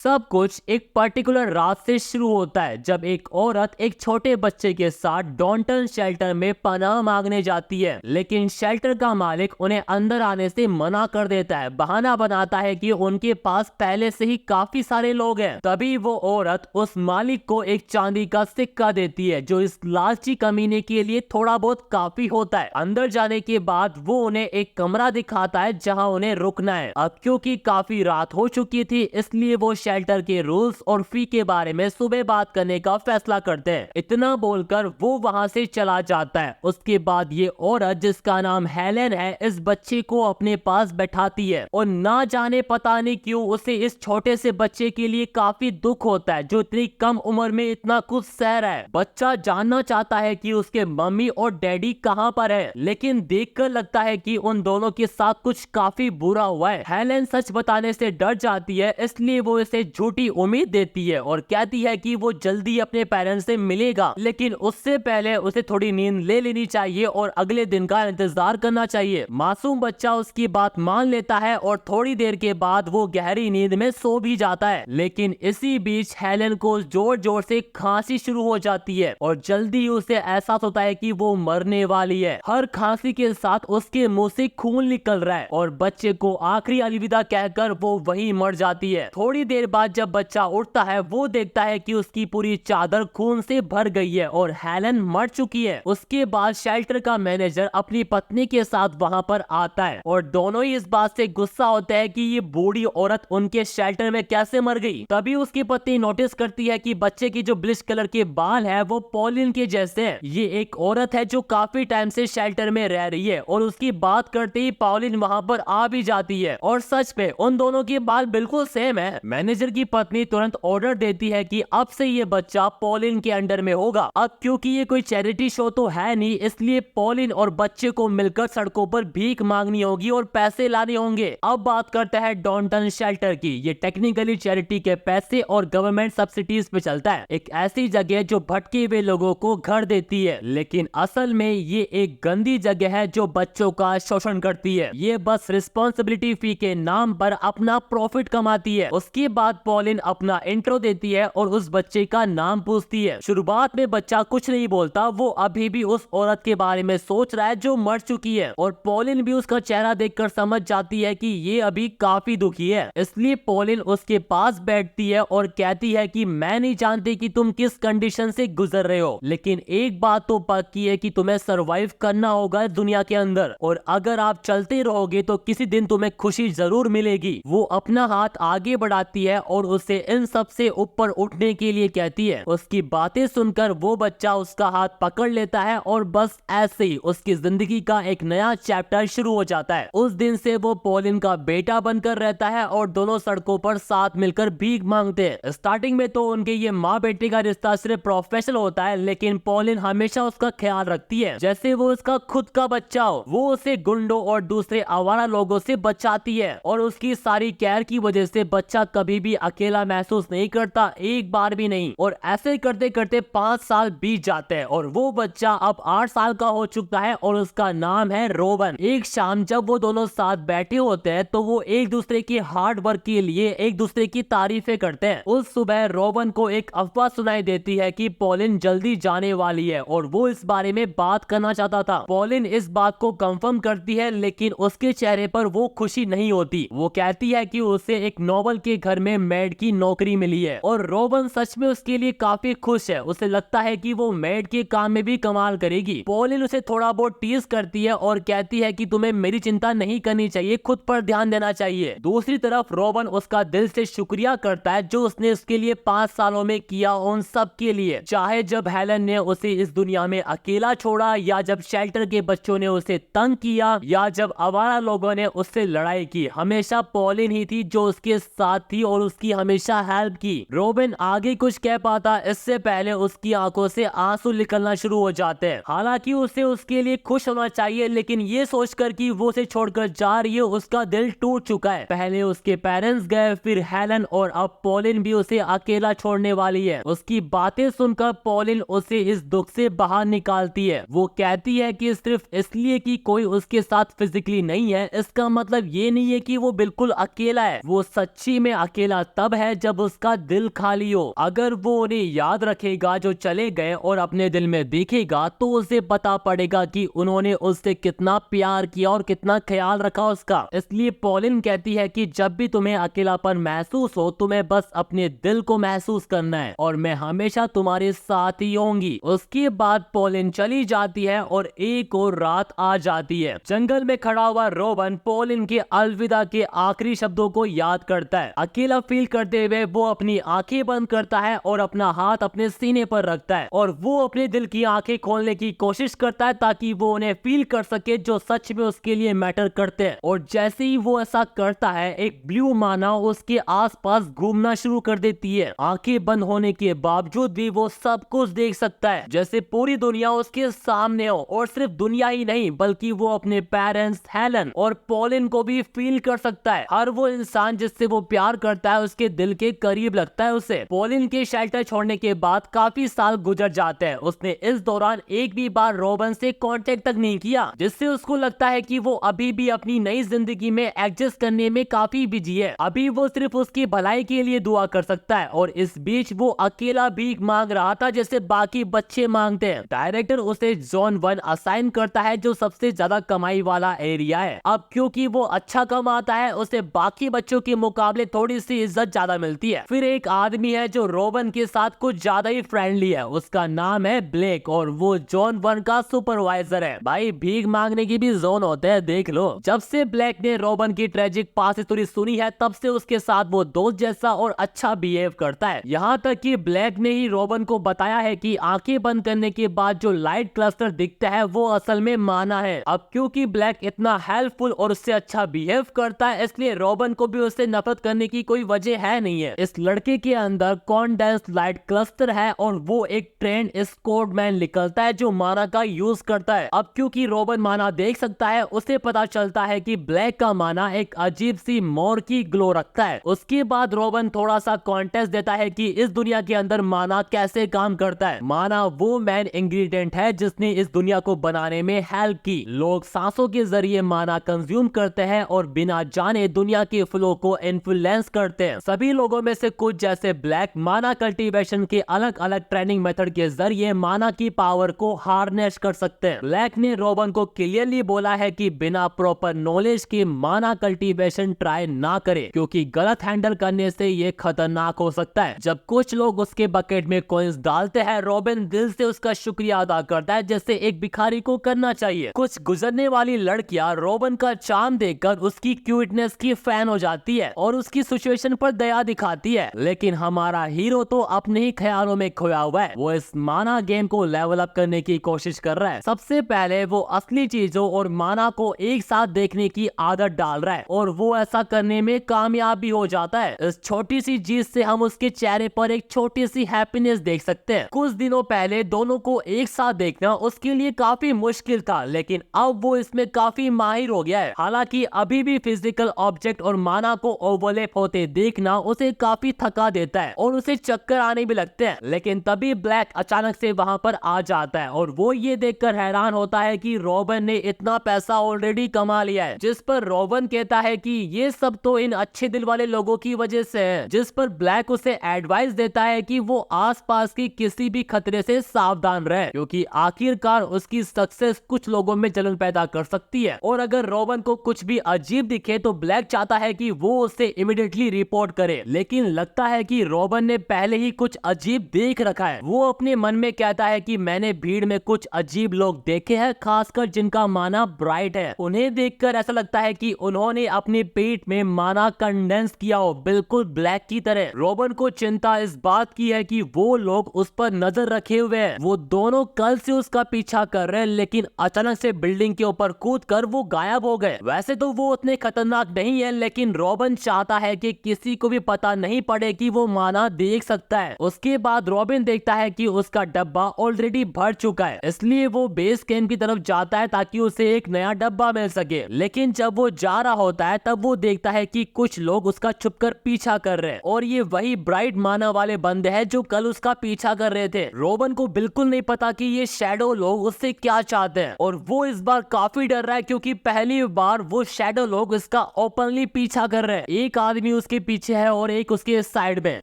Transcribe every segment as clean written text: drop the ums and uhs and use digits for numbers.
सब कुछ एक पर्टिकुलर रात से शुरू होता है जब एक औरत एक छोटे बच्चे के साथ डॉन्टन शेल्टर में पनाह मांगने जाती है, लेकिन शेल्टर का मालिक उन्हें अंदर आने से मना कर देता है। बहाना बनाता है कि उनके पास पहले से ही काफी सारे लोग हैं। तभी वो औरत उस मालिक को एक चांदी का सिक्का देती है, जो इस लालची कमीने के लिए थोड़ा बहुत काफी होता है। अंदर जाने के बाद वो उन्हें एक कमरा दिखाता है जहां उन्हें रुकना है। अब क्योंकि काफी रात हो चुकी थी, इसलिए वो शेल्टर के रूल्स और फी के बारे में सुबह बात करने का फैसला करते हैं। इतना बोलकर वो वहां से चला जाता है। उसके बाद ये औरत, जिसका नाम हेलेन है, इस बच्चे को अपने पास बैठाती है और ना जाने पता नहीं क्यों उसे इस छोटे से बच्चे के लिए काफी दुख होता है, जो इतनी कम उम्र में इतना कुछ सह रहा है। बच्चा जानना चाहता है कि उसके मम्मी और डैडी कहाँ पर है, लेकिन देखकर लगता है कि उन दोनों के साथ कुछ काफी बुरा हुआ है। हेलेन सच बताने से डर जाती है, इसलिए वो इसे झूठी उम्मीद देती है और कहती है कि वो जल्दी अपने पेरेंट्स से मिलेगा, लेकिन उससे पहले उसे थोड़ी नींद ले लेनी चाहिए और अगले दिन का इंतजार करना चाहिए। मासूम बच्चा उसकी बात मान लेता है और थोड़ी देर के बाद वो गहरी नींद में सो भी जाता है। लेकिन इसी बीच हेलेन को जोर जोर से खांसी शुरू हो जाती है और जल्दी उसे एहसास होता है कि वो मरने वाली है। हर खांसी के साथ उसके मुंह से खून निकल रहा है और बच्चे को आखिरी अलविदा कहकर वो वहीं मर जाती है। थोड़ी देर बाद जब बच्चा उठता है, वो देखता है कि उसकी पूरी चादर खून से भर गई है और हेलेन मर चुकी है। उसके बाद शेल्टर का मैनेजर अपनी पत्नी के साथ वहां पर आता है और दोनों ही इस बात से गुस्सा होते हैं कि ये बूढ़ी औरत उनके शेल्टर में कैसे मर गई। तभी उसकी पत्नी नोटिस करती है कि बच्चे की जो ब्लिच कलर के बाल है वो पॉलिन के जैसे हैं। ये एक औरत है जो काफी टाइम से शेल्टर में रह रही है और उसकी बात करते ही पॉलिन वहां पर आ भी जाती है और सच में उन दोनों के बाल बिल्कुल सेम है। मैनेजर की पत्नी तुरंत ऑर्डर देती है कि अब से ये बच्चा पॉलिन के अंडर में होगा। अब क्योंकि ये कोई चैरिटी शो तो है नहीं, इसलिए पॉलिन और बच्चे को मिलकर सड़कों पर भीख मांगनी होगी और पैसे लाने होंगे। अब बात करते हैं डॉन्टन शेल्टर की। ये टेक्निकली चैरिटी के पैसे और गवर्नमेंट सब्सिडीज पे चलता है। एक ऐसी जगह जो भटके हुए लोगों को घर देती है, लेकिन असल में ये एक गंदी जगह है जो बच्चों का शोषण करती है। ये बस रिस्पॉन्सिबिलिटी फी के नाम पर अपना प्रॉफिट कमाती है। उसके बाद पॉलिन अपना इंट्रो देती है और उस बच्चे का नाम पूछती है। शुरुआत में बच्चा कुछ नहीं बोलता, वो अभी भी उस औरत के बारे में सोच रहा है जो मर चुकी है और पॉलिन भी उसका चेहरा देखकर समझ जाती है कि ये अभी काफी दुखी है। इसलिए पॉलिन उसके पास बैठती है और कहती है कि मैं नहीं जानती कि तुम किस कंडीशन से गुजर रहे हो, लेकिन एक बात तो पक्की है कि तुम्हें सरवाइव करना होगा दुनिया के अंदर, और अगर आप चलते रहोगे तो किसी दिन तुम्हें खुशी जरूर मिलेगी। वो अपना हाथ आगे बढ़ाती है और उसे इन सब से ऊपर उठने के लिए कहती है। उसकी बातें सुनकर वो बच्चा उसका हाथ पकड़ लेता है और बस ऐसे ही उसकी जिंदगी का एक नया चैप्टर शुरू हो जाता है। उस दिन से वो पॉलिन का बेटा बनकर रहता है और दोनों सड़कों पर साथ मिलकर भीख मांगते हैं। स्टार्टिंग में तो उनके ये माँ बेटे का रिश्ता सिर्फ प्रोफेशनल होता है, लेकिन पॉलिन हमेशा उसका ख्याल रखती है जैसे वो उसका खुद का बच्चा हो। वो उसे गुंडों और दूसरे आवारा लोगों से बचाती है और उसकी सारी केयर की वजह से बच्चा कभी भी अकेला महसूस नहीं करता, एक बार भी नहीं। और ऐसे करते करते 5 साल बीत जाते हैं और वो बच्चा अब 8 साल का हो चुका है और उसका नाम है रोबन। एक शाम जब वो दोनों साथ बैठे होते हैं तो वो एक दूसरे के हार्ड वर्क के लिए एक दूसरे की तारीफें करते हैं। उस सुबह रोबन को एक अफवाह सुनाई देती है कि पॉलिन जल्दी जाने वाली है और वो इस बारे में बात करना चाहता था। पॉलिन इस बात को कंफर्म करती है, लेकिन उसके चेहरे पर वो खुशी नहीं होती। वो कहती है कि उसे एक नोबल के घर में मेड की नौकरी मिली है और रोबन सच में उसके लिए काफी खुश है। उसे लगता है कि वो मेड के काम में भी कमाल करेगी। पॉलिन उसे थोड़ा बहुत टीज करती है और कहती है कि तुम्हें मेरी चिंता नहीं करनी चाहिए, खुद पर ध्यान देना चाहिए। दूसरी तरफ रोबन उसका दिल से शुक्रिया करता है जो उसने उसके लिए 5 सालों में किया, उन सब के लिए। चाहे जब हेलेन ने उसे इस दुनिया में अकेला छोड़ा, या जब शेल्टर के बच्चों ने उसे तंग किया, या जब आवारा लोगों ने उससे लड़ाई की, हमेशा पॉलिन ही थी जो उसके साथ थी और उसकी हमेशा हेल्प की। रोबिन आगे कुछ कह पाता इससे पहले उसकी आंखों से आंसू निकलना शुरू हो जाते हैं। हालांकि उसे उसके लिए खुश होना चाहिए, लेकिन ये सोचकर कि वो उसे छोड़कर जा रही है, उसका दिल टूट चुका है। पहले उसके पेरेंट्स गए, फिर हेलेन, और अब पॉलिन भी उसे अकेला छोड़ने वाली है। उसकी बातें सुनकर पॉलिन उसे इस दुख से बाहर निकालती है। वो कहती है कि सिर्फ इसलिए कि कोई उसके साथ फिजिकली नहीं है, इसका मतलब ये नहीं है कि वो बिल्कुल अकेला है। वो सच्ची में अकेला अकेला तब है जब उसका दिल खाली हो। अगर वो उन्हें याद रखेगा जो चले गए और अपने दिल में देखेगा तो उसे पता पड़ेगा कि उन्होंने उससे कितना प्यार किया और कितना ख्याल रखा उसका। इसलिए पॉलिन कहती है कि जब भी तुम्हें अकेलापन महसूस हो तुम्हें बस अपने दिल को महसूस करना है और मैं हमेशा तुम्हारे साथ ही होंगी। उसके बाद पॉलिन चली जाती है और एक और रात आ जाती है। जंगल में खड़ा हुआ रोबन पॉलिन के अलविदा के आखिरी शब्दों को याद करता है। अकेला फील करते हुए वो अपनी आंखें बंद करता है और अपना हाथ अपने सीने पर रखता है और वो अपने दिल की आंखें खोलने की कोशिश करता है ताकि वो उन्हें फील कर सके जो सच में उसके लिए मैटर करते हैं। और जैसे ही वो ऐसा करता है एक ब्लू माना उसके आसपास घूमना शुरू कर देती है। आंखें बंद होने के बावजूद भी वो सब कुछ देख सकता है, जैसे पूरी दुनिया उसके सामने हो। और सिर्फ दुनिया ही नहीं बल्कि वो अपने पेरेंट्स हेलन और पॉलिन को भी फील कर सकता है। हर वो इंसान जिससे वो प्यार करता है उसके दिल के करीब लगता है उसे। पॉलिन के शेल्टर छोड़ने के बाद काफी साल गुजर जाते हैं। उसने इस दौरान एक भी बार रोबन से कांटेक्ट तक नहीं किया, जिससे उसको लगता है कि वो अभी भी अपनी नई जिंदगी में एडजस्ट करने में काफी बिजी है। अभी वो सिर्फ उसकी भलाई के लिए दुआ कर सकता है। और इस बीच वो अकेला भीख मांग रहा था जैसे बाकी बच्चे मांगते हैं। डायरेक्टर उसे जोन 1 असाइन करता है जो सबसे ज्यादा कमाई वाला एरिया है। अब क्योंकि वो अच्छा कमाता है उसे बाकी बच्चों के मुकाबले थोड़ी सी इज्जत ज्यादा मिलती है। फिर एक आदमी है जो रोबन के साथ कुछ ज्यादा ही फ्रेंडली है। उसका नाम है ब्लेक और वो जोन 1 का सुपरवाइजर है। भाई भीख मांगने की भी जोन होते हैं, देख लो। जब से ब्लैक ने रोबन की ट्रेजिक पास्ट स्टोरी सुनी है तब से उसके साथ वो दोस्त जैसा और अच्छा बिहेव करता है। यहाँ तक कि ब्लैक ने ही रोबन को बताया है कि आंखें बंद करने के बाद जो लाइट क्लस्टर दिखता है वो असल में माना है। अब क्योंकि ब्लैक इतना हेल्पफुल और उससे अच्छा बिहेव करता है इसलिए रोबन को भी उससे नफरत करने की कोई वजह है नहीं है। इस लड़के के अंदर कॉन्डेंस लाइट क्लस्टर है और वो एक ट्रेंड स्क्वाडमैन निकलता है जो माना का यूज करता है। अब क्योंकि रोबन माना देख सकता है उसे पता चलता है कि ब्लैक का माना एक अजीब सी मोर की ग्लो रखता है। उसके बाद रोबन थोड़ा सा कॉन्टेस्ट देता है कि इस दुनिया के अंदर माना कैसे काम करता है। माना वो मेन इंग्रेडिएंट है जिसने इस दुनिया को बनाने में हेल्प की। लोग सांसों के जरिए माना कंज्यूम करते हैं और बिना जाने दुनिया के फ्लो को इन्फ्लुएंस करते हैं। सभी लोगों में से कुछ जैसे ब्लैक माना कल्टीवेशन के अलग अलग ट्रेनिंग मेथड के जरिए माना की पावर को हार्नेस कर सकते हैं। ब्लैक ने रोबन को क्लियरली बोला है कि बिना प्रॉपर नॉलेज के माना कल्टीवेशन ट्राई ना करे क्योंकि गलत हैंडल करने से ये खतरनाक हो सकता है। जब कुछ लोग उसके बकेट में कॉइंस डालते हैं रोबिन दिल से उसका शुक्रिया अदा करता है जैसे एक भिखारी को करना चाहिए। कुछ गुजरने वाली लड़कियां रोबिन का चार्म देखकर उसकी क्यूटनेस की फैन हो जाती है और उसकी सिचुएशन पर दया दिखाती है। लेकिन हमारा हीरो तो अपने ही ख्यालों में खोया हुआ है। वो इस माना गेम को लेवल अप करने की कोशिश कर रहा है। सबसे पहले वो असली चीजों और माना को एक साथ देखने की आदत डाल रहा है और वो ऐसा करने में कामयाब भी हो जाता है। इस छोटी सी जीत से हम उसके चेहरे पर एक छोटी सी हैप्पीनेस देख सकते हैं। कुछ दिनों पहले दोनों को एक साथ देखना उसके लिए काफी मुश्किल था लेकिन अब वो इसमें काफी माहिर हो गया है। हालांकि अभी भी फिजिकल ऑब्जेक्ट और माना को ओवरलैप होते देखना उसे काफी थका देता है और उसे चक्कर आने भी लगते हैं। लेकिन तभी ब्लैक अचानक से वहां पर आ जाता है और वो ये देखकर हैरान होता है कि रोबन ने इतना पैसा ऑलरेडी कमा लिया है। जिस पर रोबन कहता है कि ये सब तो इन अच्छे दिल वाले लोगों की वजह से है। जिस पर ब्लैक उसे एडवाइस देता है कि वो आसपास की किसी भी खतरे से सावधान रहे क्योंकि आखिरकार उसकी सक्सेस कुछ लोगों में जलन पैदा कर सकती है। और अगर रोबन को कुछ भी अजीब दिखे तो ब्लैक चाहता है कि वो उसे इमीडिएटली रिपोर्ट करे। लेकिन लगता है कि रोबन ने पहले ही कुछ अजीब देख रखा है। वो अपने मन में कहता है कि मैंने भीड़ में कुछ अजीब लोग देखे हैं खासकर जिनका माना ब्राइट है। उन्हें देखकर ऐसा लगता है कि उन्होंने अपने पेट में माना कंडेंस किया हो बिल्कुल ब्लैक की तरह। रोबन को चिंता इस बात की है कि वो लोग उस पर नजर रखे हुए हैं। वो दोनों कल से उसका पीछा कर रहे हैं लेकिन अचानक से बिल्डिंग के ऊपर कूदकर वो गायब हो गए। वैसे तो वो उतने खतरनाक नहीं है लेकिन रोबन चाहता है कि किसी को भी पता नहीं पड़े कि वो माना देख सकता है। उसके बाद रोबिन देखता है कि उसका डब्बा ऑलरेडी भर चुका है इसलिए वो बेस कैंप की तरफ जाता है ताकि उसे एक नया डब्बा मिल सके। लेकिन जब वो जा रहा होता है तब वो देखता है कि कुछ लोग उसका छुपकर पीछा कर रहे हैं और ये वही ब्राइट माना वाले बंदे हैं जो कल उसका पीछा कर रहे थे। रोबन को बिल्कुल नहीं पता कि ये शैडो लोग उससे क्या चाहते हैं और वो इस बार काफी डर रहा है क्योंकि पहली बार वो शैडो लोग इसका ओपनली पीछा कर रहे हैं। एक आदमी उसके पीछे है और एक उसके साइड में।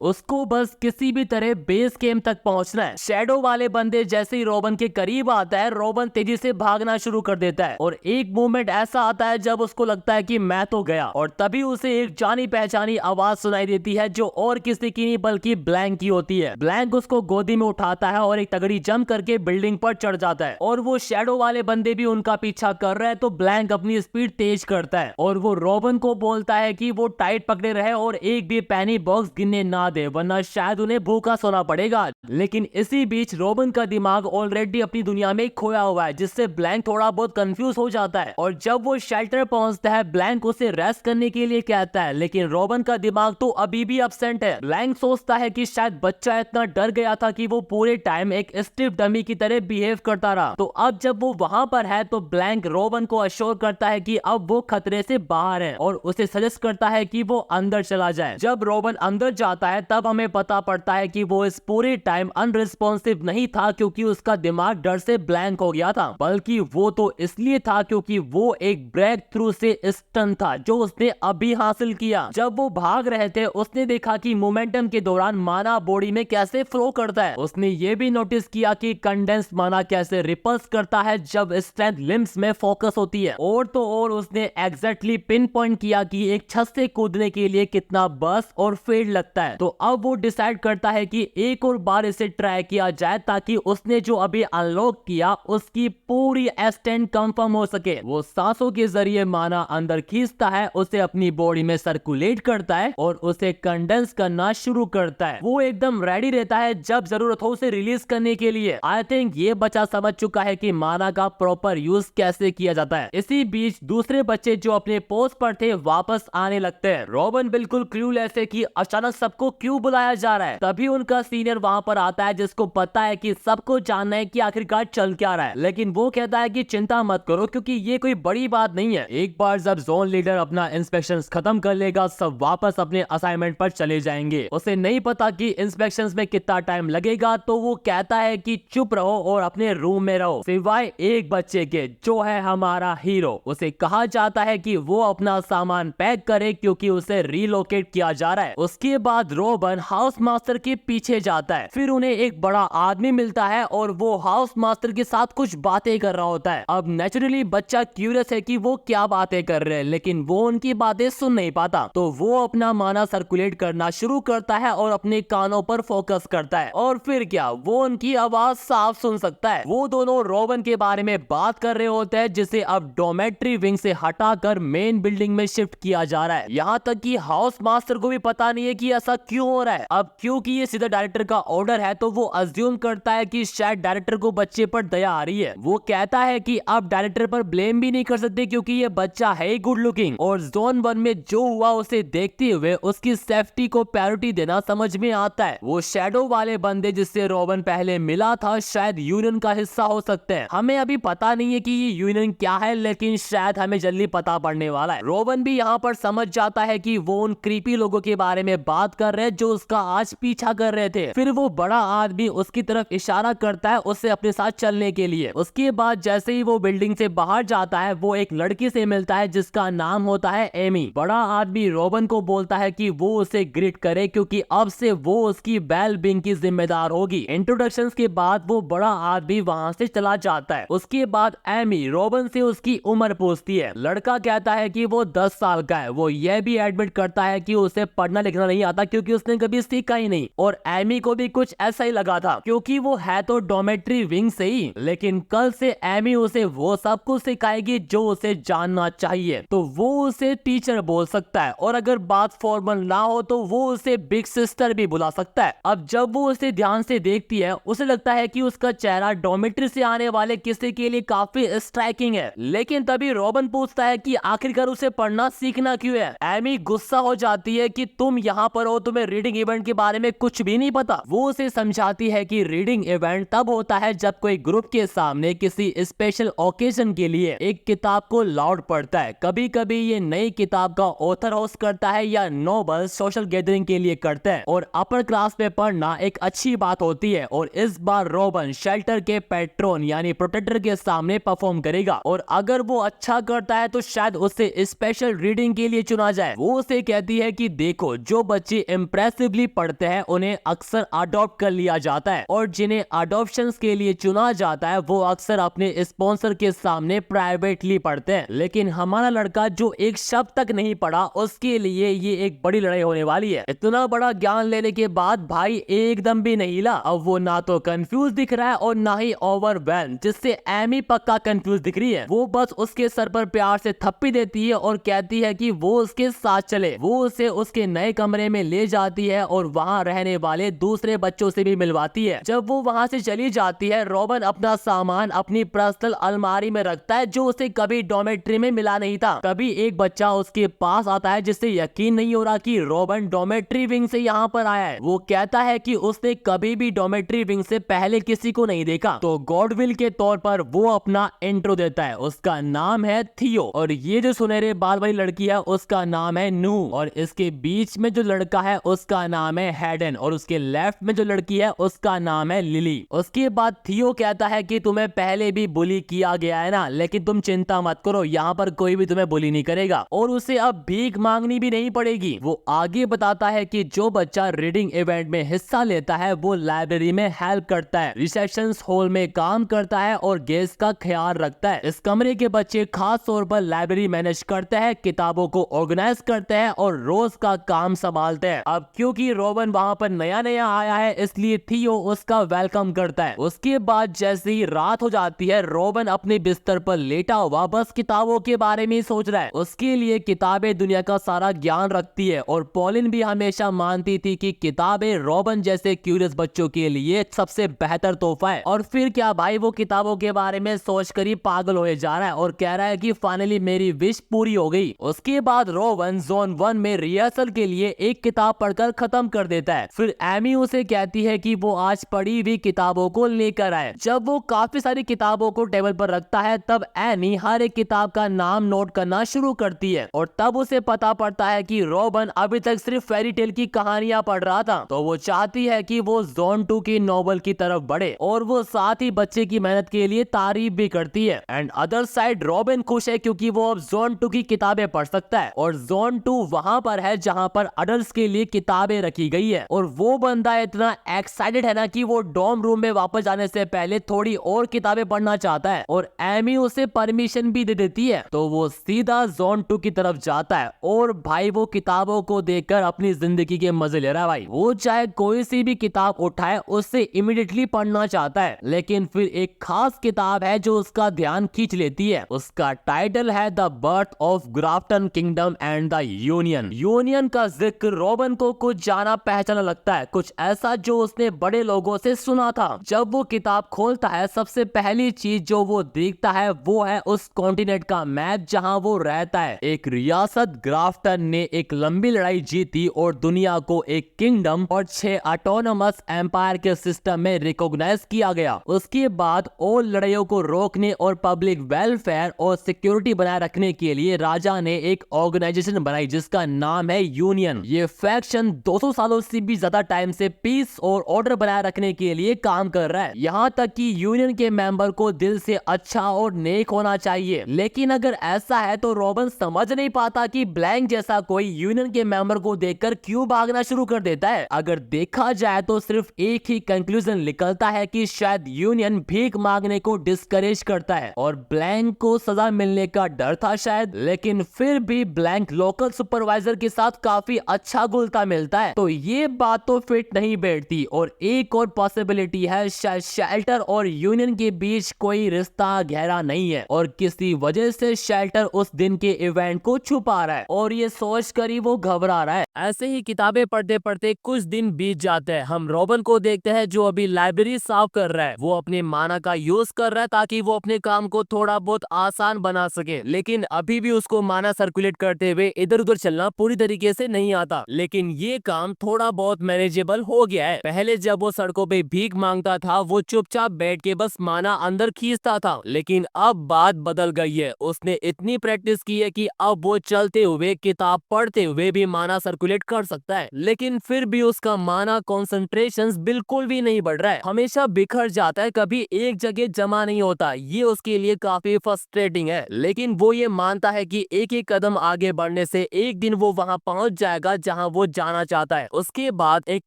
उसको बस किसी भी तरह बेस कैंप तक पहुंचना है। शैडो वाले बंदे जैसे ही रोबन के करीब आता है, रोबन तेजी से भागना शुरू कर देता है और एक मोमेंट ऐसा आता है जब उसको लगता है कि मैं तो गया, और तभी उसे एक जानी पहचानी आवाज सुनाई देती है जो और किसी की नहीं बल्कि ब्लैंक की होती है। ब्लैंक उसको गोदी में उठाता है और एक तगड़ी जंप करके बिल्डिंग पर चढ़ जाता है और वो शैडो वाले बंदे भी उनका पीछा कर रहे हैं। तो ब्लैंक अपनी स्पीड तेज करता है और वो रोबन को बोलता है कि वो टाइट पकड़े रहे और एक भी पैनी बॉक्स गिनने ना दे, वरना शायद उन्हें भूखा सोना पड़ेगा। लेकिन इसी बीच रोबन का दिमाग ऑलरेडी अपनी दुनिया में खोया हुआ है, जिससे ब्लैंक थोड़ा बहुत कंफ्यूज हो जाता है। और जब वो शेल्टर पहुंचता है, ब्लैंक उसे रेस्ट करने के लिए कहता है, लेकिन रोबन का दिमाग तो अभी भी अपसेंट है। ब्लैंक सोचता है कि शायद बच्चा इतना डर गया था कि वो पूरे टाइम एक स्टिफ डमी की तरह बिहेव करता रहा। तो अब जब वो वहां पर है तो ब्लैंक रोबन को अश्योर करता है कि अब वो खतरे से बाहर है और उसे सजेस्ट करता है कि वो अंदर चला जाए। जब रोबन अंदर जाता है तब हमें पता पड़ता है कि वो इस पूरे टाइम अनरिस्पॉन्सिव नहीं था क्योंकि उसका दिमाग डर से ब्लैंक हो गया था, बल्कि वो तो इसलिए था क्योंकि वो एक ब्रेक थ्रू से स्टन था जो उसने अभी हासिल किया। जब वो भाग रहे थे उसने देखा कि मोमेंटम के दौरान माना बॉडी में कैसे फ्लो करता है। उसने ये भी नोटिस किया कि कंडेंस माना कैसे रिपल्स करता है जब स्ट्रेंथ लिम्स में फोकस होती है। और तो और उसने एग्जैक्टली पिन पॉइंट किया कि एक छत से कूदने के लिए कितना बस और फेड लगता है। तो अब वो डिसाइड करता है कि एक और बार इसे ट्राई किया जाए ताकि उसने जो अभी अनलॉक किया उसकी पूरी एक्सटेंट कंफर्म हो सके। वो सांसों के जरिए माना अंदर खींचता है, उसे अपनी बॉडी में सर्कुलेट करता है और उसे कंडेंस करना शुरू करता है। वो एकदम रेडी रहता है जब जरूरत हो उसे रिलीज करने के लिए। आई थिंक ये बच्चा समझ चुका है कि माना का प्रॉपर यूज कैसे किया जाता है। इसी बीच दूसरे बच्चे जो अपने पोस्ट पर थे वापस आने लगते हैं। रोबन बिल्कुल क्लूलेस है कि अचानक सबको क्यों बुलाया जा रहा है। तभी उनका सीनियर वहां पर आता है जिसको पता है कि सबको जानना है कि आखिरकार चल क्या रहा है, लेकिन वो कहता है कि चिंता मत करो क्योंकि ये कोई बड़ी बात नहीं है। एक बार जब जोन लीडर अपना इंस्पेक्शन खत्म कर लेगा सब वापस अपने असाइनमेंट पर चले जाएंगे। उसे नहीं पता कि इंस्पेक्शन में कितना टाइम लगेगा, तो वो कहता है कि चुप रहो और अपने रूम में रहो सिवाय एक बच्चे के जो है हमारा हीरो। उसे कहा जाता है कि वो अपना सामान पैक करे क्योंकि उसे रिलोकेट किया जा रहा है। उसके बाद रोबन हाउस मास्टर के पीछे जाता है। फिर उन्हें एक बड़ा आदमी मिलता है और वो हाउस मास्टर के साथ कुछ बातें कर रहा होता है। अब नेचुरली बच्चा क्यूरियस है कि वो क्या बातें कर रहे हैं, लेकिन वो उनकी बातें सुन नहीं पाता। तो वो अपना माना सर्कुलेट करना शुरू करता है और अपने कानों पर फोकस करता है और फिर क्या वो उनकी आवाज साफ सुन सकता है। वो दोनों रोबन के बारे में बात कर रहे होते हैं जिसे अब डोमेट्री विंग से हटाकर मेन बिल्डिंग में शिफ्ट किया जा रहा है। यहाँ तक कि हाउस मास्टर को भी पता नहीं है कि ऐसा क्यों हो रहा है। अब क्योंकि ये सीधा डायरेक्टर का ऑर्डर है तो वो अज्यूम करता है कि शायद डायरेक्टर को बच्चे पर दया आ रही है। वो कहता है कि आप डायरेक्टर पर ब्लेम भी नहीं कर सकते क्योंकि ये बच्चा है गुड लुकिंग और जोन 1 में जो हुआ उसे देखते हुए उसकी सेफ्टी को प्रायोरिटी देना समझ में आता है। वो शैडो वाले बंदे जिससे रोबन पहले मिला था शायद यूनियन का हिस्सा हो सकते हैं। हमें अभी पता नहीं है कि ये यूनियन क्या है, लेकिन शायद हमें जल्दी पता पड़ने वाला है। रोबन भी यहाँ पर समझ जाता है कि वो उन क्रीपी लोगों के बारे में बात कर रहे हैं जो उसका आज पीछा कर रहे थे। फिर वो बड़ा आदमी उसकी तरफ इशारा करता है उससे अपने साथ चलने के लिए। उसके बाद जैसे ही वो बिल्डिंग से बाहर जाता है वो एक लड़की से मिलता है जिसका नाम होता है एमी। बड़ा आदमी रोबन को बोलता है कि वो उसे ग्रीट करे क्योंकि अब से वो उसकी वेल बीइंग की जिम्मेदार होगी। इंट्रोडक्शंस के बाद वो बड़ा आदमी वहां से चला जाता है। उसके बाद एमी रोबन से उसकी उम्र पूछती है। लड़का कहता है कि वो 10 साल का है। वो ये भी एडमिट करता है कि उसे पढ़ना लिखना नहीं आता क्योंकि उसने कभी सीखा ही नहीं। और एमी को भी कुछ ऐसा ही लगा था क्योंकि वो है तो डोमेट्री विंग से ही, लेकिन कल से एमी उसे वो सब कुछ सिखाएगी जो उसे जानना चाहिए। तो वो उसे टीचर बोल सकता है और अगर बात फॉर्मल ना हो तो वो उसे बिग सिस्टर भी बुला सकता है। अब जब वो उसे ध्यान से देखती है उसे लगता है कि उसका चेहरा डोमेट्री से आने वाले किसी के लिए काफी स्ट्राइकिंग है, लेकिन तभी रोबन पूछता है कि आखिरकार उसे पढ़ना सीखना क्यों है। एमी गुस्सा हो जाती है कि तुम यहाँ पर हो, तुम्हें रीडिंग इवेंट के बारे में कुछ भी नहीं पता। वो उसे समझाती है कि रीडिंग इवेंट तब होता है जब कोई ग्रुप के सामने किसी स्पेशल ओकेजन के लिए एक किताब को लाउड पढ़ता है। कभी कभी ये नई किताब का ऑथर होस्ट करता है या नोबल सोशल गैदरिंग के लिए करता है और अपर क्लास में पढ़ना एक अच्छी बात होती है। और इस बार रोबन शेल्टर के पैट्रोन यानी प्रोटेक्टर के सामने परफॉर्म करेगा और अगर वो अच्छा करता है तो शायद उसे स्पेशल रीडिंग के लिए चुना जाए। वो उसे कहती कहती है कि देखो, जो बच्चे इम्प्रेसिवली पढ़ते हैं उन्हें अक्सर अडॉप्ट कर लिया जाता है, और जिन्हें अडॉप्शन के लिए चुना जाता है वो अक्सर अपने स्पॉन्सर के सामने प्राइवेटली पढ़ते हैं। लेकिन हमारा लड़का जो एक शब्द तक नहीं पढ़ा, उसके लिए ये एक बड़ी लड़ाई होने वाली है। इतना बड़ा ज्ञान लेने के बाद भाई एकदम भी नहीं हिला। अब वो ना तो कंफ्यूज दिख रहा है और ना ही ओवरवेल्म, जिससे एमी पक्का कंफ्यूज दिख रही है। वो बस उसके सर पर प्यार से थप्पी देती है और कहती है कि वो उसके साथ चले। वो उसे उसके नए कमरे में ले जाती है और वहाँ रहने वाले दूसरे बच्चों से भी मिलवाती है। जब वो वहाँ से चली जाती है, रॉबिन अपना सामान अपनी पर्सनल अलमारी में रखता है, जो उसे कभी डॉर्मेट्री में मिला नहीं था। तभी एक बच्चा उसके पास आता है जिससे यकीन नहीं हो रहा कि रॉबिन डॉर्मेट्री विंग से यहाँ पर आया है। वो कहता है कि उसने कभी भी डॉर्मेट्री विंग से पहले किसी को नहीं देखा। तो गॉडविल के तौर पर वो अपना इंट्रो देता है। उसका नाम है थियो, और ये जो सुनहरे बाल वाली लड़की है उसका नाम है नू, और इसके बीच में जो लड़का है उसका नाम है हैडन, और उसके लेफ्ट में जो लड़की है उसका नाम है लिली। उसके बाद थियो कहता है कि तुम्हें पहले भी बुली किया गया है ना, लेकिन तुम चिंता मत करो, यहाँ पर कोई भी तुम्हें बुली नहीं करेगा और उसे अब भीख मांगनी भी नहीं पड़ेगी। वो आगे बताता है कि जो बच्चा रीडिंग इवेंट में हिस्सा लेता है वो लाइब्रेरी में हेल्प करता है, रिसेप्शन हॉल में काम करता है और गेस्ट का ख्याल रखता है। इस कमरे के बच्चे खास तौर पर लाइब्रेरी मैनेज करते हैं, किताबों को ऑर्गेनाइज करते हैं और रोज का काम संभालते हैं। अब क्योंकि रॉबिन वहाँ पर नया नया आया है, इसलिए थियो उसका वेलकम करता है। उसके बाद जैसे ही रात हो जाती है, रॉबिन अपने बिस्तर पर लेटा हुआ बस किताबों के बारे में ही सोच रहा है। उसके लिए किताबें दुनिया का सारा ज्ञान रखती है, और पॉलिन भी हमेशा मानती थी कि किताबें रॉबिन जैसे क्यूरियस बच्चों के लिए सबसे बेहतर तोहफा है। और फिर क्या भाई, वो किताबों के बारे में सोचकर ही पागल हो जा रहा है और कह रहा है कि फाइनली मेरी विश पूरी हो गई। उसके बाद रॉबिन जोन 1 में रिहर्सल के लिए एक किताब पढ़कर खत्म कर देता है। फिर एमी उसे कहती है कि वो आज पढ़ी हुई किताबों को लेकर आए। जब वो काफी सारी किताबों को टेबल पर रखता है, तब एनी हर एक किताब का नाम नोट करना शुरू करती है, और तब उसे पता पड़ता है कि रॉबिन अभी तक सिर्फ फेरी टेल की कहानियां पढ़ रहा था। तो वो चाहती है कि वो जोन 2 की नॉवल की तरफ बढ़े, और वो साथ ही बच्चे की मेहनत के लिए तारीफ भी करती है। एंड अदर साइड रॉबिन खुश है क्योंकि वो अब जोन 2 की किताबें पढ़ सकता है, और जोन 2 वहां पर है जहां पर अडल्ट्स के लिए किताबें रखी गई है। और वो बंदा इतना एक्साइटेड है ना कि वो डॉर्म रूम में वापस जाने से पहले थोड़ी और किताबें पढ़ना चाहता है, और एमी उसे परमिशन भी दे देती है। तो वो सीधा जोन 2 की तरफ जाता है, और भाई वो किताबों को देखकर अपनी जिंदगी के मजे ले रहा है। भाई वो चाहे कोई सी भी किताब उठाए उससे इमीडिएटली पढ़ना चाहता है, लेकिन फिर एक खास किताब है जो उसका ध्यान खींच लेती है। उसका टाइटल है the birth of Grafton kingdom and the union. Union का जिक्र रॉबिन को कुछ जाना पहचाना लगता है, कुछ ऐसा जो उसने बड़े लोगों से सुना था। जब वो किताब खोलता है, सबसे पहली चीज जो वो देखता है वो है उस कॉन्टिनेंट का मैप जहां वो रहता है। एक रियासत ग्राफ्टन ने एक लंबी लड़ाई जीती और दुनिया को एक किंगडम और 6 ऑटोनोमस एम्पायर के सिस्टम में रिकॉग्नाइज किया गया। उसके बाद और लड़ाइयों को रोकने और पब्लिक वेलफेयर और सिक्योरिटी बनाए रखने के लिए राजा ने एक ऑर्गेनाइजेशन बनाई जिसका नाम है यूनियन। ये फैक्शन 200 सालों से भी ज्यादा टाइम से पीस और ऑर्डर बनाए रखने के लिए काम कर रहा है। यहाँ तक कि यूनियन के मेंबर को दिल से अच्छा और नेक होना चाहिए। लेकिन अगर ऐसा है तो रॉबिन समझ नहीं पाता कि ब्लैंक जैसा कोई यूनियन के मेंबर को देखकर क्यों भागना शुरू कर देता है। अगर देखा जाए तो सिर्फ एक ही कंक्लूजन निकलता है कि शायद यूनियन भीख मांगने को डिस्करेज करता है और ब्लैंक को सजा मिलने का डर था शायद। लेकिन फिर भी ब्लैंक लोकल सुपरवाइजर के साथ काफी अच्छा घुलता मिलता है, तो ये बात तो फिट नहीं बैठती। और एक और पॉसिबिलिटी है, शायद शेल्टर और यूनियन के बीच कोई रिश्ता गहरा नहीं है और किसी वजह से शेल्टर उस दिन के इवेंट को छुपा रहा है, और ये सोच कर ही वो घबरा रहा है। ऐसे ही किताबें पढ़ते पढ़ते कुछ दिन बीत जाते हैं। हम रॉबिन को देखते हैं जो अभी लाइब्रेरी साफ कर रहा है। वो अपने माना का यूज कर रहा है ताकि वो अपने काम को थोड़ा बहुत आसान बना सके, लेकिन अभी भी उसको माना सर्कुलेट करते हुए इधर उधर चलना पूरी तरीके से नहीं आता। लेकिन ये काम थोड़ा बहुत मैनेजेबल हो गया है। पहले जब वो सड़कों पे भीख मांगता था वो चुपचाप बैठ के बस माना अंदर खींचता था, लेकिन अब बात बदल गई है। उसने इतनी प्रैक्टिस की है कि अब वो चलते हुए किताब पढ़ते हुए भी माना सर्कुलेट कर सकता है। लेकिन फिर भी उसका माना कॉन्सेंट्रेशन बिल्कुल भी नहीं बढ़ रहा है, हमेशा बिखर जाता है, कभी एक जगह जमा नहीं होता। ये उसके लिए काफी फ्रस्ट्रेटिंग है, लेकिन वो ये मानता है कि एक एक कदम आगे बढ़ने से एक दिन दिन वो वहां पहुंच जाएगा जहां वो जाना चाहता है। उसके बाद एक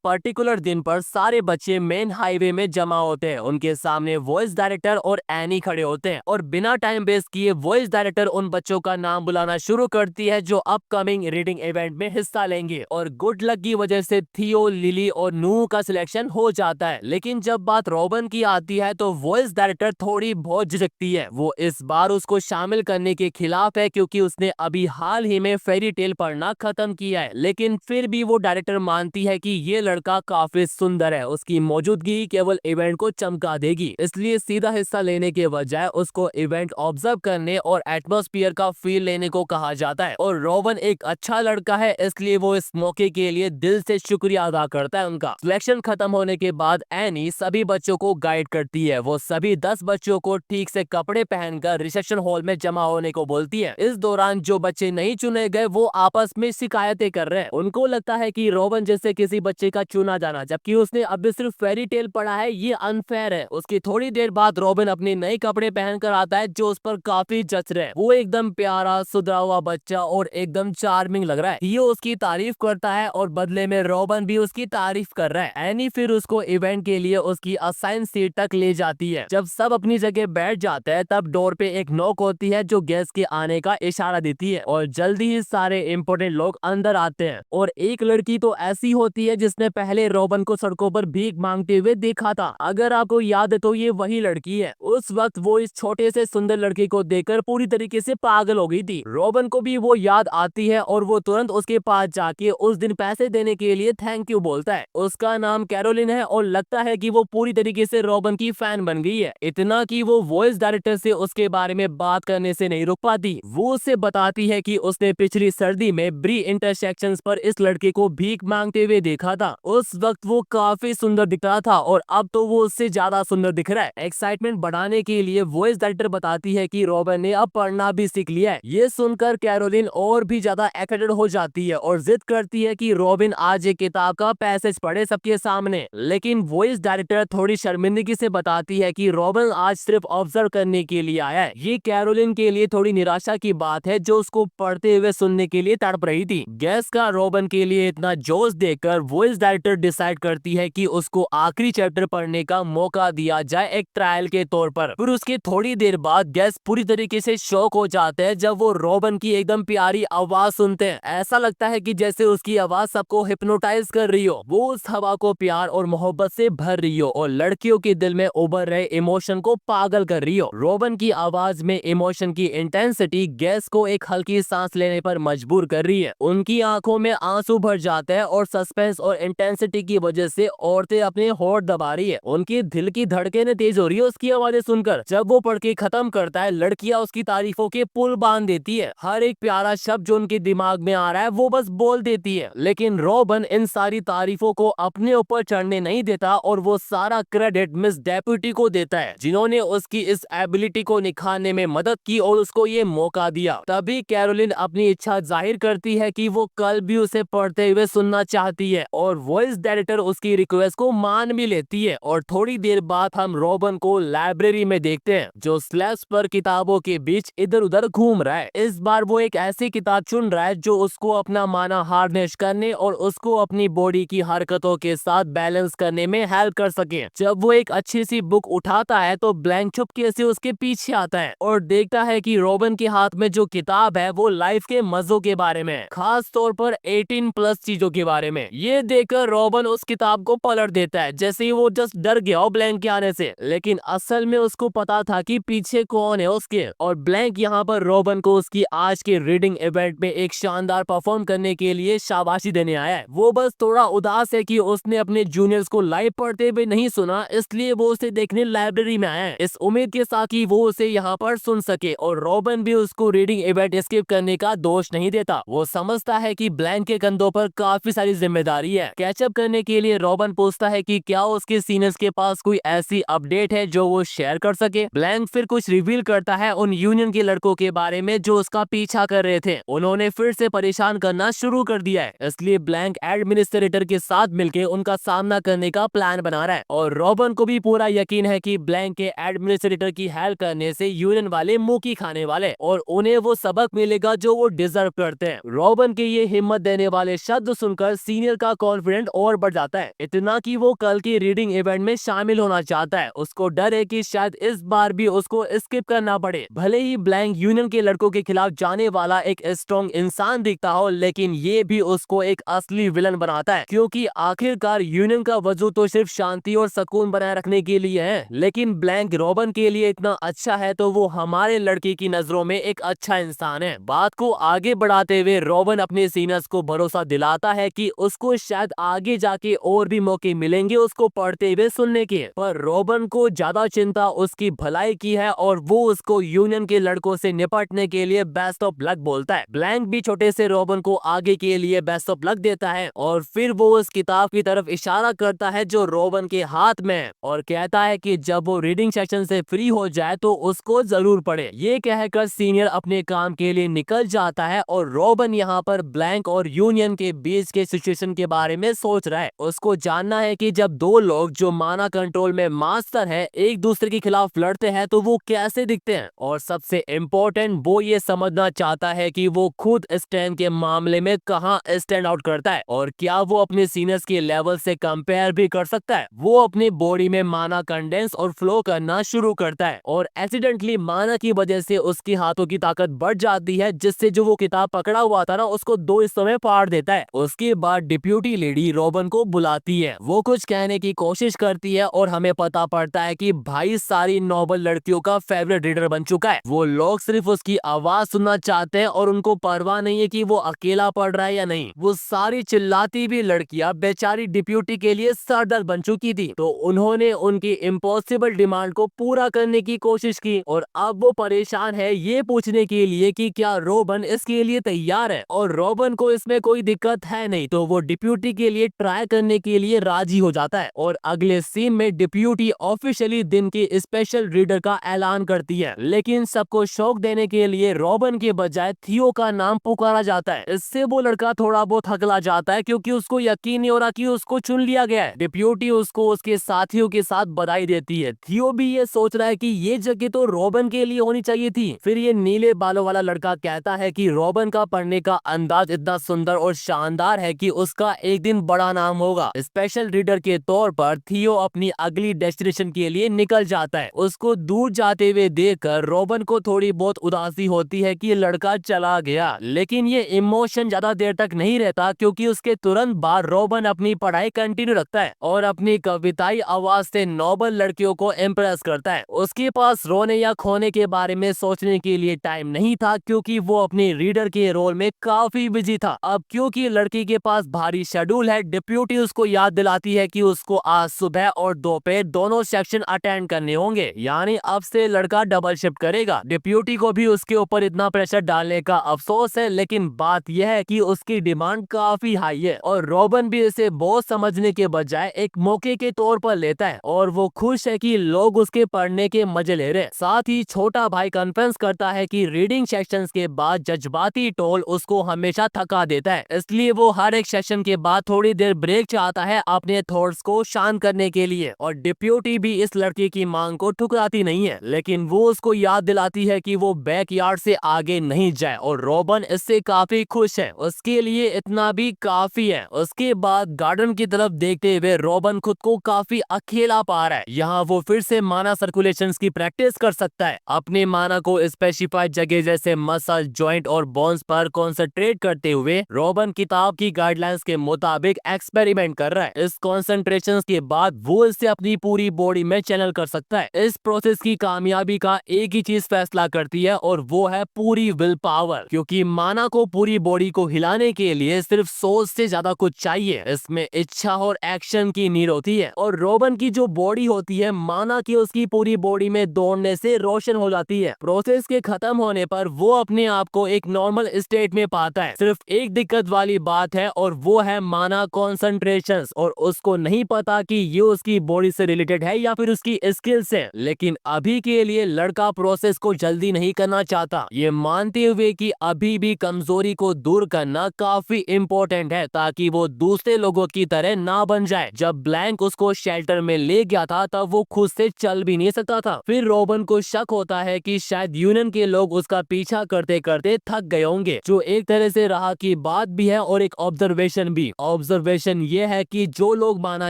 पर्टिकुलर दिन पर सारे बच्चे मेन हाईवे में जमा होते हैं। उनके सामने वॉइस डायरेक्टर और एनी खड़े होते हैं और बिना टाइम वेस्ट किए वॉइस डायरेक्टर उन बच्चों का नाम बुलाना शुरू करती है जो अपकमिंग रीडिंग इवेंट में हिस्सा लेंगे। और गुड लक की वजह से थियो, लिली और नू का सिलेक्शन हो जाता है। लेकिन जब बात रॉबिन की आती है तो वॉइस डायरेक्टर थोड़ी बहुत झिझकती है। वो इस बार उसको शामिल करने के खिलाफ है क्योंकि उसने अभी हाल ही में फेरी टेल पढ़ना खत्म किया है। लेकिन फिर भी वो डायरेक्टर मानती है कि ये लड़का काफी सुंदर है, उसकी मौजूदगी केवल इवेंट को चमका देगी। इसलिए सीधा हिस्सा लेने के बजाय उसको इवेंट ऑब्जर्व करने और एटमॉस्फेयर का फील लेने को कहा जाता है। और रॉबिन एक अच्छा लड़का है, इसलिए वो इस मौके के लिए दिल से शुक्रिया अदा करता है उनका। सिलेक्शन खत्म होने के बाद एनी सभी बच्चों को गाइड करती है। वो सभी 10 बच्चों को ठीक से कपड़े पहनकर रिसेप्शन हॉल में जमा होने को बोलती है। इस दौरान जो बच्चे नहीं चुने गए वो आपस में शिकायतें कर रहे हैं। उनको लगता है कि रॉबिन जैसे किसी बच्चे का चुना जाना, जबकि उसने अभी सिर्फ फेरी टेल पढ़ा है, ये अनफेयर है। उसकी थोड़ी देर बाद रॉबिन अपने नए कपड़े पहनकर आता है जो उस पर काफी जच रहे हैं। वो एकदम प्यारा सुधरा हुआ बच्चा और एकदम चार्मिंग लग रहा है। ये उसकी तारीफ करता है और बदले में रॉबिन भी उसकी तारीफ कर रहा है। एनी फिर उसको इवेंट के लिए उसकी असाइन सीट तक ले जाती है। जब सब अपनी जगह बैठ जाते हैं तब डोर पे एक नॉक होती है जो गेस्ट के आने का इशारा देती है और जल्दी ही सारे इम्पोर्टेंट लोग अंदर आते हैं। और एक लड़की तो ऐसी होती है जिसने पहले रॉबिन को सड़कों पर भीख मांगते हुए देखा था। अगर आपको याद है तो ये वही लड़की है। उस वक्त वो इस छोटे से सुंदर लड़की को देखकर पूरी तरीके से पागल हो गई थी। रॉबिन को भी वो याद आती है और वो तुरंत उसके पास जाके उस दिन पैसे देने के लिए थैंक यू बोलता है। उसका नाम कैरोलिन है और लगता है कि वो पूरी तरीके से रॉबिन की फैन बन गई है, इतना कि वो वॉइस डायरेक्टर से उसके बारे में बात करने से नहीं रुक पाती। वो उससे बताती है कि उसने पिछली सर्दी में ब्री इंटरसेक्शंस पर इस लड़के को भीख मांगते हुए देखा था। उस वक्त वो काफी सुंदर दिख रहा था और अब तो वो उससे ज्यादा सुंदर दिख रहा है। एक्साइटमेंट बढ़ाने के लिए वॉइस डायरेक्टर बताती है कि रॉबिन ने अब पढ़ना भी सीख लिया है। ये सुनकर कैरोलिन और भी ज्यादा एक्साइटेड हो जाती है और जिद करती है कि रॉबिन आज एक किताब का पैसेज पढ़े सबके सामने। लेकिन वॉइस डायरेक्टर थोड़ी शर्मिंदगी से बताती है कि रॉबिन आज सिर्फ ऑब्जर्व करने के लिए आया है। ये कैरोलिन के लिए थोड़ी निराशा की बात है जो उसको पढ़ते हुए सुनने के लिए तड़प रही थी। गेस्ट का रॉबिन के लिए इतना जोश देखकर वॉइस डायरेक्टर डिसाइड करती है कि उसको आखिरी चैप्टर पढ़ने का मौका दिया जाए एक ट्रायल के तौर पर। फिर उसके थोड़ी देर बाद गेस्ट पूरी तरीके से शॉक हो जाते हैं जब वो रॉबिन की एकदम प्यारी आवाज सुनते हैं। ऐसा लगता है कि जैसे उसकी आवाज सबको हिप्नोटाइज कर रही हो। वो उस हवा को प्यार और मोहब्बत से भर रही हो और लड़कियों के दिल में उभर रहे इमोशन को पागल कर रही हो। रॉबिन की आवाज में इमोशन की इंटेंसिटी गेस्ट को एक हल्की सांस लेने पर मजबूर कर रही है। उनकी आंखों में आंसू भर जाते हैं और सस्पेंस और इंटेंसिटी की वजह से औरतें अपने होठ दबा रही है। उनके दिल की धड़कनें तेज हो रही है उसकी आवाजें सुनकर। जब वो पढ़ के खत्म करता है लड़कियां उसकी तारीफों के पुल बांध देती है। हर एक प्यारा शब्द जो उनके दिमाग में आ रहा है वो बस बोल देती है। लेकिन रॉबिन इन सारी तारीफों को अपने ऊपर चढ़ने नहीं देता और वो सारा क्रेडिट मिस डेप्यूटी को देता है जिन्होंने उसकी इस एबिलिटी को निखारने में मदद की और उसको ये मौका दिया। तभी कैरोलिन अपनी इच्छा जाहिर करती है कि वो कल भी उसे पढ़ते हुए सुनना चाहती है और वॉइस डायरेक्टर उसकी रिक्वेस्ट को मान भी लेती है। और थोड़ी देर बाद हम रॉबिन को लाइब्रेरी में देखते हैं जो स्लैब्स पर किताबों के बीच इधर उधर घूम रहा है। इस बार वो एक ऐसी किताब चुन रहा है जो उसको अपना माना हार्नेस करने और उसको अपनी बॉडी की हरकतों के साथ बैलेंस करने में हेल्प कर सके। जब वो एक अच्छी सी बुक उठाता है तो ब्लैंक चुपके से उसके पीछे आता है और देखता है कि रॉबिन के हाथ में जो किताब है वो लाइफ के मजों के बारे में, खास तौर पर 18+ चीजों के बारे में। ये देखकर रॉबिन उस किताब को पलट देता है जैसे ही वो जस्ट डर गया हो ब्लैंक के आने से। लेकिन असल में उसको पता था कि पीछे कौन है उसके। और ब्लैंक यहाँ पर रॉबिन को उसकी आज के रीडिंग इवेंट में एक शानदार परफॉर्म करने के लिए शाबाशी देने आया है। वो बस थोड़ा उदास है कि उसने अपने जूनियर्स को लाइव पढ़ते हुए नहीं सुना, इसलिए वो उसे देखने लाइब्रेरी में आया है इस उम्मीद के साथ कि वो उसे यहाँ पर सुन सके। और रॉबिन भी उसको रीडिंग इवेंट स्किप करने का दोष नहीं देता। वो समझता है कि ब्लैंक के कंधों पर काफी सारी जिम्मेदारी है। कैचअप करने के लिए रॉबिन पूछता है कि क्या उसके सीनियर्स के पास कोई ऐसी अपडेट है जो वो शेयर कर सके। ब्लैंक फिर कुछ रिवील करता है उन यूनियन के लड़कों के बारे में जो उसका पीछा कर रहे थे। उन्होंने फिर से परेशान करना शुरू कर दिया है, इसलिए ब्लैंक एडमिनिस्ट्रेटर के साथ मिलकर उनका सामना करने का प्लान बना रहा है। और रॉबिन को भी पूरा यकीन है कि ब्लैंक के एडमिनिस्ट्रेटर की हेल्प करने से यूनियन वाले मुंह की खाने वाले और उन्हें वो सबक मिलेगा जो वो डिजर्व करते हैं। हैं। रॉबिन के ये हिम्मत देने वाले शब्द सुनकर सीनियर का कॉन्फिडेंस और बढ़ जाता है, इतना कि वो कल की रीडिंग इवेंट में शामिल होना चाहता है। उसको डर है कि शायद इस बार भी उसको स्किप करना पड़े। भले ही ब्लैंक यूनियन के लड़कों के खिलाफ जाने वाला एक स्ट्रॉन्ग इंसान दिखता हो, लेकिन ये भी उसको एक असली विलन बनाता है, क्योंकि आखिरकार यूनियन का वजूद तो सिर्फ शांति और सुकून बनाए रखने के लिए है। लेकिन ब्लैंक रॉबिन के लिए इतना अच्छा है तो वो हमारे लड़के की नजरों में एक अच्छा इंसान है। बात को आगे बढ़ाते हुए रॉबिन अपने सीनियर्स को भरोसा दिलाता है कि उसको शायद आगे जाके और भी मौके मिलेंगे उसको पढ़ते हुए सुनने के, पर रॉबिन को ज्यादा चिंता उसकी भलाई की है और वो उसको यूनियन के लड़कों से निपटने के लिए बेस्ट ऑफ लक बोलता है। ब्लैंक भी छोटे से रॉबिन को आगे के लिए बेस्ट ऑफ लक देता है और फिर वो उस किताब की तरफ इशारा करता है जो रॉबिन के हाथ में है और कहता है कि जब वो रीडिंग सेशन से फ्री हो जाए तो उसको जरूर पढ़े। ये कहकर सीनियर अपने काम के लिए निकल जाता है और रॉबिन यहाँ पर ब्लैंक और यूनियन के बीच के सिचुएशन के बारे में सोच रहा है। उसको जानना है कि जब दो लोग जो माना कंट्रोल में मास्टर है एक दूसरे के खिलाफ लड़ते हैं तो वो कैसे दिखते हैं, और सबसे इम्पोर्टेंट वो ये समझना चाहता है कि वो खुद स्टैंड के मामले में कहाँ स्टैंड आउट करता है और क्या वो अपने सीनियर्स के लेवल से कंपेयर भी कर सकता है। वो अपने बॉडी में माना कंडेंस और फ्लो करना शुरू करता है और एक्सीडेंटली माना की वजह से उसके हाथों की ताकत बढ़ जाती है, जिससे जो वो किताब पकड़ा हुआ था ना उसको दो हिस्सों में फाड़ देता है। उसके बाद डिप्यूटी लेडी रॉबिन को बुलाती है, वो कुछ कहने की कोशिश करती है और हमें पता पड़ता है कि भाई सारी नॉबल लड़कियों का फेवरेट रीडर बन चुका है। वो लोग सिर्फ उसकी आवाज सुनना चाहते हैं और उनको परवाह नहीं है कि वो अकेला पढ़ रहा है या नहीं। वो सारी चिल्लाती भी लड़कियां बेचारी डिप्यूटी के लिए सरदर्द बन चुकी थी, तो उन्होंने उनकी इम्पॉसिबल डिमांड को पूरा करने की कोशिश की और अब वो परेशान है ये पूछने के लिए कि क्या रॉबिन इसके लिए तैयार है, और रॉबिन को इसमें कोई दिक्कत है नहीं, तो वो डिप्यूटी के लिए ट्राई करने के लिए राजी हो जाता है। और अगले सीन में डिप्यूटी ऑफिशियली दिन के स्पेशल रीडर का ऐलान करती है, लेकिन सबको शौक देने के लिए रॉबिन के बजाय थियो का नाम पुकारा जाता है। इससे वो लड़का थोड़ा बहुत हकला जाता है क्योंकि उसको यकीन नहीं हो रहा कि उसको चुन लिया गया है। डिप्यूटी उसको उसके साथियों के साथ बधाई देती है। थियो भी ये सोच रहा है कि ये जगह तो रॉबिन के लिए होनी चाहिए थी। फिर ये नीले बालों वाला लड़का कहता है कि रॉबिन का पढ़ने का अंदाज इतना सुंदर और शानदार है कि उसका एक दिन बड़ा नाम होगा। स्पेशल रीडर के तौर पर थियो अपनी अगली डेस्टिनेशन के लिए निकल जाता है। उसको दूर जाते हुए देखकर रॉबिन को थोड़ी बहुत उदासी होती है कि ये लड़का चला गया, लेकिन ये इमोशन ज्यादा देर तक नहीं रहता क्योंकि उसके तुरंत बाद रॉबिन अपनी पढ़ाई कंटिन्यू रखता है और अपनी कविताई आवाज से नॉबल लड़कियों को इम्प्रेस करता है। उसके पास रोने या खोने के बारे में सोचने के लिए टाइम नहीं था क्योंकि वो अपने रीडर के रोल में काफी बिजी था। अब क्योंकि लड़की के पास भारी शेड्यूल है, डिप्यूटी उसको याद दिलाती है कि उसको आज सुबह और दोपहर दोनों सेक्शन अटेंड करने होंगे, यानी अब से लड़का डबल शिफ्ट करेगा। डिप्यूटी को भी उसके ऊपर इतना प्रेशर डालने का अफसोस है, लेकिन बात यह है कि उसकी डिमांड काफी हाई है और रॉबिन भी इसे बोझ समझने के बजाय एक मौके के तौर पर लेता है और वो खुश है कि लोग उसके पढ़ने के मजे ले रहे हैं। साथ ही छोटा भाई कन्फेस करता है कि रीडिंग सेशंस के बाद जज्बाती टोल उसको हमेशा थका देता है, इसलिए वो हर एक सेशन के बाद थोड़ी देर ब्रेक चाहता है अपने थॉट्स को शांत करने के लिए। और डिप्यूटी भी इस लड़के की मांग को ठुकराती नहीं है, लेकिन वो उसको याद दिलाती है कि वो बैकयार्ड से आगे नहीं जाए और रॉबिन इससे काफी खुश है, उसके लिए इतना भी काफी है। उसके बाद गार्डन की तरफ देखते हुए रॉबिन खुद को काफी अकेला पा रहा है। यहाँ वो फिर से माना सर्कुलेशंस की प्रैक्टिस कर सकता है। अपने माना को स्पेसिफाइड जगह जैसे मसल, जॉइंट और बोन्स पर कॉन्सेंट्रेट करते हुए रॉबिन किताब की गाइडलाइंस के मुताबिक एक्सपेरिमेंट कर रहा है। इस कॉन्सेंट्रेशन के बाद वो इसे अपनी पूरी बॉडी में चैनल कर सकता है। इस प्रोसेस की कामयाबी का एक ही चीज फैसला करती है और वो है पूरी विल पावर, क्योंकि माना को पूरी बॉडी को हिलाने के लिए सिर्फ सोच से ज्यादा कुछ चाहिए। इसमें इच्छा और एक्शन की नीड होती है और रॉबिन की जो बॉडी होती है माना की उसकी पूरी बॉडी में दौड़ने से रोशन हो जाती है। प्रोसेस के खत्म होने पर वो अपने आप को एक नॉर्मल स्टेट में पाता है। सिर्फ एक दिक्कत वाली बात है और वो है माना कॉन्सेंट्रेशन, और उसको नहीं पता कि ये उसकी बॉडी से रिलेटेड है या फिर उसकी स्किल से। लेकिन अभी के लिए लड़का प्रोसेस को जल्दी नहीं करना चाहता, ये मानते हुए कि अभी भी कमजोरी को दूर करना काफी इम्पोर्टेंट है ताकि वो दूसरे लोगों की तरह ना बन जाए। जब ब्लैंक उसको शेल्टर में ले गया था तब वो खुद से चल भी नहीं सकता था। फिर रॉबिन को शक होता है कि शायद यूनियन के लोग उसका पीछा करते करते थक गए होंगे जो एक तरह से राह की बात भी है और एक ऑब्जर्वेशन भी। ऑब्जर्वेशन ये है कि जो लोग माना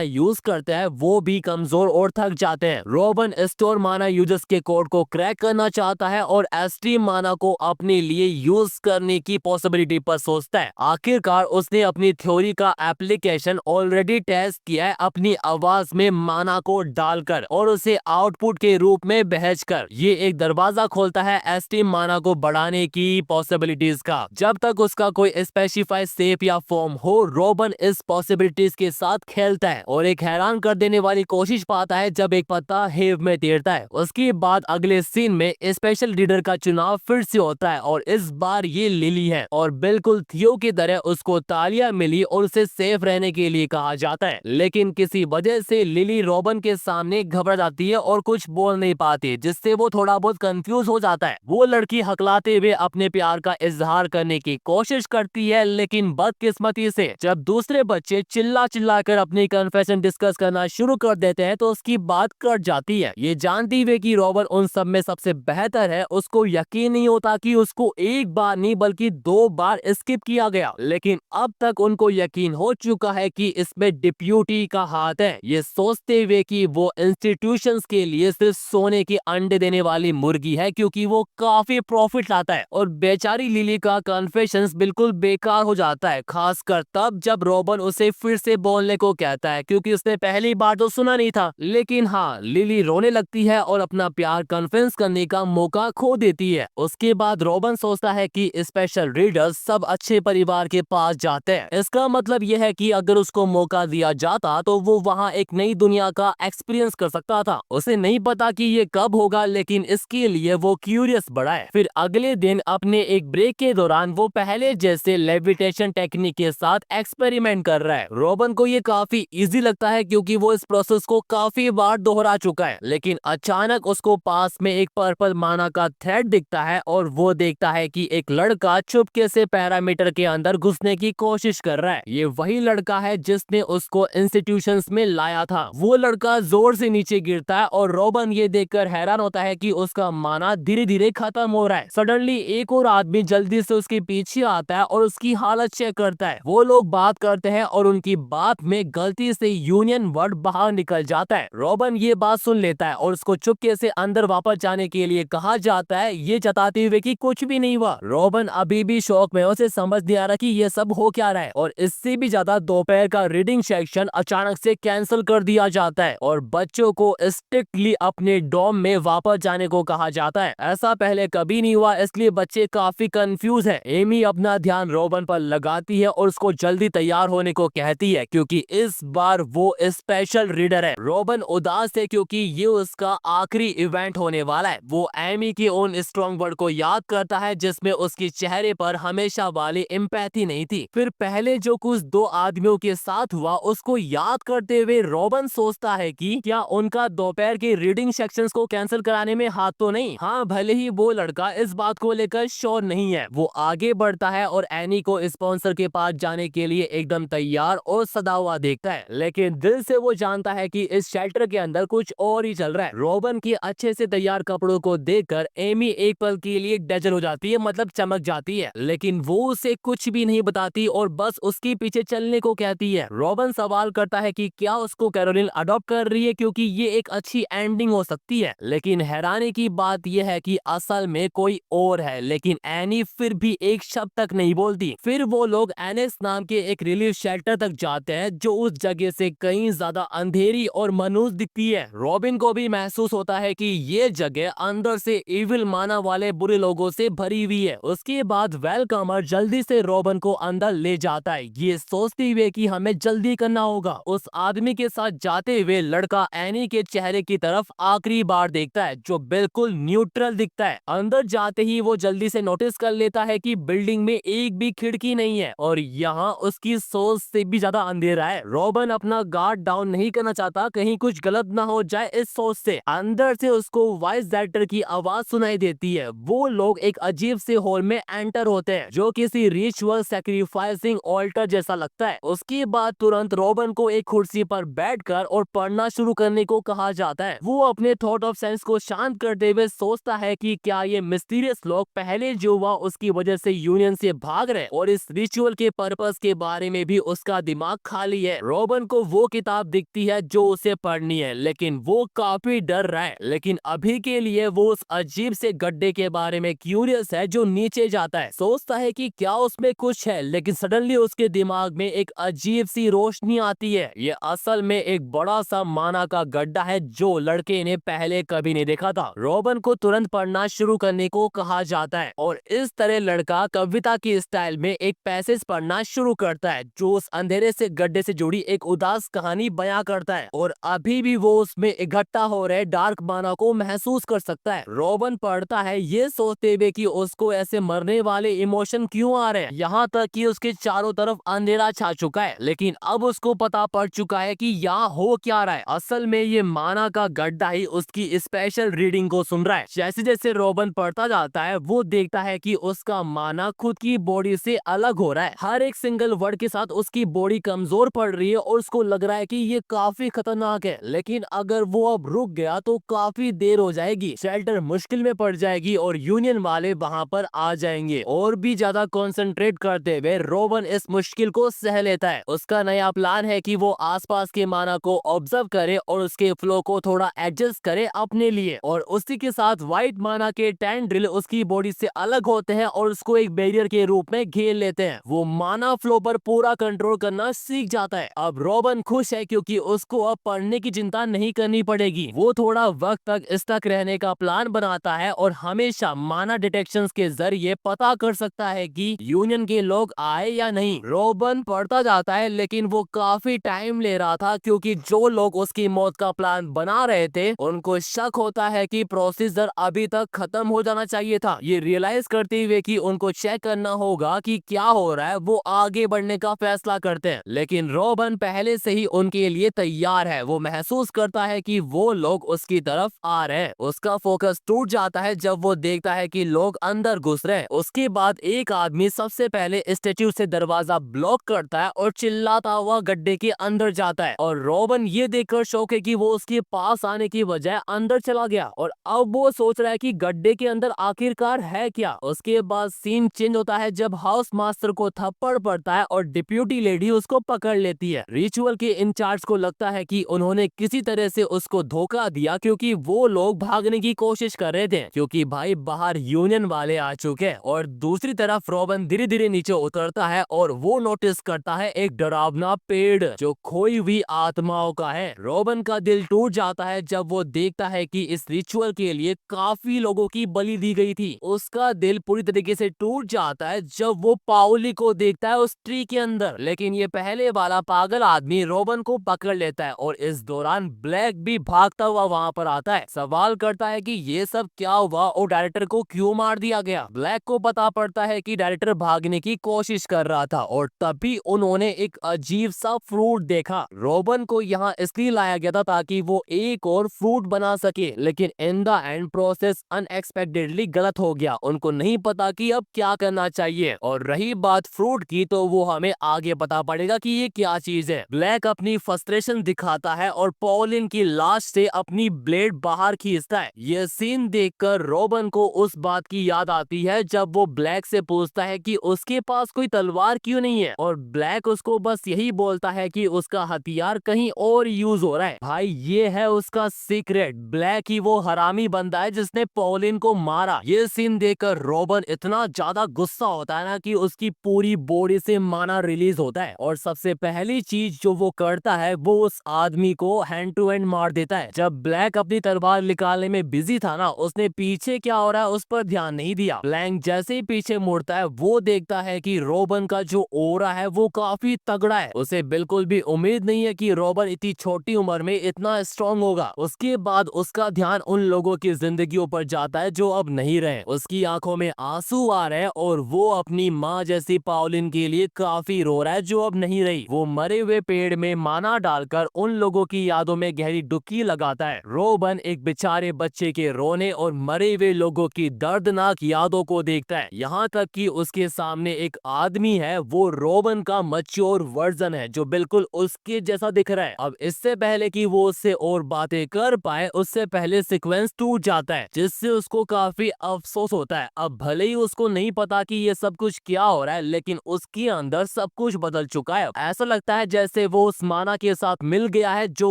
यूज करते हैं वो भी कमजोर और थक जाते हैं। रॉबिन स्टोर माना यूजर्स के कोड को क्रैक करना चाहता है और एस्ट्रीम माना को अपने लिए यूज करने की पॉसिबिलिटी पर सोचता है। आखिरकार उसने अपनी थ्योरी का एप्लीकेशन ऑलरेडी टेस्ट किया है अपनी आवाज में माना को डालकर और उसे आउटपुट के रूप में भेजकर। ये एक दरवाजा खोलता है एस्ट्रीम माना को बढ़ाने की पॉसिबिलिटीज का। जब तक उसका कोई स्पेसिफाइड शेप या फॉर्म हो, रॉबिन इस पॉसिबिलिटीज के साथ खेलता है और एक हैरान कर देने वाली कोशिश पाता है जब एक पत्ता हेव में तैरता है। उसके बाद अगले सीन में स्पेशल रीडर का चुनाव फिर से होता है और इस बार ये लिली है और बिल्कुल थियो की तरह उसको तालियां मिली और उसे सेफ रहने के लिए कहा जाता है। लेकिन किसी वजह से लिली रॉबिन के सामने घबरा जाती है और कुछ बोल नहीं पाती, जिससे वो थोड़ा बहुत कंफ्यूज हो जाता है। वो लड़की हकलाते हुए अपने प्यार का इजहार करने की कोशिश करती है, लेकिन बदकिस्मती से जब दूसरे बच्चे चिल्ला चिल्ला कर अपनी कन्फेशन डिस्कस करना शुरू कर देते हैं तो उसकी बात कट जाती है। ये जानती हुए कि रॉबिन उन सब में सबसे बेहतर है, उसको यकीन नहीं होता कि उसको एक बार नहीं बल्कि 2 बार स्किप किया गया। लेकिन अब तक उनको यकीन हो चुका है कि इसमें डिप्यूटी का हाथ है। ये सोचते हुए कि वो इंस्टीट्यूशंस के लिए सिर्फ सोने के अंडे देने वाली मुर्गी है क्योंकि वो काफी प्रॉफिट लाता है और बेचारी लिली का कन्फेशंस बिल्कुल बेकार हो जाता है, खासकर तब जब रॉबिन उसे फिर से बोलने को कहता है क्योंकि उसने पहली बार तो सुना नहीं था। लेकिन हाँ, लिली रोने लगती है और अपना प्यार कन्फेस करने का मौका खो देती है। उसके बाद रॉबिन सोचता है कि स्पेशल रीडर्स सब अच्छे परिवार के पास जाते हैं। इसका मतलब यह है कि अगर उसको मौका दिया जाता तो वो वहाँ एक नई दुनिया का एक्सपीरियंस कर सकता था। उसे नहीं पता कि ये कब होगा, लेकिन इसके लिए वो क्यूरियस बड़ा है। फिर अगले दिन अपने एक ब्रेक के दौरान वो पहले जैसे लेविटेशन टेक्निक के साथ एक्सपेरिमेंट कर रहा है। रॉबिन को ये काफी इजी लगता है क्योंकि वो इस प्रोसेस को काफी बार दोहरा चुका है। लेकिन अचानक उसको पास में एक पर्पल माना का थ्रेड दिखता है और वो देखता है कि एक लड़का चुपके से पैरामीटर के अंदर घुसने की कोशिश कर रहा है। ये वही लड़का है जिसने उसको इंस्टीट्यूशंस में लाया था। वो लड़का जोर से नीचे गिरता है और रॉबिन ये देखकर हैरान होता है कि उसका माना धीरे धीरे खत्म हो रहा है। सडनली एक और आदमी जल्दी से उसके पीछे आता है और उसकी हालत चेक करता है। वो लोग बात करते हैं और उनकी बात में गलती से यूनियन वर्ड बाहर निकल जाता है। रॉबिन ये बात सुन लेता है और उसको चुपके से अंदर वापस जाने के लिए कहा जाता है, ये जताते हुए कि कुछ भी नहीं हुआ। रॉबिन अभी भी शौक में, उसे समझ नहीं आ रहा कि ये सब हो क्या रहा है। और इससे भी ज्यादा दोपहर का रीडिंग सेक्शन अचानक से कैंसिल कर दिया जाता है और बच्चों को स्ट्रिक्टली अपने डॉर्म में वापस जाने को कहा जाता है। ऐसा पहले कभी नहीं हुआ, इसलिए बच्चे काफी कंफ्यूज हैं। एमी अपना ध्यान रॉबिन पर लगाती है और उसको जल्दी तैयार होने को कहती है क्योंकि इस बार वो स्पेशल रीडर है। रॉबिन उदास है क्योंकि ये उसका आखिरी इवेंट होने वाला है। वो एमी के उन स्ट्रॉन्ग वर्ड को याद करता है जिसमें उसके चेहरे पर हमेशा वाली एम्पैथी नहीं थी। फिर पहले जो कुछ 2 आदमियों के साथ हुआ उसको याद करते हुए रॉबिन सोचता है कि क्या उनका दोपहर के रीडिंग सेक्शंस को कैंसिल कराने में हाथ तो नहीं। हाँ, भले ही वो लड़का इस बात को लेकर श्योर नहीं है। वो आगे बढ़ता है और एनी को स्पॉन्सर के पास जाने के लिए एकदम तैयार और सदा हुआ देखता है, लेकिन दिल से वो जानता है कि इस शेल्टर के अंदर कुछ और ही चल रहा है। रॉबिन के अच्छे से तैयार कपड़ों को देखकर एमी एक पल के लिए डेजल हो जाती है, मतलब चमक जाती है, लेकिन वो उसे कुछ भी नहीं बताती और बस उसके पीछे चलने को कहती है। रॉबिन सवाल करता है कि क्या उसको कैरोलिन अडॉप्ट कर रही है क्योंकि ये एक अच्छी एंडिंग हो सकती है। लेकिन हैरानी की बात यह है कि असल में कोई और है, लेकिन एनी फिर भी एक शब्द तक नहीं बोलती। फिर वो लोग एनेस नाम के एक रिलीफ शेल्टर तक जाते हैं जो उस जगह से कहीं ज्यादा अंधेरी और मनूस दिखती है। रॉबिन को भी महसूस होता है कि ये जगह अंदर से इविल माना वाले बुरे लोगों से भरी हुई है। उसके बाद वेलकमर जल्दी से रॉबिन को अंदर ले जाता है, ये सोचते हुए कि हमें जल्दी करना होगा। उस आदमी के साथ जाते हुए लड़का एनी के चेहरे की तरफ आखिरी बार देखता है जो बिल्कुल न्यूट्रल दिखता है। अंदर जाते ही वो जल्दी से नोटिस कर लेता है कि बिल्डिंग में एक भी खिड़की नहीं है और यहाँ उसकी सोच से भी ज्यादा अंधेरा है। रॉबिन अपना गार्ड डाउन नहीं करना चाहता, कहीं कुछ गलत ना हो जाए इस सोच से। अंदर से उसको वॉइस डायरेक्टर की आवाज सुनाई देती है। वो लोग एक अजीब से हॉल में एंटर होते हैं जो किसी रिचुअल सैक्रिफाइसिंग ऑल्टर जैसा लगता है। उसके बाद तुरंत रॉबिन को एक कुर्सी पर बैठकर और पढ़ना शुरू करने को कहा जाता है। वो अपने थॉट ऑफ सेंस को शांत करते हुए सोचता है कि क्या ये मिस्टीरियस लोग पहले जो हुआ उसकी वजह से यूनियन से भाग रहे और इस रिचुअल के पर्पस के बारे में भी उसका दिमाग खाली है। रॉबिन को वो किताब दिखती है जो उसे पढ़नी है, लेकिन वो काफी डर रहा है। लेकिन अभी के लिए वो उस अजीब से गड्ढे के बारे में क्यूरियस है जो नीचे जाता है। सोचता है कि क्या उसमें कुछ है, लेकिन सडनली उसके दिमाग में एक अजीब सी रोशनी आती है। ये असल में एक बड़ा सा माना का गड्ढा है जो लड़के ने पहले कभी नहीं देखा था। रॉबिन को तुरंत पढ़ना शुरू करने को कहा जाता है और इस तरह लड़का कविता की स्टाइल में एक पैसेज पढ़ना शुरू करता है जो उस अंधेरे से गड्ढे से जुड़ी एक उदास कहानी बयां करता है और अभी भी वो उसमें इकट्ठा हो रहे डार्क माना को महसूस कर सकता है। रॉबिन पढ़ता है ये सोचते हुए कि उसको ऐसे मरने वाले इमोशन क्यों आ रहे हैं, यहाँ तक कि उसके चारों तरफ अंधेरा छा चुका है। लेकिन अब उसको पता पड़ चुका है कि यहाँ हो क्या रहा है। असल में ये माना का गड्ढा ही उसकी स्पेशल रीडिंग को सुन रहा है। जैसे जैसे रॉबिन पढ़ता जाता है वो देखता है कि उसका माना खुद की बॉडी से अलग हो रहा है। हर एक सिंगल वर्ड के साथ उसकी बॉडी कमजोर पड़ रही है और उसको लग रहा है कि ये काफी खतरनाक है। लेकिन अगर वो अब रुक गया तो काफी देर हो जाएगी, शेल्टर मुश्किल में पड़ जाएगी और यूनियन वाले वहां पर आ जाएंगे। और भी ज्यादा कंसंट्रेट करते हुए रॉबिन इस मुश्किल को सह लेता है। उसका नया प्लान है कि वो आसपास के माना को ऑब्जर्व करे और उसके फ्लो को थोड़ा एडजस्ट करे अपने लिए, और उसी के साथ व्हाइट माना के टेंड्रिल उसकी बॉडी से अलग होते हैं और उसको एक बैरियर के रूप में घेर लेते हैं। वो माना फ्लो पर पूरा कंट्रोल करना सीख जाता है। अब रॉबिन खुश है क्योंकि उसको अब पढ़ने की चिंता नहीं करनी पड़ेगी। वो थोड़ा वक्त तक स्टक रहने का प्लान बनाता है और हमेशा माना डिटेक्शन के जरिए पता कर सकता है कि यूनियन के लोग आए या नहीं। रॉबिन पढ़ता जाता है लेकिन वो काफी टाइम ले रहा था क्योंकि जो लोग उसकी मौत का प्लान बना रहे थे उनको शक होता है कि प्रोसीजर अभी तक खत्म हो जाना चाहिए था। ये रियलाइज करते हुए कि उनको चेक करना होगा कि क्या हो रहा है, वो आगे बढ़ने का फैसला करते हैं। लेकिन रॉबिन पहले से ही उनके लिए तैयार है। वो महसूस करता है कि वो लोग उसकी तरफ आ रहे हैं। उसका फोकस टूट जाता है जब वो देखता है कि लोग अंदर घुस रहे हैं। उसके बाद एक आदमी सबसे पहले स्टैच्यू से दरवाजा ब्लॉक करता है और चिल्लाता हुआ गड्ढे के अंदर जाता है और रॉबिन ये देखकर शौक है कि वो उसके पास आने की बजाय अंदर चला गया और अब वो सोच रहा है कि गड्ढे के अंदर आखिरकार है क्या। उसके बाद सीन चेंज होता है जब हाउस मास्टर को थप्पड़ पड़ता है और डिप्यूटी लेडी उसको पकड़ लेती है। रिचुअल के इंचार्ज को लगता है कि उन्होंने किसी तरह से उसको धोखा दिया क्योंकि वो लोग भागने की कोशिश कर रहे थे क्योंकि भाई बाहर यूनियन वाले आ चुके हैं। और दूसरी तरफ रॉबिन धीरे धीरे नीचे उतरता है और वो नोटिस करता है एक डरावना पेड़ जो खोई हुई आत्माओं का है। रॉबिन का दिल टूट जाता है जब वो देखता है कि इस रिचुअल के लिए काफी लोगों की बलि दी गई थी। उसका दिल पूरी तरीके से टूट जाता है जब वो पाउली को देखता है उस ट्री के अंदर। लेकिन ये पहले वाला पागल आदमी रॉबिन को पकड़ लेता है और इस दौरान ब्लैक भी भागता हुआ वहाँ पर आता है। सवाल करता है कि ये सब क्या हुआ और डायरेक्टर को क्यों मार दिया गया। ब्लैक को पता पड़ता है कि डायरेक्टर भागने की कोशिश कर रहा था और तभी उन्होंने एक अजीब सा फ्रूट देखा। रॉबिन को यहाँ इसलिए लाया गया था ताकि वो एक और फ्रूट बना सके, लेकिन in the end process unexpectedly गलत हो गया। उनको नहीं पता कि अब क्या करना चाहिए। और रही बात फ्रूट की तो वो हमें आगे पता पड़ेगा कि ये क्या चीज है। ब्लैक अपनी फ्रस्ट्रेशन दिखाता है और पॉलिन की लाश से अपनी ब्लेड बाहर खींचता है। यह सीन देखकर रॉबिन को उस बात की याद आती है जब वो ब्लैक से पूछता है कि उसके पास कोई तलवार क्यों नहीं है और ब्लैक उसको बस यही बोलता है कि उसका हथियार कहीं और यूज हो रहा है। भाई ये है उसका सीक्रेट। ब्लैक ही वो हरामी बंदा है जिसने पॉलिन को मारा। ये सीन देखकर रॉबिन इतना ज्यादा गुस्सा होता है ना कि उसकी पूरी बॉडी से माना रिलीज होता है और सबसे पहली चीज जो वो करता है वो उस आदमी को हैंड टू हैंड मार देता है। जब ब्लैक अपनी तलवार निकालने में बिजी था ना, उसने पीछे क्या हो रहा है उस पर ध्यान नहीं दिया। ब्लैक जैसे ही पीछे मुड़ता है वो देखता है कि रॉबिन का जो ओरा है वो काफी तगड़ा है। उसे बिल्कुल भी उम्मीद नहीं है कि रॉबिन इतनी छोटी उम्र में इतना स्ट्रॉन्ग होगा। उसके बाद उसका ध्यान उन लोगों की जिंदगियों पर जाता है जो अब नहीं रहे। उसकी आंखों में आंसू आ रहे हैं और वो अपनी माँ जैसी पॉलिन के लिए काफी रो रहा है जो अब नहीं रही। वो मरे हुए पेड़ में माना डालकर उन लोगों की यादों में गहरी डुबकी लगाता है। रॉबिन एक बेचारे बच्चे के रोने और मरे हुए लोगों की दर्दनाक यादों को देखता है। यहाँ तक कि उसके सामने एक आदमी है, वो रॉबिन का मैच्योर वर्जन है जो बिल्कुल उसके जैसा दिख रहा है। अब इससे पहले कि वो उससे और बातें कर पाए उससे पहले सीक्वेंस टूट जाता है जिससे उसको काफी अफसोस होता है। अब भले ही उस उसको नहीं पता कि ये सब कुछ क्या हो रहा है, लेकिन उसके अंदर सब कुछ बदल चुका है। ऐसा लगता है जैसे वो उस माना के साथ मिल गया है जो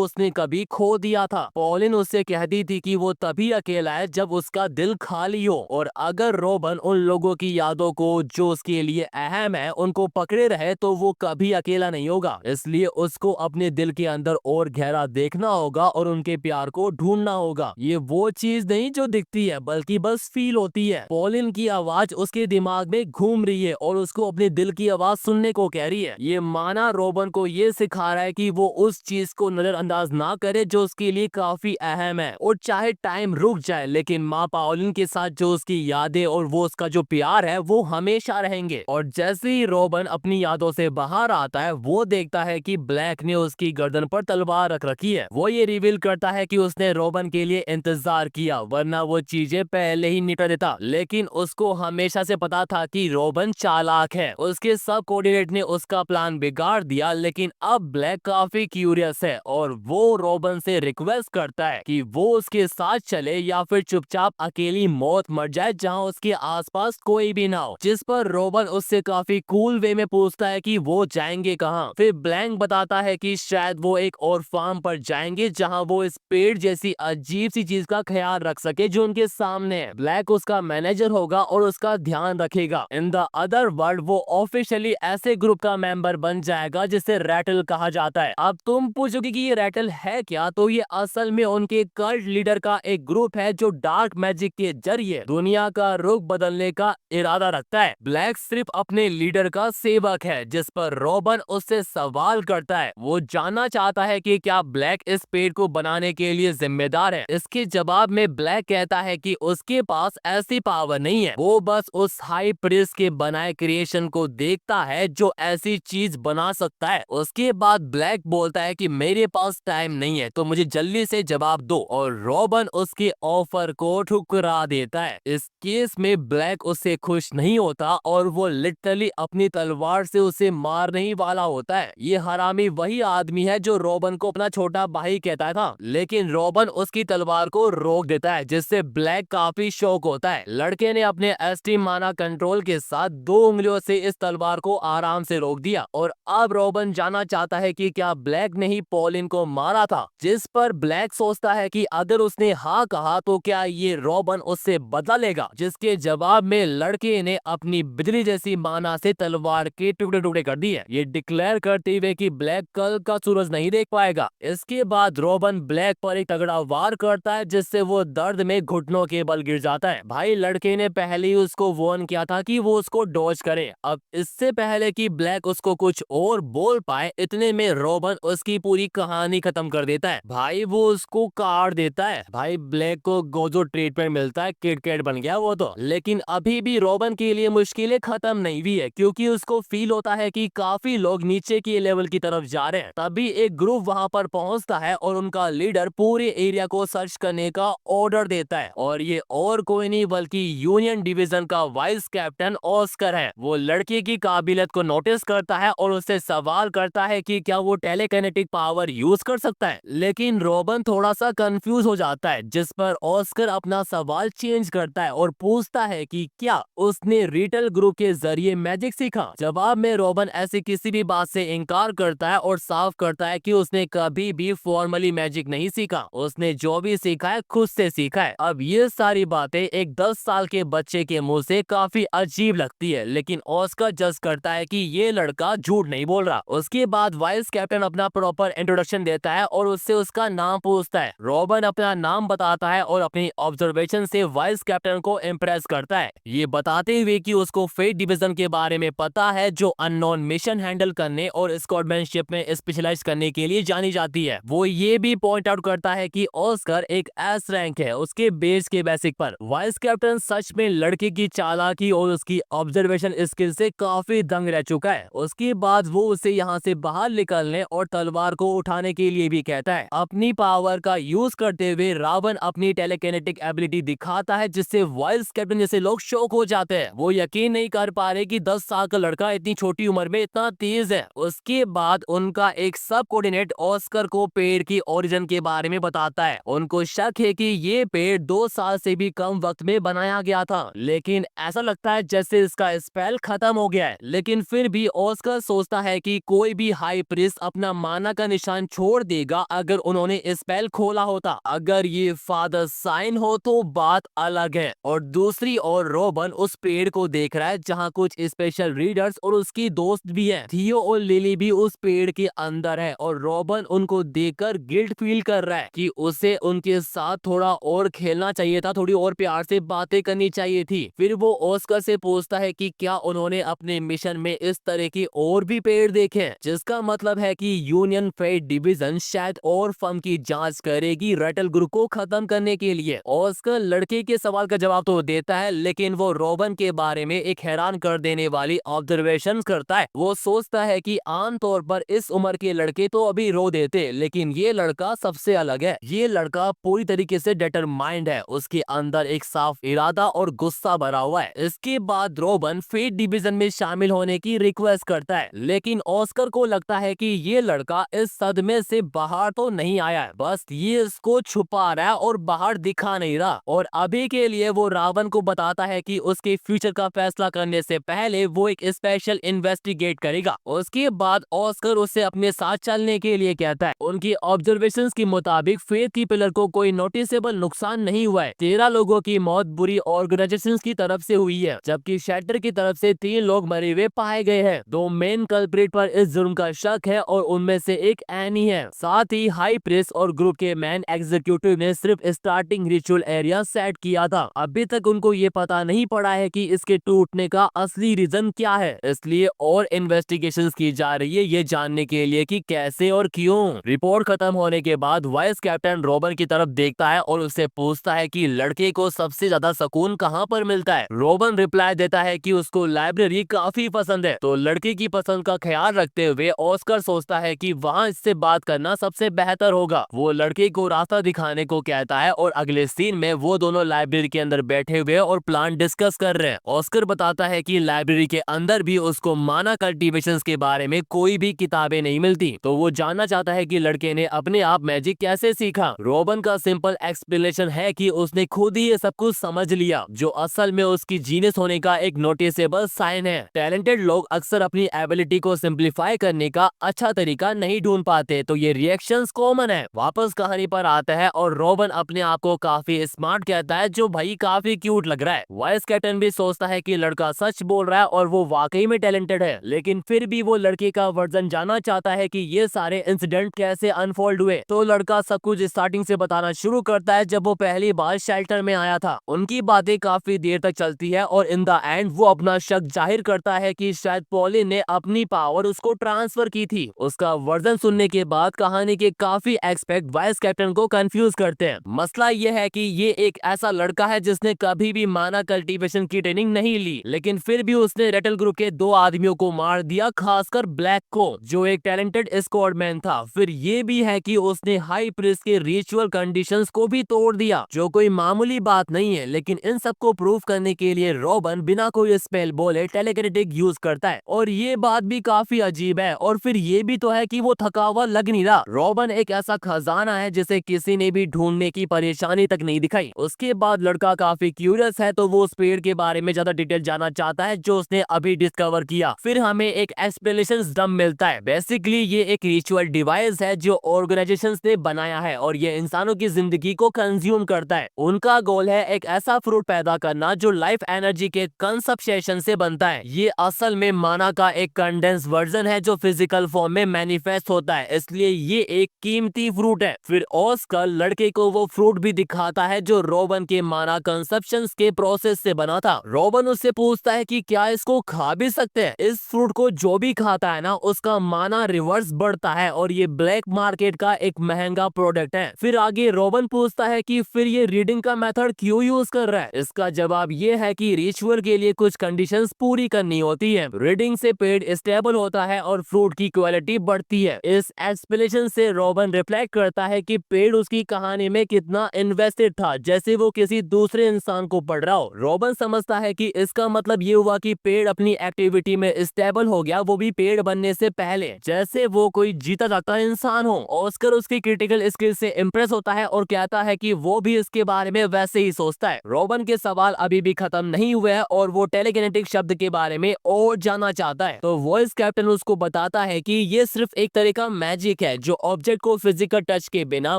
उसने कभी खो दिया था। पॉलिन उससे कहती थी कि वो तभी अकेला है जब उसका दिल खाली हो, और अगर रोबन उन लोगों की यादों को जो उसके लिए अहम है उनको पकड़े रहे तो वो कभी अकेला नहीं होगा। इसलिए उसको अपने दिल के अंदर और गहरा देखना होगा और उनके प्यार को ढूंढना होगा। ये वो चीज नहीं जो दिखती है बल्कि बस फील होती है। पॉलिन की आवाज उसके दिमाग में घूम रही है और उसको अपने दिल की आवाज सुनने को कह रही है। ये माना रोबन को ये सिखा रहा है कि वो उस चीज को नजरअंदाज ना करे जो उसके लिए काफी अहम है, और चाहे टाइम रुक जाए लेकिन माँ पॉलिन के साथ जो उसकी यादें और वो उसका जो प्यार है वो हमेशा रहेंगे। और जैसे ही रोबन अपनी यादों से बाहर आता है वो देखता है कि ब्लैक ने उसकी गर्दन पर तलवार रख रखी है। वो ये रिवील करता है कि उसने रोबन के लिए इंतजार किया, वरना वो चीजें पहले ही निपटा देता। लेकिन उसको हमेशा से पता था कि रोबन चालाक है। उसके सब कोऑर्डिनेट ने उसका प्लान बिगाड़ दिया, लेकिन अब ब्लैक काफी क्यूरियस है और वो रोबन से रिक्वेस्ट करता है कि वो उसके साथ चले या फिर चुपचाप अकेली मौत मर जाए जहां उसके आसपास कोई भी ना हो। जिस पर रोबन उससे काफी कूल वे में पूछता है कि वो जाएंगे कहाँ। फिर ब्लैंक बताता है कि शायद वो एक और फार्म पर जाएंगे जहां वो इस पेड़ जैसी अजीब सी चीज का ख्याल रख सके जो उनके सामने है। ब्लैक उसका मैनेजर होगा और उसका ध्यान रखेगा। इन द अदर वर्ल्ड वो ऑफिशियली ऐसे ग्रुप का मेंबर बन जाएगा जिसे रैटल कहा जाता है। अब तुम पूछोगे कि ये रैटल है क्या, तो ये असल में उनके कल्ट लीडर का एक ग्रुप है जो डार्क मैजिक के जरिए दुनिया का रुख बदलने का इरादा रखता है। ब्लैक सिर्फ अपने लीडर का सेवक है, जिस पर रोबन उससे सवाल करता है। वो जानना चाहता है कि क्या ब्लैक इस पेड़ को बनाने के लिए जिम्मेदार है। इसके जवाब में ब्लैक कहता है कि उसके पास ऐसी पावर नहीं है, वो बस उस हाई प्रिस्ट के बनाए क्रिएशन को देखता है जो ऐसी चीज बना सकता है। उसके बाद ब्लैक बोलता है कि मेरे पास टाइम नहीं है तो मुझे जल्दी से जवाब दो, और रोबन उसके ऑफर को ठुकरा देता है। इस केस में ब्लैक उससे खुश नहीं होता और वो लिटरली अपनी तलवार से उसे मारने ही वाला होता है। ये हरामी वही आदमी है जो रोबन को अपना छोटा भाई कहता था, लेकिन रोबन उसकी तलवार को रोक देता है, जिससे ब्लैक काफी शौक होता है। लड़के ने अपने एस्टीम माना कंट्रोल के साथ 2 उंगलियों से इस तलवार को आराम से रोक दिया, और अब रोबन जानना चाहता है कि क्या ब्लैक ने ही पॉलिन को मारा था। जिस पर ब्लैक सोचता है कि अगर उसने हाँ कहा तो क्या ये रोबन उससे बदला लेगा, जिसके जवाब में लड़के ने अपनी बिजली जैसी माना से तलवार के टुकड़े टुकड़े कर दिए, ये डिक्लेयर करते हुए कि ब्लैक कल का सूरज नहीं देख पाएगा। इसके बाद रोबन ब्लैक पर एक तगड़ा वार करता है जिससे वो दर्द में घुटनों के बल गिर जाता है। भाई लड़के ने पहले ही उसको वार्न किया था कि वो उसको डॉज करे। अब इससे पहले कि ब्लैक उसको कुछ और बोल पाए, इतने में रोबन उसकी पूरी कहानी खत्म कर देता है। भाई वो उसको काट देता है। भाई ब्लैक को गोजो ट्रीटमेंट मिलता है, किटकैट बन गया वो तो। लेकिन अभी भी रोबन के लिए मुश्किलें खत्म नहीं हुई है, क्योंकि उसको फील होता है कि काफी लोग नीचे के लेवल की तरफ जा रहे हैं। तभी एक ग्रुप वहां पर पहुंचता है और उनका लीडर पूरे एरिया को सर्च करने का ऑर्डर देता है, और ये और कोई नहीं बल्कि यूनियन डिवीजन का वाइस कैप्टन ऑस्कर है। वो लड़के की काबिलियत को नोटिस करता है और उससे सवाल करता है कि क्या वो टेलीकिनेटिक पावर यूज कर सकता है, लेकिन रोबन थोड़ा सा कंफ्यूज हो जाता है। जिस पर ऑस्कर अपना सवाल चेंज करता है और पूछता है कि क्या उसने रिटेल ग्रुप के जरिए मैजिक सीखा। जवाब में रोबन ऐसी किसी भी बात से इनकार करता है और साफ करता है कि उसने कभी भी फॉर्मली मैजिक नहीं सीखा, उसने जो भी सीखा है खुद से सीखा है। अब ये सारी बातें एक 10 साल के बच्चे के मुंह से काफी अजीब लगती है, लेकिन ऑस्कर जज करता है कि ये लड़का झूठ नहीं बोल रहा। उसके बाद वाइस कैप्टन अपना प्रॉपर इंट्रोडक्शन देता है और उससे उसका नाम पूछता है। रोबन अपना नाम बताता है और अपनी ऑब्जर्वेशन से वाइस कैप्टन को इम्प्रेस करता है, ये बताते हुए कि उसको फेट डिवीजन के बारे में पता है जो अननोन मिशन हैंडल करने और स्क्वाडमैनशिप में स्पेशलाइज करने के लिए जानी जाती है। वो ये भी पॉइंट आउट करता है कि ऑस्कर एक एस रैंक है उसके बेस के बेसिक पर। वाइस कैप्टन सच में लड़के की चालाकी और उसकी ऑब्जर्वेशन स्किल से काफी दंग रह चुका है। उसके बाद वो उसे यहाँ से बाहर निकलने और तलवार को उठाने के लिए भी कहता है। अपनी पावर का यूज करते हुए रावण अपनी टेलीकिनेटिक एबिलिटी दिखाता है, जिससे वाइस कैप्टन जैसे लोग शॉक हो जाते हैं। वो यकीन नहीं कर पा रहे कि 10 साल का लड़का इतनी छोटी उम्र में इतना तेज है। उसके बाद उनका एक सब कोऑर्डिनेट ऑस्कर को पेड़ की ओरिजिन के बारे में बताता है। उनको शक है कि ये पेड़ 2 साल से भी कम वक्त में बनाया गया था, लेकिन ऐसा लगता है जैसे इसका स्पेल खत्म हो गया है। लेकिन फिर भी ऑस्कर सोचता है कि कोई भी हाई प्रीस्ट अपना माना का निशान छोड़ देगा अगर उन्होंने स्पेल खोला होता। अगर ये फादर साइन हो तो बात अलग है। और दूसरी ओर रोबन उस पेड़ को देख रहा है जहाँ कुछ स्पेशल रीडर्स और उसकी दोस्त भी है। थियो और लिली भी उस पेड़ के अंदर है और रोबन उनको देखकर गिल्ट फील कर रहा है कि उसे उनके साथ थोड़ा और खेलना चाहिए था, थोड़ी और प्यार से बातें करनी चाहिए थी। फिर वो ऑस्कर से पूछता है कि क्या उन्होंने अपने मिशन में इस तरह के और भी पेड़ देखे हैं, जिसका मतलब है कि यूनियन फेड डिवीजन शायद और फर्म की जांच करेगी रेटल ग्रुप को खत्म करने के लिए। ऑस्कर लड़के के सवाल का जवाब तो देता है, लेकिन वो रोबन के बारे में एक हैरान कर देने वाली ऑब्जर्वेशन करता है। वो सोचता है कि आमतौर पर इस उम्र के लड़के तो अभी रो देते, लेकिन ये लड़का सबसे अलग है। ये लड़का पूरी तरीके से डिटरमाइंड है, उसके अंदर एक साफ इरादा और गुस्सा भरा हुआ है। इसके बाद रोबन फेट डिवीजन में शामिल होने की रिक्वेस्ट करता है, लेकिन ऑस्कर को लगता है कि ये लड़का इस सदमे से बाहर तो नहीं आया है, बस ये इसको छुपा रहा है और बाहर दिखा नहीं रहा। और अभी के लिए वो रावण को बताता है कि उसके फ्यूचर का फैसला करने से पहले वो एक स्पेशल इन्वेस्टिगेट करेगा। उसके बाद ऑस्कर उसे अपने साथ चलने के लिए कहता है। उनकी ऑब्जर्वेशंस के मुताबिक फेथ की पिलर को कोई नोटिसेबल नुकसान नहीं हुआ है। 13 लोगों की मौत बुरी ऑर्गेनाइजेशंस की तरफ से हुई है, जबकि शैटर की तरफ से 3 लोग मरे हुए पाए गए हैं। 2 मेन कल्प्रिट पर इस जुर्म का शक है और उनमें से एक एनी है। साथ ही हाई प्रीस्ट और ग्रुप के मैन एग्जीक्यूटिव ने सिर्फ स्टार्टिंग रिचुअल एरिया सेट किया था। अभी तक उनको ये पता नहीं पड़ा है कि इसके टूटने का असली रीजन क्या है, इसलिए और इन्वेस्टिगेशंस की जा रही है ये जानने के लिए कि कैसे और क्यों। रिपोर्ट खत्म होने के बाद वाइस कैप्टन रोबन की तरफ देखता है और उससे पूछता है कि लड़के को सबसे ज्यादा सुकून कहाँ पर मिलता है। रोबन रिप्लाई देता है कि उसको लाइब्रेरी काफी पसंद है। तो लड़के की पसंद का ख्याल रखते हुए ऑस्कर सोचता है कि वहाँ इससे बात करना सबसे बेहतर होगा। वो लड़के को रास्ता दिखाने को कहता है और अगले सीन में वो दोनों लाइब्रेरी के अंदर बैठे हुए और प्लान डिस्कस कर रहे हैं। ऑस्कर बताता है कि लाइब्रेरी के अंदर भी उसको माना कल्टीवेशंस के बारे में कोई भी किताबें नहीं मिलती, तो वो जानना चाहता है कि लड़के ने अपने आप मैजिक कैसे सीखा। रोबन का सिंपल एक्सप्लेनेशन है कि उसने खुद ही ये सब कुछ समझ लिया, जो असल में उसकी जीनियस होने का एक नोटिसेबल साइन है। टैलेंटेड लोग अक्सर अपनी एबिलिटी को सिंप्लीफाई करने का अच्छा तरीका नहीं ढूंढ पाते, तो ये रिएक्शंस कॉमन है। वापस कहानी पर आता है और रोबन अपने आप को काफी स्मार्ट कहता है, जो भाई काफी क्यूट लग रहा है। वाइस कैप्टन भी सोचता है कि लड़का सच बोल रहा है और वो वाकई में टैलेंटेड है, लेकिन फिर भी वो लड़के का वर्जन जानना चाहता है कि ये सारे इंसिडेंट कैसे अनफोल्ड हुए। तो लड़का सब कुछ स्टार्टिंग से बताना शुरू करता है, जब वो पहली बार शेल्टर में आया था। उनकी बातें काफी देर तक चलती है और इन द एंड वो अपना शक जाहिर करता है कि शायद पॉलिन ने अपनी पावर उसको ट्रांसफर की थी। उसका वर्जन सुनने के बाद कहानी के काफी एस्पेक्ट वाइस कैप्टन को कंफ्यूज करते हैं। मसला ये है कि ये एक ऐसा लड़का है जिसने कभी भी माना कल्टीवेशन की ट्रेनिंग नहीं ली, लेकिन फिर भी उसने रेटल ग्रुप के 2 आदमियों को मार दिया, खासकर ब्लैक को, जो एक टैलेंटेड स्क्वाडमैन था। फिर ये भी है कि उसने हाई प्रीस्ट के रिचुअल कंडीशंस को भी तोड़ दिया, जो कोई मामूली बात नहीं है। लेकिन इन सबको प्रूव करने के लिए रोबन बिना कोई स्पेल बोले टेलीकिनेटिक यूज करता है, और ये बात भी काफी अजीब है। और फिर ये भी तो है कि वो थका हुआ लग नहीं रहा। रोबन एक ऐसा खजाना है जिसे किसी ने भी ढूंढने की परेशानी तक नहीं दिखाई। उसके बाद लड़का काफी क्यूरियस है, तो वो उस पेड़ के बारे में ज्यादा डिटेल जानना चाहता है जो उसने अभी डिस्कवर किया। फिर हमें एक एक्सप्लेनेशन डम मिलता है। बेसिकली ये एक रिचुअल डिवाइस है जो ऑर्गेनाइजेशंस ने बनाया है और ये इंसानों की जिंदगी को कंज्यूम करता है। उनका गोल है एक ऐसा फ्रूट पैदा करना जो लाइफ एनर्जी के कंसंट्रेशन से बनता है। ये असल में माना का एक कंडेंस वर्जन है जो फिजिकल फॉर्म में मैनिफेस्ट होता है, इसलिए ये एक कीमती फ्रूट है। फिर ऑस्कर लड़के को वो फ्रूट भी दिखाता है जो रोबन के माना कंसेप्शन के प्रोसेस से बना था। रोबन उससे पूछता है कि क्या इसको खा भी सकते हैं। इस फ्रूट को जो भी खाता है ना, उसका माना रिवर्स बढ़ता है और ये ब्लैक मार्केट का एक महंगा प्रोडक्ट है। फिर आगे रोबन पूछता है कि फिर ये रीडिंग का मेथड क्यों यूज कर रहा है। इसका जवाब ये है कि रिचुअल के लिए कुछ कंडीशंस पूरी करनी होती है। रीडिंग से पेड़ स्टेबल होता है और फ्रूट की क्वालिटी बढ़ती है। इस एक्सप्लेनेशन से रोबन रिफ्लेक्ट करता है कि पेड़ उसकी कहानी में कितना इन्वेस्टेड था, जैसे वो किसी दूसरे इंसान को पढ़ रहा हो। रोबन समझता है कि इसका मतलब ये हुआ कि पेड़ अपनी एक्टिविटी में स्टेबल हो गया, वो भी पेड़ बनने से पहले, जैसे वो कोई जीता जागता इंसान हो। ऑस्कर उसकी क्रिटिकल स्किल से इम्प्रेस होता है और कहता है कि वो भी इसके बारे में वैसे ही सोचता है। रोबन के सवाल अभी भी खत्म नहीं हुआ है और वो टेलीकिनेटिक शब्द के बारे में और जानना चाहता है। तो वॉइस कैप्टन उसको बताता है कि ये सिर्फ एक तरह का मैजिक है जो ऑब्जेक्ट को फिजिकल टच के बिना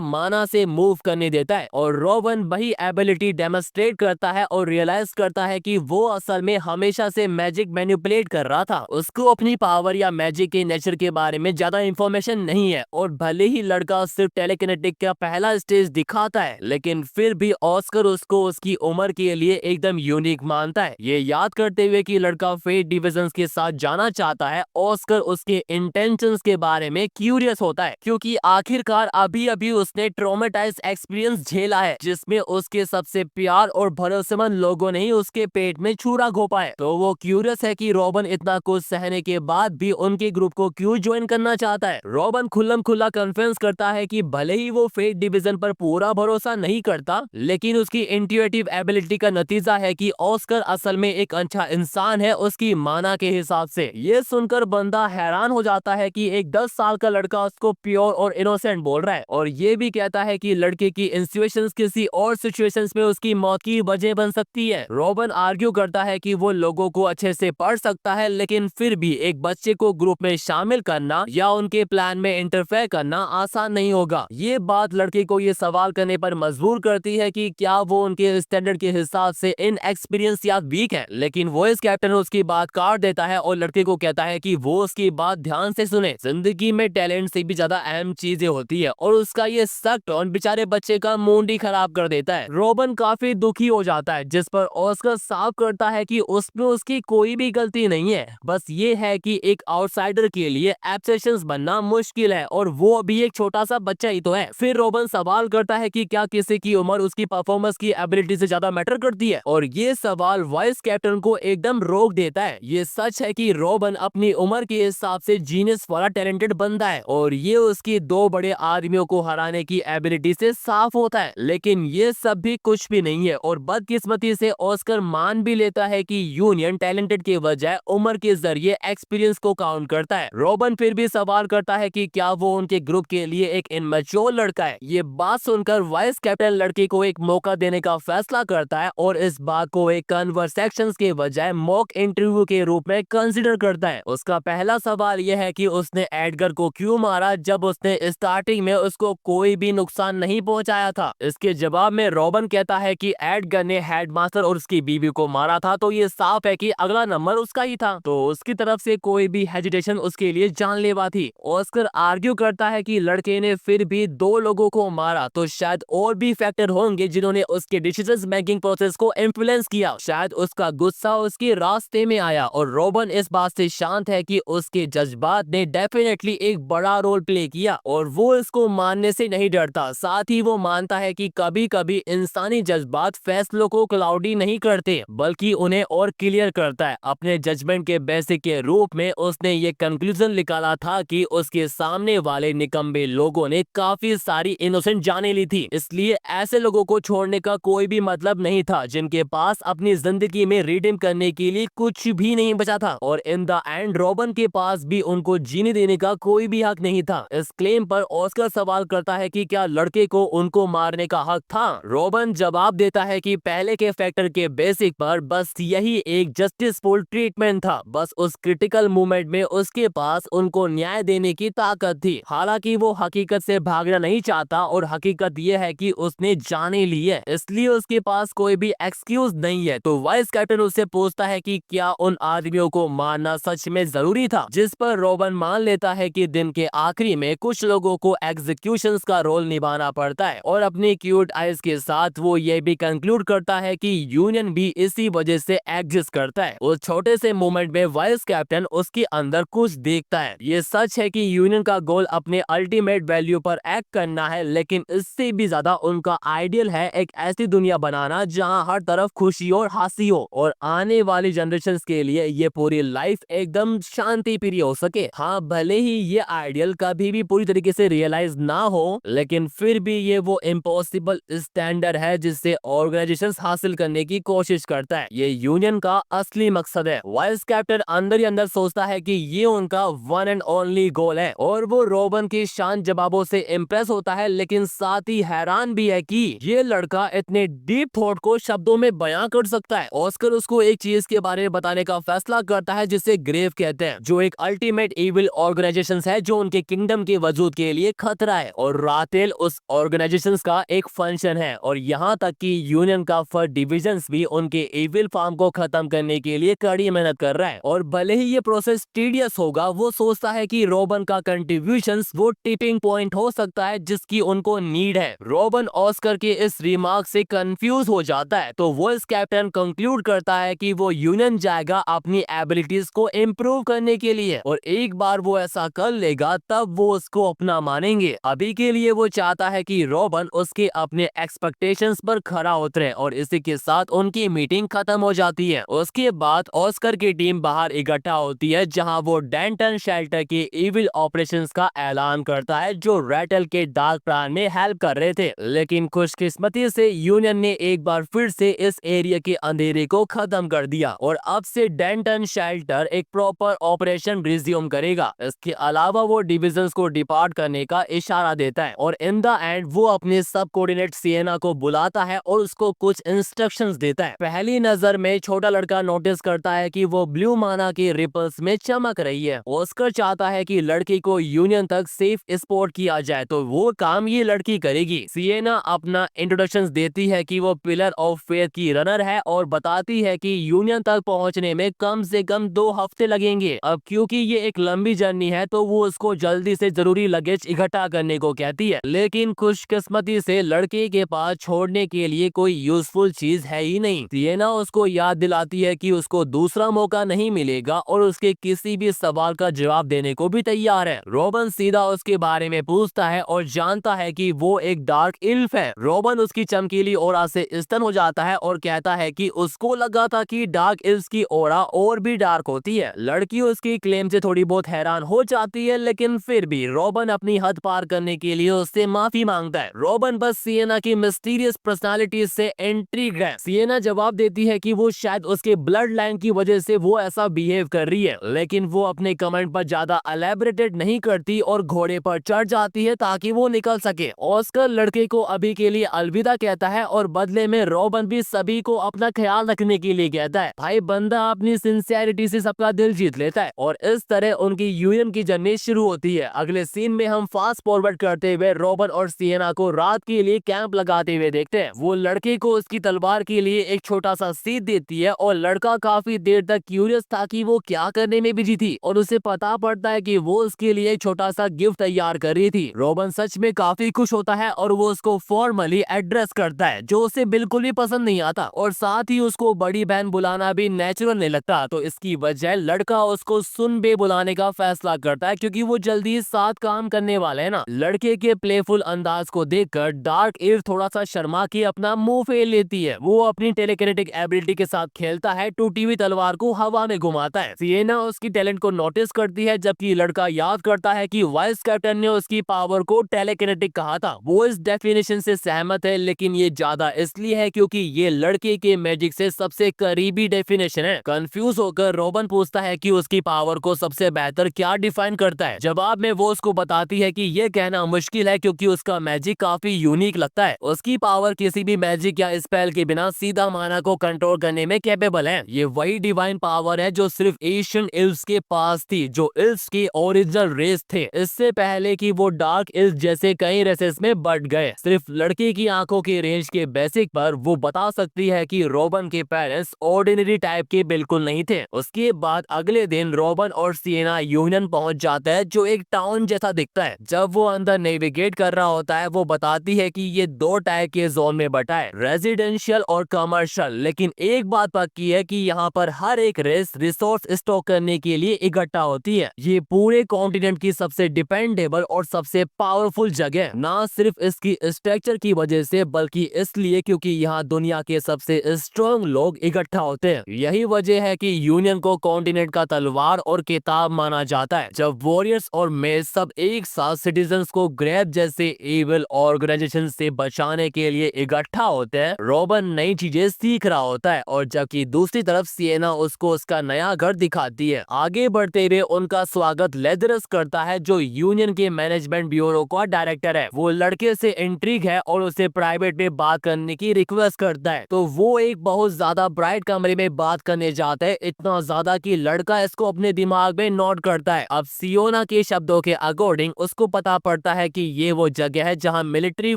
माना से मूव करने देता है। और रॉबन वही एबिलिटी डेमोन्स्ट्रेट करता है और रियलाइज करता है कि वो असल में हमेशा से मैजिक मैनिपुलेट कर रहा था। उसको अपनी पावर या मैजिक के नेचर के बारे में ज्यादा इंफॉर्मेशन नहीं है और भले ही लड़का सिर्फ टेलीकिनेटिक का पहला स्टेज दिखाता है, लेकिन फिर भी ऑस्कर उसको उसकी उम्र के लिए एकदम यूनिक मानता है। ये याद करते हुए कि लड़का फेट डिविजन्स के साथ जाना चाहता है, ऑस्कर उसके इंटेंशंस के बारे में क्यूरियस होता है, क्योंकि आखिरकार अभी अभी उसने ट्रॉमेटाइज एक्सपीरियंस झेला है जिसमें उसके सबसे प्यार और भरोसेमंद लोगों ने ही उसके पेट में छुरा घोंपा है। तो वो क्यूरियस है कि रॉबन इतना कुछ सहने के बाद भी उनके ग्रुप को क्यों ज्वाइन करना चाहता है। रॉबन खुल्लम खुल्ला कन्फेस करता है कि भले ही वो फेट डिवीजन पर पूरा भरोसा नहीं करता, लेकिन उसकी इंट्यूटिव एबिलिटी का नतीजा है कि ऑस्कर असल में एक अच्छा इंसान है उसकी माना के हिसाब से। ये सुनकर बंदा हैरान हो जाता है कि एक 10 साल का लड़का उसको प्योर और इनोसेंट बोल रहा है और ये भी कहता है कि लड़के की इंसिनुएशंस किसी और सिचुएशंस में उसकी मौत की वजह बन सकती है। रॉबन आर्ग्यू करता है कि वो लोगों को अच्छे से पढ़ सकता है, लेकिन फिर भी एक बच्चे को ग्रुप में शामिल करना या उनके प्लान में इंटरफेयर करना आसान नहीं होगा। ये बात लड़के को ये सवाल करने पर मजबूर करती है कि क्या वो उनके स्टैंडर्ड के हिसाब से इनएक्सपीरियंस या वीक है, लेकिन वॉइस कैप्टन उसकी बात काट देता है और लड़के को कहता है कि वो उसकी बात ध्यान से सुने। जिंदगी में टैलेंट से भी ज्यादा अहम चीजें होती है और उसका ये सख्त टोन बेचारे बच्चे का मूड ही खराब कर देता है। रॉबन काफी दुखी हो जाता है, जिस पर ऑस्कर साफ करता है कि उसमें उसकी कोई भी गलती नहीं है, बस ये है कि एक आउटसाइडर के लिए एक्सेप्शंस बनना मुश्किल है और वो अभी एक छोटा सा बच्चा ही तो है। फिर रॉबन सवाल करता है कि क्या किसी की उम्र उसकी परफॉर्मेंस की एबिलिटी से ज्यादा मैटर करती है, और ये सवाल वॉइस कैप्टन को एकदम रोक देता है। ये सच है कि रॉबन अपनी उम्र के हिसाब से जीनियस वाला टैलेंटेड बंदा है और ये उसकी 2 बड़े आदमियों को हराने की एबिलिटी से साफ होता है, लेकिन ये सब भी कुछ भी नहीं है और बदकिस्मती से ऑस्कर मान भी लेता है कि यूनियन टैलेंटेड के बजाय उम्र के जरिए एक्सपीरियंस को काउंट करता है। रॉबन फिर भी सवाल करता है कि क्या वो उनके ग्रुप के लिए एक इनमैच्योर लड़का है। ये बात सुनकर वाइस कैप्टन लड़के को एक मौका देने का फैसला करता है और इस बात को एक कन्वर्सेशंस के बजाय मॉक इंटरव्यू के रूप में कंसीडर करता है। उसका पहला सवाल यह है कि उसने एडगर को क्यों मारा जब उसने स्टार्टिंग में उसको कोई भी नुकसान नहीं पहुंचाया था। इसके जवाब में रॉबन कहता है कि एडगर ने हेडमास्टर और उसकी बीवी को मारा था, तो ये साफ है कि अगला नंबर उसका ही था, तो उसकी तरफ से कोई भी हेजिटेशन उसके लिए जानलेवा थी। ऑस्कर आर्ग्यू करता है कि लड़के ने फिर भी 2 लोगों को मारा, तो शायद और भी फैक्टर होंगे जिन्होंने उसके डिसीजन मेकिंग प्रोसेस को इन्फ्लुएंस किया। शायद उसका गुस्सा उसके रास्ते में आया और रॉबन इस बात से शांत है कि उसके जज्बात ने डेफिनेटली एक बड़ा रोल प्ले किया और वो इसको मानने से नहीं डरता। साथ ही वो मानता है कि कभी कभी इंसानी जज्बात फैसलों को क्लाउडी नहीं करते बल्कि उन्हें और क्लियर करता है। अपने जजमेंट के बेसिक के रूप में उसने ये कंक्लूजन निकाला था कि उसके सामने वाले निकम्बे लोगों ने काफी सारी इनोसेंट जाने ली थी, इसलिए ऐसे लोगों को छोड़ने का कोई भी मतलब नहीं था जिनके पास अपनी जिंदगी में रिडीम करने के लिए कुछ भी नहीं बचा था, और इन द एंड रॉबन के पास भी उनको जीने देने का कोई भी हक नहीं था। इस क्लेम पर ऑस्कर सवाल करता है कि क्या लड़के को उनको मारने का हक था। रॉबन जवाब देता है कि पहले के फैक्टर के बेसिक पर बस यही एक जस्टिसफुल ट्रीटमेंट था, बस उस क्रिटिकल मोमेंट में उसके पास उनको न्याय देने की ताकत थी। हालांकि वो हकीकत से भागना नहीं चाहता और हकीकत यह है कि उसने जाने ली है, इसलिए उसके पास कोई भी एक्सक्यूज नहीं है। तो वाइस कैप्टन उससे पूछता है कि क्या उन आदमियों को मारना सच में जरूरी था, जिस पर रॉबन मान लेता है कि दिन के आखिरी में कुछ लोगों को एग्जीक्यूशंस का रोल निभाना पड़ता है, और अपनी क्यूट आइज के साथ वो ये भी कंक्लूड करता है कि यूनियन भी इसी वजह से एग्जिस्ट करता है। उस छोटे से मोमेंट में वाइस कैप्टन उसके अंदर कुछ देखता है। ये सच है कि यूनियन का गोल अपने अल्टीमेट वैल्यू पर एक्ट करना है, लेकिन इससे भी ज्यादा उनका आइडियल है एक ऐसी दुनिया बनाना जहां हर तरफ खुशी और हंसी हो और आने वाली जनरेशन के लिए ये पूरी लाइफ एकदम शांति प्रिय हो सके। हाँ, भले ही ये आइडियल कभी भी पूरी तरीके से रियलाइज ना हो, लेकिन फिर भी ये वो इम्पॉसिबल स्टैंडर्ड है जिससे ऑर्गेनाइजेशंस हासिल करने की कोशिश करता है। ये यूनियन का असली मकसद है। वाइस कैप्टन अंदर ही अंदर सोचता है कि ये उनका वन एंड ओनली गोल है, और वो रॉबन के शांत जवाबों से इम्प्रेस होता है, लेकिन साथ ही हैरान भी है कि ये लड़का इतने डीप थॉट को शब्दों में बयां कर सकता है। ऑस्कर उसको एक चीज के बारे में बताने का फैसला करता है जिसे ग्रेव कहते हैं, जो एक अल्टीमेट इविल ऑर्गेनाइजेशन है जो उनके किंगडम के वजूद के लिए खतरा है, और रातेल उस ऑर्गेनाइजेशन का एक फंक्शन है। और यहाँ तक कि यूनियन का फर्स्ट डिविजन भी उनके इविल फार्म को खत्म करने के लिए कड़ी मेहनत कर रहा है। और भले ही ये प्रोसेस टीडियस होगा, वो सोचता है कि रोबन का कंट्रीब्यूशन वो टिपिंग पॉइंट हो सकता है जिसकी उनको नीड है। रोबन ऑस्कर के इस रिमार्क से कंफ्यूज हो जाता है, तो वो इस कैप्टन कंक्लूड करता है कि वो यूनियन जाएगा अपनी एबिलिटीज को इम्प्रूव करने के लिए, और एक बार वो ऐसा कर लेगा तब वो उसको अपना मानेंगे। अभी के लिए वो चाहता है कि रोबन उसके अपने एक्सपेक्टेशंस पर खरा उतरे, और इसी के साथ उनकी मीटिंग खत्म हो जाती है। उसके बाद ऑस्कर की टीम बाहर इकट्ठा होती है जहां वो डेंटन शेल्टर के इविल ऑपरेशंस का ऐलान करता है जो रैटल के डार्क प्लान में हेल्प कर रहे थे। लेकिन खुशकिस्मती से यूनियन ने एक बार फिर से इस एरिया के अंधेरे को खत्म कर दिया, और अब से डेंटन शेल्टर एक प्रॉपर ऑपरेशन रिज्यूम करेगा। इसके अलावा वो डिविजन्स को डिपार्ट करने का इशारा देता है, और इन द एंड वो अपने सब कोऑर्डिनेट सिएना को बुलाता है और उसको कुछ इंस्ट्रक्शंस देता है। पहली नजर में छोटा लड़का नोटिस करता है कि वो ब्लू माना के रिपल्स में चमक रही है। ऑस्कर चाहता है कि लड़की को यूनियन तक सेफ स्पोर्ट किया जाए, तो वो काम ये लड़की करेगी। सिएना अपना इंट्रोडक्शन देती है कि वो पिलर ऑफ फेथ की रनर है, और बताती है कि यूनियन तक पहुंचने में कम से कम 2 हफ्ते लगेंगे। अब क्योंकि ये एक लंबी जर्नी है, तो वो उसको जल्दी से जरूरी लगेज इकट्ठा करने को कहती है। लेकिन खुशकिस्मती से लड़के के पास छोड़ने के लिए कोई यूजफुल चीज है ही नहीं। सिएना उसको याद दिलाती है कि उसको दूसरा मौका नहीं मिलेगा, और उसके किसी भी सवाल का जवाब देने को भी तैयार है। रोबन सीधा उसके बारे में पूछता है और जानता है कि वो एक डार्क इल्फ है। रोबन उसकी चमकीली ऑरा से स्तन हो जाता है और कहता है कि उसको लगा था कि डार्क इल्फ की ऑरा और भी डार्क होती है। लड़की उसकी क्लेम से थोड़ी बहुत हैरान हो जाती है, लेकिन फिर भी रोबन अपनी हद पार करने के लिए उससे माफी मांगता है। रोबन बस सिएना की मिस्टीरियस पर्सनालिटी से इंट्रिग्ड है। सिएना जवाब देती है कि वो शायद उसके ब्लड लाइन की वजह से वो ऐसा बिहेव कर रही है, लेकिन वो अपने कमेंट पर ज्यादा एलैबोरेटेड नहीं करती और घोड़े पर चढ़ जाती है ताकि वो निकल सके। ऑस्कर लड़के को अभी के लिए अलविदा कहता है, और बदले में रोबन भी सभी को अपना ख्याल रखने के लिए कहता है। भाई बंदा अपनी सिंसियरिटी से सबका दिल जीत लेता है, और इस तरह उनकी यूनियन की जर्नी शुरू होती है। अगले सीन में हम फास्ट फॉरवर्ड करते हुए रोबन और सिएना को रात के लिए कैंप लगाते हुए देखते हैं। वो लड़के को उसकी तलवार के लिए एक छोटा सा सीट देती है, और लड़का काफी देर तक क्यूरियस था कि वो क्या करने में बिजी थी, और उसे पता पड़ता है कि वो उसके लिए एक छोटा सा गिफ्ट तैयार कर रही थी। रोबन सच में काफी खुश होता है, और वो उसको फॉर्मली एड्रेस करता है जो उसे बिल्कुल भी पसंद नहीं आता, और साथ ही उसको बड़ी बहन बुलाना भी नेचुरल नहीं लगता। तो इसकी वजह लड़का उसको सुनबे बुलाने का फैसला करता है, क्योंकि वो जल्दी साथ काम करने वाले हैं ना। लड़के के प्लेफुल अंदाज को देखकर डार्क इल्फ थोड़ा सा शर्मा के अपना मुंह फेर लेती है। वो अपनी टेलीकिनेटिक एबिलिटी के साथ खेलता है, टूटी हुई तलवार को हवा में घुमाता है। सिएना उसकी टैलेंट को नोटिस करती है, जबकि लड़का याद करता है कि वाइस कैप्टन ने उसकी पावर को टेलीकिनेटिक कहा था। वो इस डेफिनेशन से सहमत है, लेकिन ये ज्यादा इसलिए है क्योंकि ये लड़के के मैजिक से सबसे करीबी डेफिनेशन है। कंफ्यूज होकर रोबन पूछता है कि उसकी पावर को सबसे बेहतर क्या डिफाइन करता है। जवाब में वो उसको बताती है कि ये कहना मुश्किल है, क्योंकि उसका मैजिक काफी यूनिक लगता है। उसकी पावर किसी भी मैजिक या स्पेल के बिना सीधा माना को कंट्रोल करने में कैपेबल है। ये वही डिवाइन पावर है जो सिर्फ एशियन इल्फ्स के पास थी, जो इल्फ्स की ओरिजिनल रेस थे, इससे पहले कि वो डार्क इल्फ जैसे कई रेसेस में बढ़ गए। सिर्फ लड़के की आंखों के रेंज के बेसिक पर वो बता सकती है कि रोबन के पेरेंट्स ऑर्डिनरी टाइप के बिल्कुल नहीं थे। उसके बाद अगले दिन रोबन और सिएना यूनियन पहुंच जाता है, जो एक टाउन जैसा दिखता है। जब वो अंदर नेविगेट कर रहा होता है, वो बताती है कि ये 2 टाइप के जोन में बटा है, रेजिडेंशियल और कमर्शियल। लेकिन एक बात पक्की है कि यहाँ पर हर एक रेस रिसोर्स स्टॉक करने के लिए इकट्ठा होती है। ये पूरे कॉन्टिनेंट की सबसे डिपेंडेबल और सबसे पावरफुल जगह, ना सिर्फ इसकी स्ट्रक्चर की वजह से, बल्कि इसलिए क्योंकि यहाँ दुनिया के सबसे स्ट्रॉन्ग लोग इकट्ठा होते हैं। यही वजह है कि यूनियन को कॉन्टिनेंट का तलवार और किताब माना जाता है। जब वॉरियर्स और मेज सब एक साथ सिटीजन्स को ग्रेब जैसे इविल ऑर्गेनाइजेशन से बचाने के लिए इकट्ठा होते हैं, रोबन नई चीजें सीख रहा होता है, और जबकि दूसरी तरफ सिएना उसको उसका नया घर दिखाती है। आगे बढ़ते हुए उनका स्वागत लेदरस करता है, जो यूनियन के मैनेजमेंट ब्यूरो का डायरेक्टर है। वो लड़के से इंट्रिग है और उसे प्राइवेट में बात करने की रिक्वेस्ट करता होता है। तो वो एक बहुत ज्यादा ब्राइट कमरे में बात करने जाता है, इतना ज्यादा कि लड़का इसको अपने दिमाग में नोट करता है। अब सियोना के शब्दों के अकॉर्डिंग उसको पता पड़ता है कि ये वो जगह है जहाँ मिलिट्री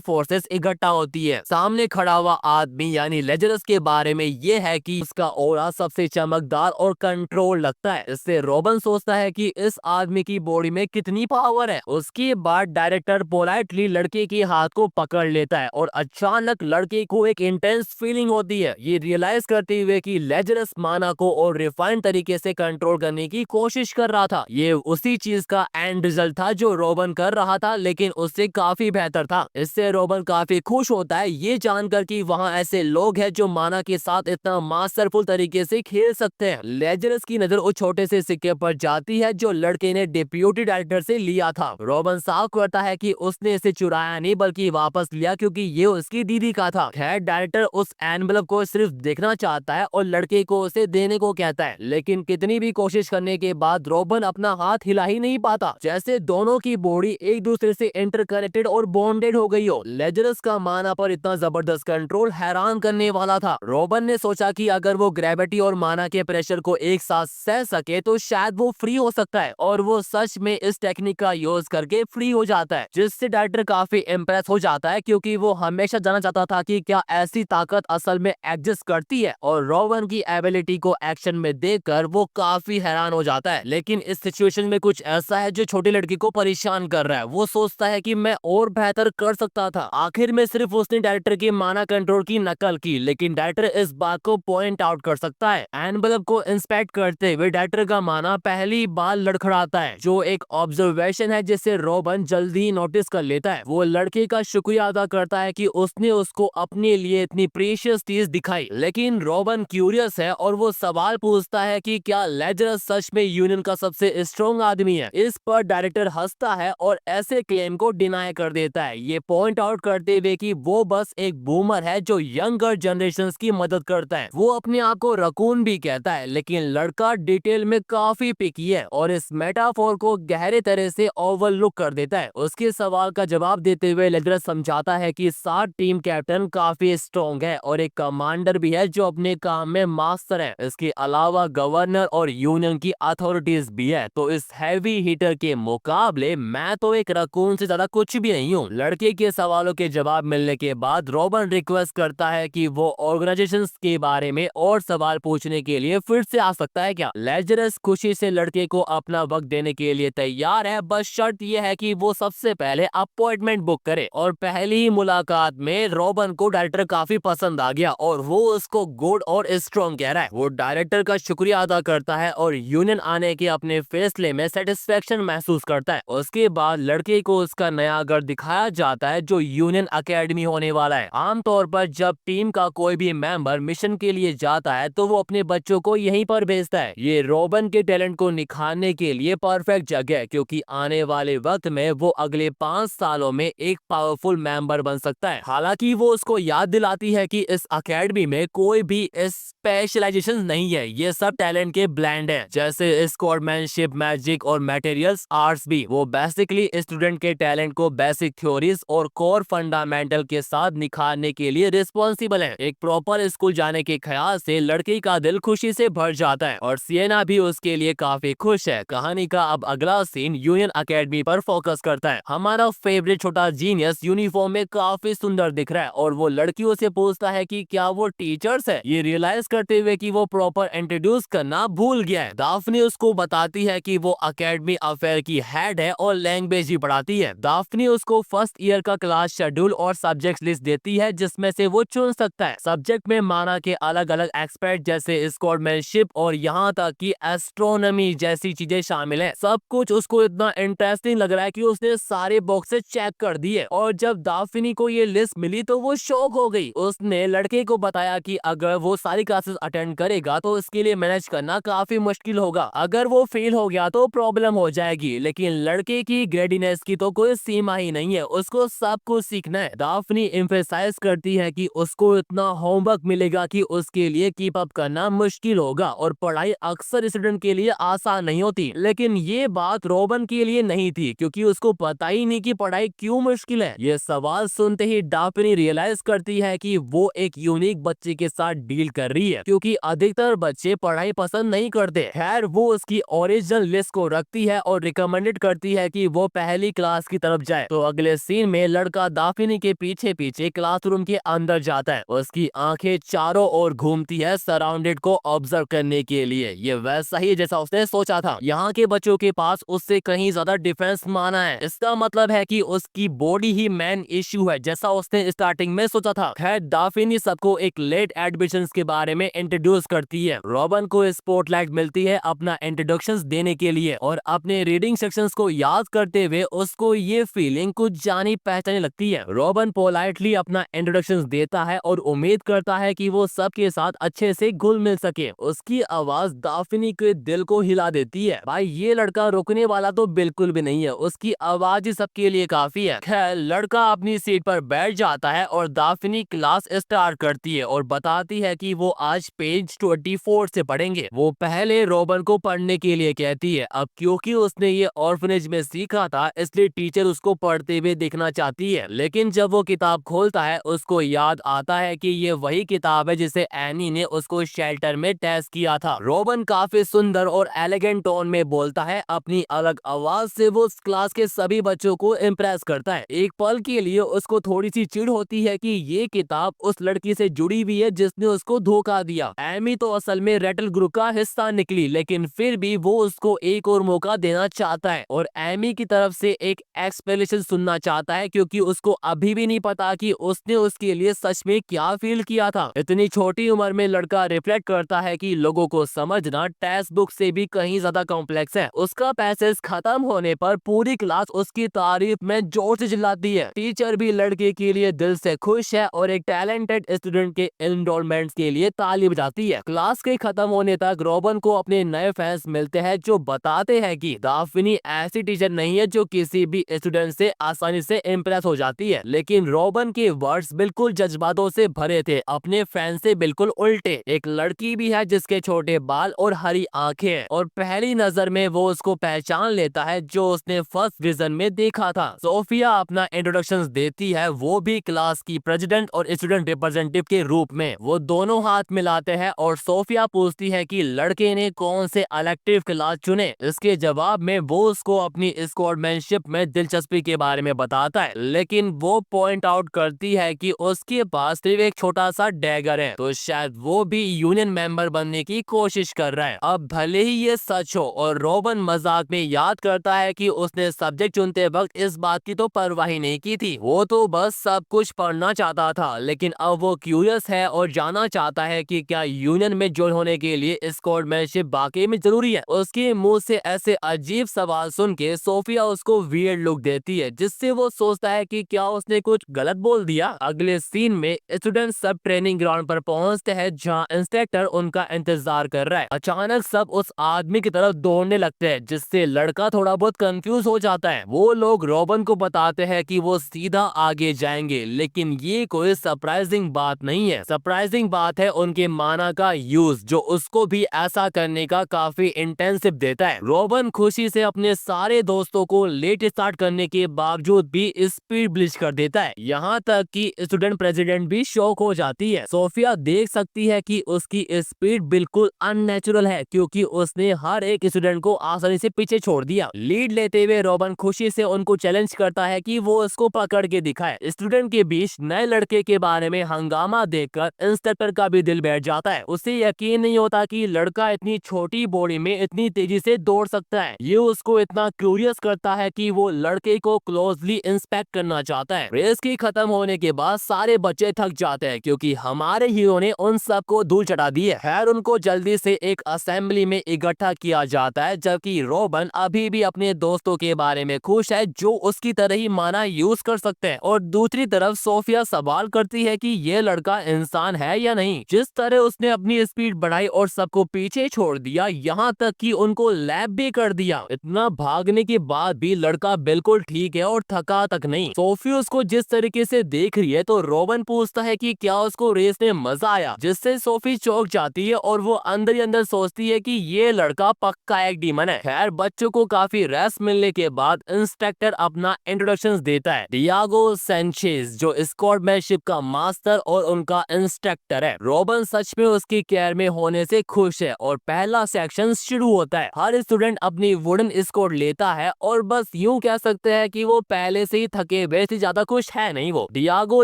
फोर्सेस इकट्ठा होती है। सामने खड़ा हुआ आदमी यानी लेजरस के बारे में ये है कि उसका ऑरा सबसे चमकदार और कंट्रोल लगता है। इससे रोबन सोचता है कि इस आदमी की बॉडी में कितनी पावर है। उसके बाद डायरेक्टर पोलाइटली लड़के के हाथ को पकड़ लेता है और अचानक लड़के को एक इंटेंस फीलिंग होती है, ये रियलाइज करते हुए कि लेजरस माना को और रिफाइंड तरीके से कंट्रोल करने की कोशिश कर रहा था। ये उसी चीज का एंड रिजल्ट था जो रोबन कर रहा था, लेकिन उससे काफी बेहतर था। इससे रोबन काफी खुश होता है ये जानकर कि वहाँ ऐसे लोग हैं जो माना के साथ इतना मास्टरफुल तरीके से खेल सकते हैं। लेजरस की नजर उस छोटे से सिक्के पर जाती है जो लड़के ने डिप्यूटी डायरेक्टर से लिया था। रोबन साफ करता है कि उसने इसे चुराया नहीं बल्कि वापस लिया क्योंकि ये उसकी दीदी का था। खैर डायरेक्टर उस एनवेलप को सिर्फ देखना चाहता है और लड़के को उसे देने को कहता है, लेकिन कितनी भी कोशिश करने के बाद रोबन अपना हाथ हिला ही नहीं पाता, जैसे दोनों की बॉडी एक दूसरे से इंटरकनेक्टेड और बॉन्डेड हो गई हो। लेजरस का माना पर इतना जबरदस्त कंट्रोल हैरान करने वाला था। रोबन ने सोचा कि अगर वो ग्रेविटी और माना के प्रेशर को एक साथ सह सके तो शायद वो फ्री हो सकता है, और वो सच में इस टेक्निक का यूज करके फ्री हो जाता है, जिससे डायरेक्टर काफी इम्प्रेस हो जाता है क्योंकि वो हमेशा जानना चाहता था कि क्या ऐसी ताकत असल में एग्जिस्ट करती है। और रोबन की एबिलिटी को एक्शन में देखकर वो काफी हैरान हो जाता है। लेकिन इस सिचुएशन में कुछ ऐसा है जो छोटी लड़की को परेशान कर रहा है। वो सोचता है कि मैं और बेहतर कर सकता था। आखिर में सिर्फ उसने डायरेक्टर के माना कंट्रोल की नकल की, लेकिन डायरेक्टर इस बात को पॉइंट आउट कर सकता है। एनवेलप को इंस्पेक्ट करते हुए डायरेक्टर का माना पहली बार लड़खड़ाता है, जो एक ऑब्जर्वेशन है जिसे रोबन जल्दी ही नोटिस कर लेता है। वो लड़के का शुक्रिया अदा करता है कि उसने उसको अपने लिए इतनी प्रीशियस चीज दिखाई। लेकिन रोबन क्यूरियस है और वो सवाल पूछता है कि क्या लेजरस सच में यूनियन का सबसे स्ट्रॉन्ग आदमी है। इस पर डायरेक्टर हंसता है और ऐसे क्लेम को डिनाई कर देता है, ये पॉइंट आउट करते हुए कि वो बस एक बूमर है जो यंगर जनरेशंस की मदद करता है। वो अपने आप को रकून भी कहता है, लेकिन लड़का डिटेल में काफी पिकी है और इस मेटाफोर को गहरे तरह से ओवरलुक कर देता है। उसके सवाल का जवाब देते हुए लेजरस समझाता है कि 7 टीम कैप्टन काफी स्ट्रॉन्ग है और एक कमांडर भी है जो अपने काम में मास्टर है। इसके अलावा गवर्नर और यूनियन की अथॉरिटीज भी है। तो इस हैवी हीटर के मुकाबले मैं तो एक रकून से ज्यादा कुछ भी नहीं हूँ। लड़के के सवालों के जवाब मिलने के बाद रोबन रिक्वेस्ट करता है कि वो ऑर्गेनाइजेशंस के बारे में और सवाल पूछने के लिए फिर से आ सकता है क्या। लेजरस खुशी से लड़के को अपना वक्त देने के लिए तैयार है, बस शर्त यह है कि वो सबसे पहले अपॉइंटमेंट बुक करे। और पहली ही मुलाकात में रोबन को डायरेक्टर काफी पसंद आ गया और वो उसको गुड और स्ट्रॉन्ग कह रहा है। वो डायरेक्टर का शुक्रिया अदा करता है और यूनियन आने के अपने फैसले में सेटिस्फेक्शन महसूस करता है। उसके बाद लड़के को उसका नया घर दिखाया जाता है जो यूनियन अकेडमी होने वाला है। आमतौर पर जब टीम का कोई भी मेंबर मिशन के लिए जाता है तो वो अपने बच्चों को यहीं पर भेजता है। ये रोबन के टैलेंट को निखारने के लिए परफेक्ट जगह है क्योंकि आने वाले वक्त में वो अगले 5 सालों में एक पावरफुल मेंबर बन सकता है। हालांकि वो उसको याद दिलाती है कि इस अकेडमी में कोई भी स्पेशलाइजेशन नहीं है, ये सब टैलेंट के ब्लेंड है, जैसे स्पोर्ट्समैनशिप, मैजिक और मटेरियल्स आर्ट्स भी। वो बेसिकली स्टूडेंट के टैलेंट को बेसिक थ्योरीज और कोर फंडामेंटल के साथ निखारने के लिए रिस्पॉन्सिबल है। एक प्रॉपर स्कूल जाने के ख्याल से लड़की का दिल खुशी से भर जाता है और सिएना भी उसके लिए काफी खुश है। कहानी का अब अगला सीन यूनियन अकेडमी पर फोकस करता है। हमारा फेवरेट छोटा जीनियस यूनिफॉर्म में काफी सुंदर दिख रहा है और वो लड़कियों से पूछता है कि क्या वो टीचर्स है, ये रियलाइज करते हुए कि वो प्रॉपर इंट्रोड्यूस करना भूल गया है। दाफनी उसको बताती है कि वो अकेडमी अफेयर की हेड है और लैंग्वेज भी पढ़ाती है। दाफनी उसको फर्स्ट ईयर का क्लास शेड्यूल और सब्जेक्ट लिस्ट देती है जिसमें से वो चुन सकता है। सब्जेक्ट में माना के अलग अलग एक्सपर्ट जैसे स्पोर्ट्समैनशिप और यहाँ तक कि एस्ट्रोनॉमी जैसी चीजें शामिल है। सब कुछ उसको इतना इंटरेस्टिंग लग रहा है कि उसने सारे बॉक्सेस चेक कर दिए और जब दाफनी को ये लिस्ट मिली तो वो शॉक हो गई। उसने लड़के को बताया कि अगर वो सारी क्लासेस अटेंड करेगा तो इसके लिए मैनेज करना काफी मुश्किल होगा, अगर वो फेल हो गया तो प्रॉब्लम हो जाएगी। लेकिन लड़के की ग्रेडीनेस की तो कोई सीमा ही नहीं है, उसको सब कुछ सीखना है। दाफनी एम्फेसाइज करती है कि उसको इतना होमवर्क मिलेगा कि उसके लिए कीप अप करना मुश्किल होगा और पढ़ाई अक्सर स्टूडेंट के लिए आसान नहीं होती। लेकिन ये बात रोबन के लिए नहीं थी क्योंकि उसको पता ही नहीं कि पढ़ाई क्यों मुश्किल है। ये सवाल सुनते ही दाफनी रियलाइज करती है कि वो वो एक यूनिक बच्चे के साथ डील कर रही है, क्योंकि अधिकतर बच्चे पढ़ाई पसंद नहीं करते। खैर वो उसकी ओरिजिनल लिस्ट को रखती है और रिकमेंडेड करती है कि वो पहली क्लास की तरफ जाए। तो अगले सीन में लड़का दाफिनी के पीछे पीछे क्लासरूम के अंदर जाता है। उसकी आंखें चारों ओर घूमती है सराउंडेड को ऑब्जर्व करने के लिए। ये वैसा ही जैसा उसने सोचा था। यहाँ के बच्चों के पास उससे कहीं ज्यादा डिफेंस माना है। इसका मतलब है कि उसकी बॉडी ही मेन इश्यू है, जैसा उसने स्टार्टिंग में सोचा था। खैर दाफिनी सबको एक लेट एडमिशंस के बारे में इंट्रोड्यूस करती है। रॉबिन को स्पॉटलाइट मिलती है अपना इंट्रोडक्शंस देने के लिए, और अपने रीडिंग सेक्शंस को याद करते हुए उसको ये फीलिंग कुछ जानी पहचानी लगती है। रॉबिन पोलाइटली अपना इंट्रोडक्शंस देता है और उम्मीद करता है कि वो सबके साथ अच्छे से घुल मिल सके। उसकी आवाज दाफिनी के दिल को हिला देती है। भाई ये लड़का रुकने वाला तो बिल्कुल भी नहीं है, उसकी आवाज ही सबके लिए काफी है। खैर लड़का अपनी सीट पर बैठ जाता है और दाफिनी क्लास स्टार्ट करती है और बताती है कि वो आज पेज 24 से पढ़ेंगे। वो पहले रॉबिन को पढ़ने के लिए कहती है। अब क्योंकि उसने ये ऑर्फनेज में सीखा था इसलिए टीचर उसको पढ़ते हुए देखना चाहती है, लेकिन जब वो किताब खोलता है उसको याद आता है कि ये वही किताब है जिसे एनी ने उसको शेल्टर में टेस्ट किया था। रॉबिन काफी सुंदर और एलिगेंट टोन में बोलता है। अपनी अलग आवाज से वो क्लास के सभी बच्चों को इम्प्रेस करता है। एक पल के लिए उसको थोड़ी सी चिढ़ होती है कि ये किताब उस लड़की से जुड़ी हुई है जिसने उसको धोखा दिया। एमी तो असल में रेटल ग्रुप का हिस्सा निकली, लेकिन फिर भी वो उसको एक और मौका देना चाहता है और एमी की तरफ से एक एक्सप्लेनेशन सुनना चाहता है, क्योंकि उसको अभी भी नहीं पता कि उसने उसके लिए सच में क्या फील किया था। इतनी छोटी उम्र में लड़का रिफ्लेक्ट करता है कि लोगों को समझना टेक्स्ट बुक से भी कहीं ज्यादा कॉम्प्लेक्स है। उसका पैसेज खत्म होने पर पूरी क्लास उसकी तारीफ में जोर से चिल्लाती है। टीचर भी लड़के के लिए दिल से खुश है और एक टैलेंटेड स्टूडेंट के एनरोलमेंट के लिए ताली बजाती है। क्लास के खत्म होने तक रॉबिन को अपने नए फैंस मिलते हैं जो बताते हैं कि दाफिनी ऐसी टीचर नहीं है जो किसी भी स्टूडेंट से आसानी से इम्प्रेस हो जाती है। लेकिन रॉबिन के वर्ड्स बिल्कुल जज्बातों से भरे थे, अपने फैन से बिल्कुल उल्टे। एक लड़की भी है जिसके छोटे बाल और हरी आंखें हैं और पहली नजर में वो उसको पहचान लेता है जो उसने फर्स्ट विजन में देखा था। सोफिया अपना इंट्रोडक्शन देती है, वो भी क्लास की प्रेसिडेंट और स्टूडेंट रिप्रेजेंटेटिव के रूप में। वो दोनों हाथ मिलाते हैं और सोफिया पूछती है कि लड़के ने कौन से इलेक्टिव क्लास चुने। इसके जवाब में वो उसको अपनी स्क्वाडमैनशिप में दिलचस्पी के बारे में बताता है, लेकिन वो पॉइंट आउट करती है कि उसके पास सिर्फ एक छोटा सा डैगर है, तो शायद वो भी यूनियन मेंबर बनने की कोशिश कर रहा है। अब भले ही ये सच हो, और रॉबिन मजाक में याद करता है कि उसने सब्जेक्ट चुनते वक्त इस बात की तो परवाह ही नहीं की थी, वो तो बस सब कुछ पढ़ना चाहता था। लेकिन अब वो क्यूरियस है और जानना चाहता है कि क्या यूनियन में ज्वाइन होने के लिए स्क्वाडमैनशिप वाकई में जरूरी है। उसके मुंह से ऐसे अजीब सवाल सुन के सोफिया उसको वियर्ड लुक देती है, जिससे वो सोचता है कि क्या उसने कुछ गलत बोल दिया। अगले सीन में स्टूडेंट सब ट्रेनिंग ग्राउंड पर पहुंचते हैं जहां इंस्ट्रक्टर उनका इंतजार कर रहा है। अचानक सब उस आदमी की तरफ दौड़ने लगते हैं, जिससे लड़का थोड़ा बहुत कंफ्यूज हो जाता है। वो लोग रॉबिन को बताते हैं कि वो सीधा आगे जाएंगे, लेकिन ये कोई सरप्राइजिंग बात नहीं है। सरप्राइजिंग बात है उनके माना का यूज, जो उसको भी ऐसा करने का काफी इंटेंसिव देता है। रॉबिन खुशी से अपने सारे दोस्तों को लेट स्टार्ट करने के बावजूद भी स्पीड ब्लिच कर देता है, यहाँ तक कि स्टूडेंट प्रेसिडेंट भी शॉक हो जाती है। सोफिया देख सकती है कि उसकी स्पीड बिल्कुल अननेचुरल है, क्योंकि उसने हर एक स्टूडेंट को आसानी से पीछे छोड़ दिया। लीड लेते हुए रॉबिन खुशी से उनको चैलेंज करता है कि वो उसको पकड़ के दिखाए। स्टूडेंट के बीच नए लड़के के बारे में हंगामा देखकर इंस्ट्रक्टर का भी दिल बैठ जाता है। उसे यकीन नहीं होता कि लड़का इतनी छोटी बॉडी में इतनी तेजी से दौड़ सकता है। ये उसको इतना क्यूरियस करता है कि वो लड़के को क्लोजली इंस्पेक्ट करना चाहता है। रेस की खत्म होने के बाद सारे बच्चे थक जाते हैं, क्योंकि हमारे हीरो ने उन सबको धूल चटा दी है। खैर उनको जल्दी से एक असेंबली में इकट्ठा किया जाता है, जबकि रॉबिन अभी भी अपने दोस्तों के बारे में खुश है जो उसकी तरह ही माना यूज कर सकते हैं। और दूसरी तरफ सोफिया सवाल करती है कि ये लड़का इंसान है या नहीं। जिस तरह उसने अपनी स्पीड बढ़ाई और सबको पीछे छोड़ दिया, यहाँ तक कि उनको लैप भी कर दिया। इतना भागने के बाद भी लड़का बिल्कुल ठीक है और थका तक नहीं। सोफी उसको जिस तरीके से देख रही है तो रॉबिन पूछता है कि क्या उसको रेस में मजा आया, जिससे सोफी चौंक जाती है और वो अंदर ही अंदर सोचती है कि ये लड़का पक्का एक डीमन है। खैर बच्चों को काफी रेस्ट मिलने के बाद इंस्ट्रक्टर अपना इंट्रोडक्शन देता है। डियागो सैंचेज जो स्क्वाडमैनशिप का मास्टर और उनका इंस्ट्रक्टर है। रॉबिन सच में उसकी केयर में होने से खुश है और पहला सेक्शन शुरू होता है। हर स्टूडेंट अपनी वुडन स्कोर लेता है और बस यूं कह सकते हैं कि वो पहले से ही थके हुए से ज्यादा खुश है नहीं। वो डियागो